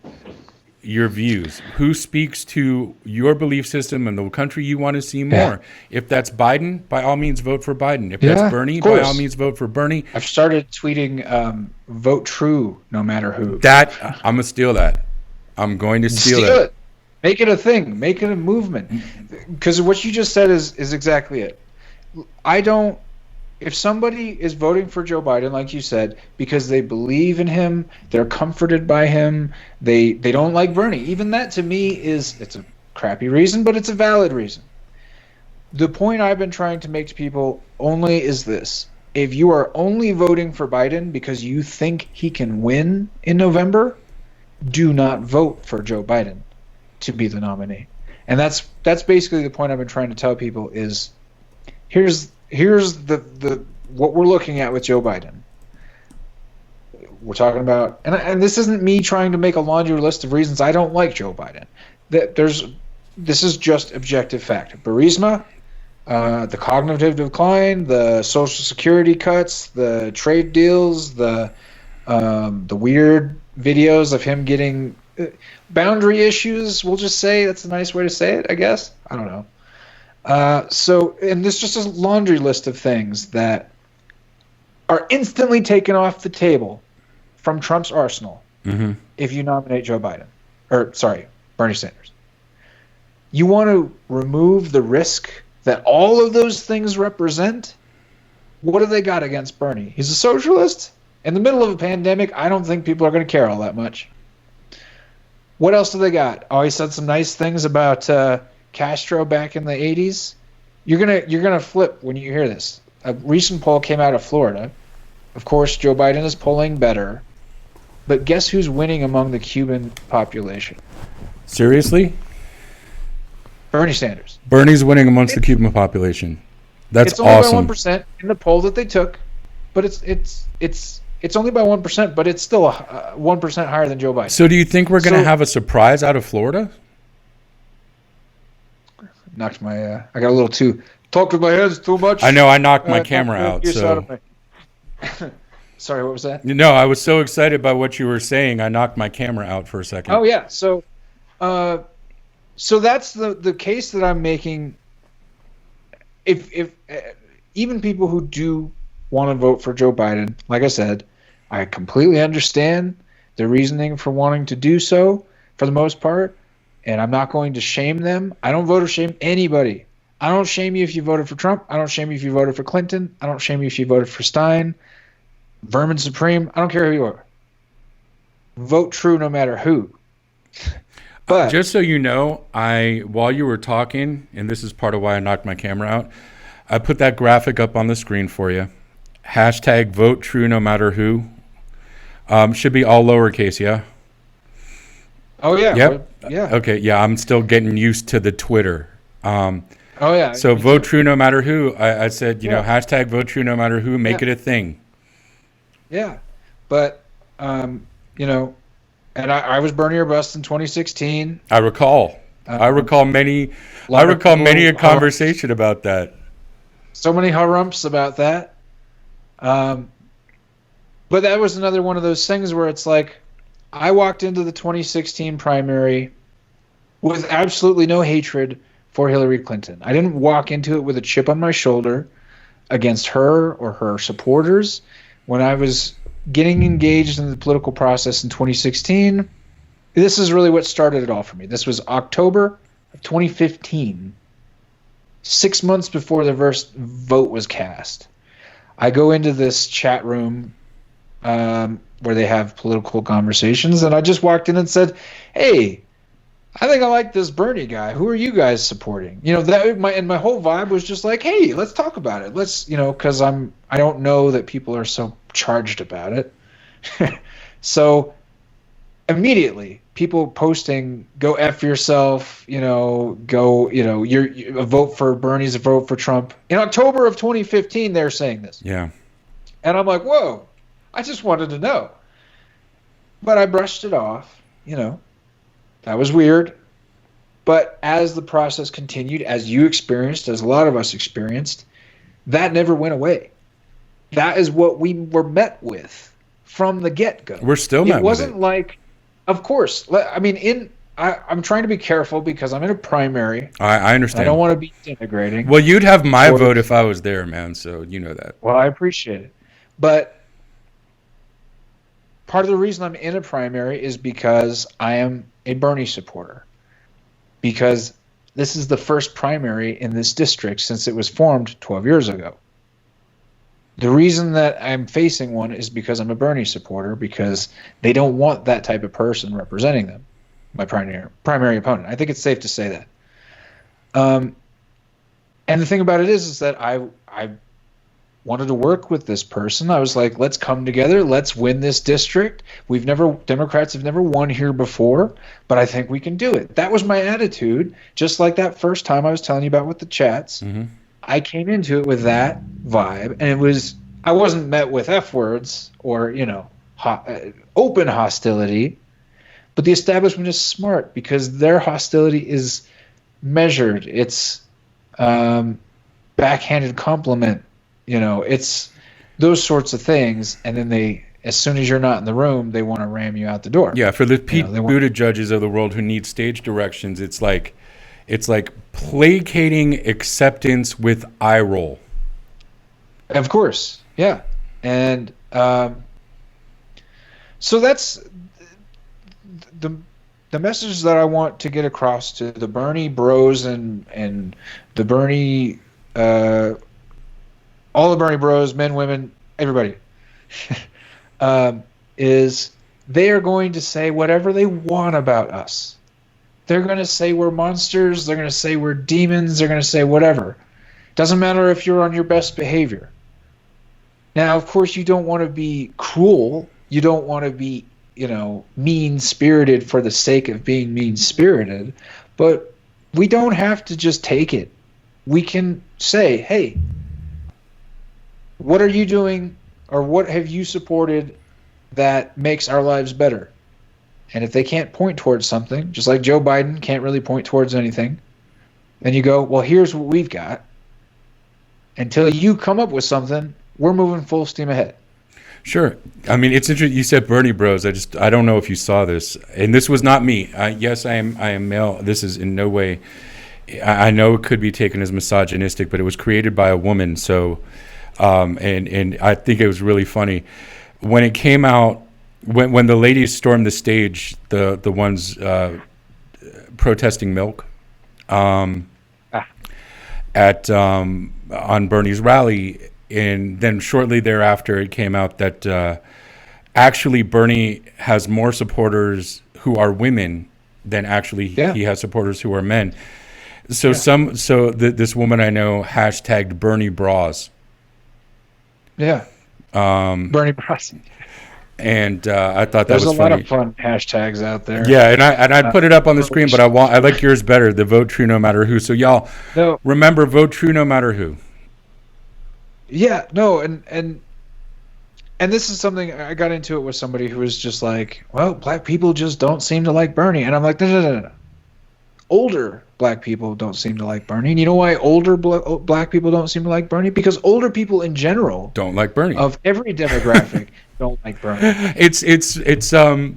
your views, who speaks to your belief system and the country you want to see more. If that's Biden, by all means vote for Biden. If that's Bernie, by all means vote for Bernie. I've started tweeting vote true no matter who. That I'm going to steal that. I'm going to steal it. Make it a thing. Make it a movement. Because what you just said is exactly it. If somebody is voting for Joe Biden, like you said, because they believe in him, they're comforted by him, they don't like Bernie. Even that to me it's a crappy reason, but it's a valid reason. The point I've been trying to make to people only is this. If you are only voting for Biden because you think he can win in November, do not vote for Joe Biden to be the nominee. And that's basically the point I've been trying to tell people is here's the what we're looking at with Joe Biden. We're talking about, and this isn't me trying to make a laundry list of reasons I don't like Joe Biden. This is just objective fact. Burisma, the cognitive decline, the Social Security cuts, the trade deals, the weird videos of him getting boundary issues. We'll just say that's a nice way to say it, I guess. I don't know. And this just a laundry list of things that are instantly taken off the table from Trump's arsenal if you nominate Bernie Sanders. you want to remove the risk that all of those things represent. What do they got against Bernie? He's a socialist. In the middle of a pandemic, I don't think people are going to care all that much. What else do they got? Oh, he said some nice things about Castro back in the 80s. You're gonna flip when you hear this. A recent poll came out of Florida. Of course, Joe Biden is polling better. But guess who's winning among the Cuban population? Seriously? Bernie Sanders. Bernie's winning amongst the Cuban population. That's awesome. It's only by 1% in the poll that they took, but it's only by 1%, but it's still 1% higher than Joe Biden. So do you think we're going to have a surprise out of Florida? Knocked my I got a little too talked with my hands too much. I know I knocked my camera out. So sorry, what was that? No, I was so excited by what you were saying. I knocked my camera out for a second. Oh yeah, so that's the case that I'm making. If even people who do want to vote for Joe Biden, like I said, I completely understand the reasoning for wanting to do so for the most part, and I'm not going to shame them. I don't vote or shame anybody. I don't shame you if you voted for Trump. I don't shame you if you voted for Clinton. I don't shame you if you voted for Stein, Vermin Supreme. I don't care who you are. Vote true no matter who. But just so you know, while you were talking, and this is part of why I knocked my camera out, I put that graphic up on the screen for you. Hashtag vote true no matter who. Should be all lowercase, yeah? Oh, yeah. Yep. Yeah. Okay, yeah, I'm still getting used to the Twitter. Oh, yeah. So vote true no matter who. I said, you know, hashtag vote true no matter who, make it a thing. Yeah. But, you know, and I was Bernie or bust in 2016. I recall. I recall many a conversation about that. So many harumps about that. But that was another one of those things where it's like, I walked into the 2016 primary with absolutely no hatred for Hillary Clinton. I didn't walk into it with a chip on my shoulder against her or her supporters. When I was getting engaged in the political process in 2016, this is really what started it all for me. This was October of 2015, 6 months before the first vote was cast. I go into this chat room where they have political conversations, and I just walked in and said, "Hey, I think I like this Bernie guy. Who are you guys supporting?" You know, my whole vibe was just like, "Hey, let's talk about it. Let's, you know," because I don't know that people are so charged about it. So immediately people posting, "Go F yourself," you know, go, you know, you're a vote for Bernie's a vote for Trump. In October of 2015, they're saying this. Yeah. And I'm like, whoa, I just wanted to know. But I brushed it off, you know. That was weird. But as the process continued, as you experienced, as a lot of us experienced, that never went away. That is what we were met with from the get-go. We're still met with it. It wasn't like, of course, I mean, I'm trying to be careful because I'm in a primary. I understand. I don't want to be denigrating. Well, you'd have my vote if I was there, man, so you know that. Well, I appreciate it. But part of the reason I'm in a primary is because I am a Bernie supporter. Because this is the first primary in this district since it was formed 12 years ago. The reason that I'm facing one is because I'm a Bernie supporter, because they don't want that type of person representing them, my primary opponent. I think it's safe to say that. And the thing about it is that I wanted to work with this person. I was like, let's come together. Let's win this district. Democrats have never won here before, but I think we can do it. That was my attitude. Just like that first time I was telling you about with the chats. Mm-hmm. I came into it with that vibe, and I wasn't met with F words or, you know, open hostility, but the establishment is smart because their hostility is measured. It's backhanded compliment. You know, it's those sorts of things, and then as soon as you're not in the room, they want to ram you out the door. Yeah, for the Pete Buttigieg's of the world who need stage directions, it's like placating acceptance with eye roll. Of course, yeah, and so that's the message that I want to get across to the Bernie bros and the Bernie, all the Bernie bros, men, women, everybody, is they are going to say whatever they want about us. They're going to say we're monsters. They're going to say we're demons. They're going to say whatever. Doesn't matter if you're on your best behavior. Now, of course, you don't want to be cruel. You don't want to be, mean-spirited for the sake of being mean-spirited. But we don't have to just take it. We can say, hey, what are you doing or what have you supported that makes our lives better? And if they can't point towards something, just like Joe Biden can't really point towards anything, then you go, well, here's what we've got. Until you come up with something, we're moving full steam ahead. Sure. I mean, it's interesting. You said Bernie Bros. I don't know if you saw this, and this was not me. Yes, I am male. This is in no way. I know it could be taken as misogynistic, but it was created by a woman. So, and I think it was really funny when it came out. When the ladies stormed the stage, the ones protesting milk, at on Bernie's rally. And then shortly thereafter, it came out that actually Bernie has more supporters who are women than actually he has supporters who are men. So this woman I know hashtagged Bernie bras. Yeah. Bernie bras. And I thought that was funny. There's a lot of fun hashtags out there. Yeah, and I put it up on the screen, but I like yours better. The vote true no matter who. So y'all remember, vote true no matter who. Yeah, no, and this is something I got into it with somebody who was just like, well, black people just don't seem to like Bernie, and I'm like, no. Older black people don't seem to like Bernie, and you know why older black people don't seem to like Bernie? Because older people in general don't like Bernie. Of every demographic don't like Bernie. It's oh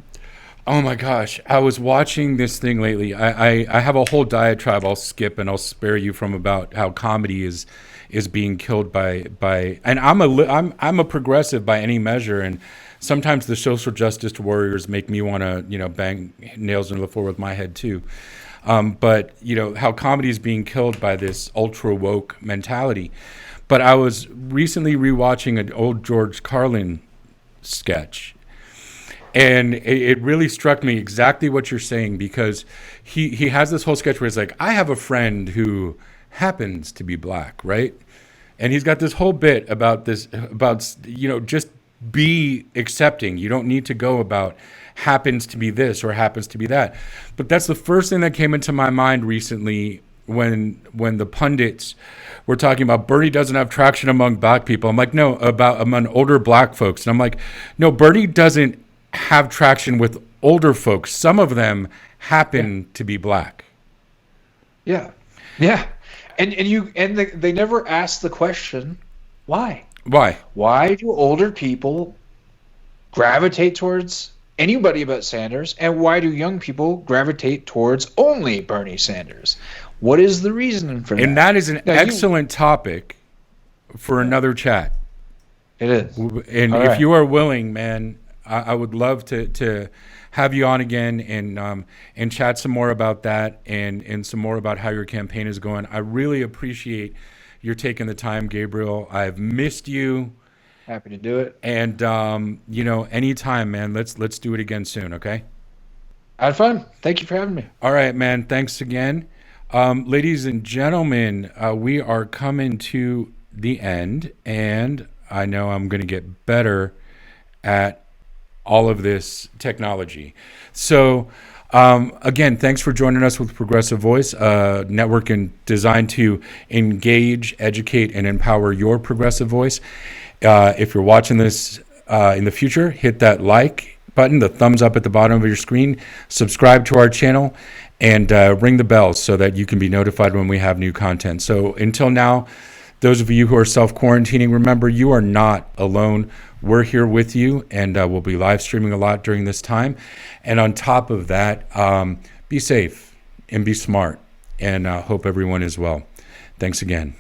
my gosh, I was watching this thing lately. I have a whole diatribe I'll skip and I'll spare you from about how comedy is being killed by and I'm a progressive by any measure, and sometimes the social justice warriors make me want to bang nails into the floor with my head too, but how comedy is being killed by this ultra woke mentality. But I was recently rewatching an old George Carlin sketch, and it really struck me exactly what you're saying, because he has this whole sketch where he's like, I have a friend who happens to be black, right? And he's got this whole bit about just be accepting. You don't need to go about happens to be this or happens to be that. But that's the first thing that came into my mind recently when the pundits were talking about Bernie doesn't have traction among black people. I'm like, no, among older black folks. And I'm like, no, Bernie doesn't have traction with older folks. Some of them happen to be black. Yeah. Yeah. And they never ask the question, why? Why do older people gravitate towards anybody but Sanders, and why do young people gravitate towards only Bernie Sanders? What is the reason for that? And that is an excellent topic for another chat. It is. And if you are willing, man, I would love to have you on again and chat some more about that and some more about how your campaign is going. I really appreciate your taking the time, Gabriel. I've missed you. Happy to do it. And anytime, man. Let's do it again soon, okay? I had fun. Thank you for having me. All right, man. Thanks again. Ladies and gentlemen, we are coming to the end, and I know I'm going to get better at all of this technology. So, again, thanks for joining us with Progressive Voice, a network designed to engage, educate, and empower your progressive voice. If you're watching this in the future, hit that like button, the thumbs up at the bottom of your screen, subscribe to our channel, and ring the bell so that you can be notified when we have new content. So until now, those of you who are self-quarantining, remember, you are not alone. We're here with you, and we'll be live streaming a lot during this time. And on top of that, be safe and be smart, and hope everyone is well. Thanks again.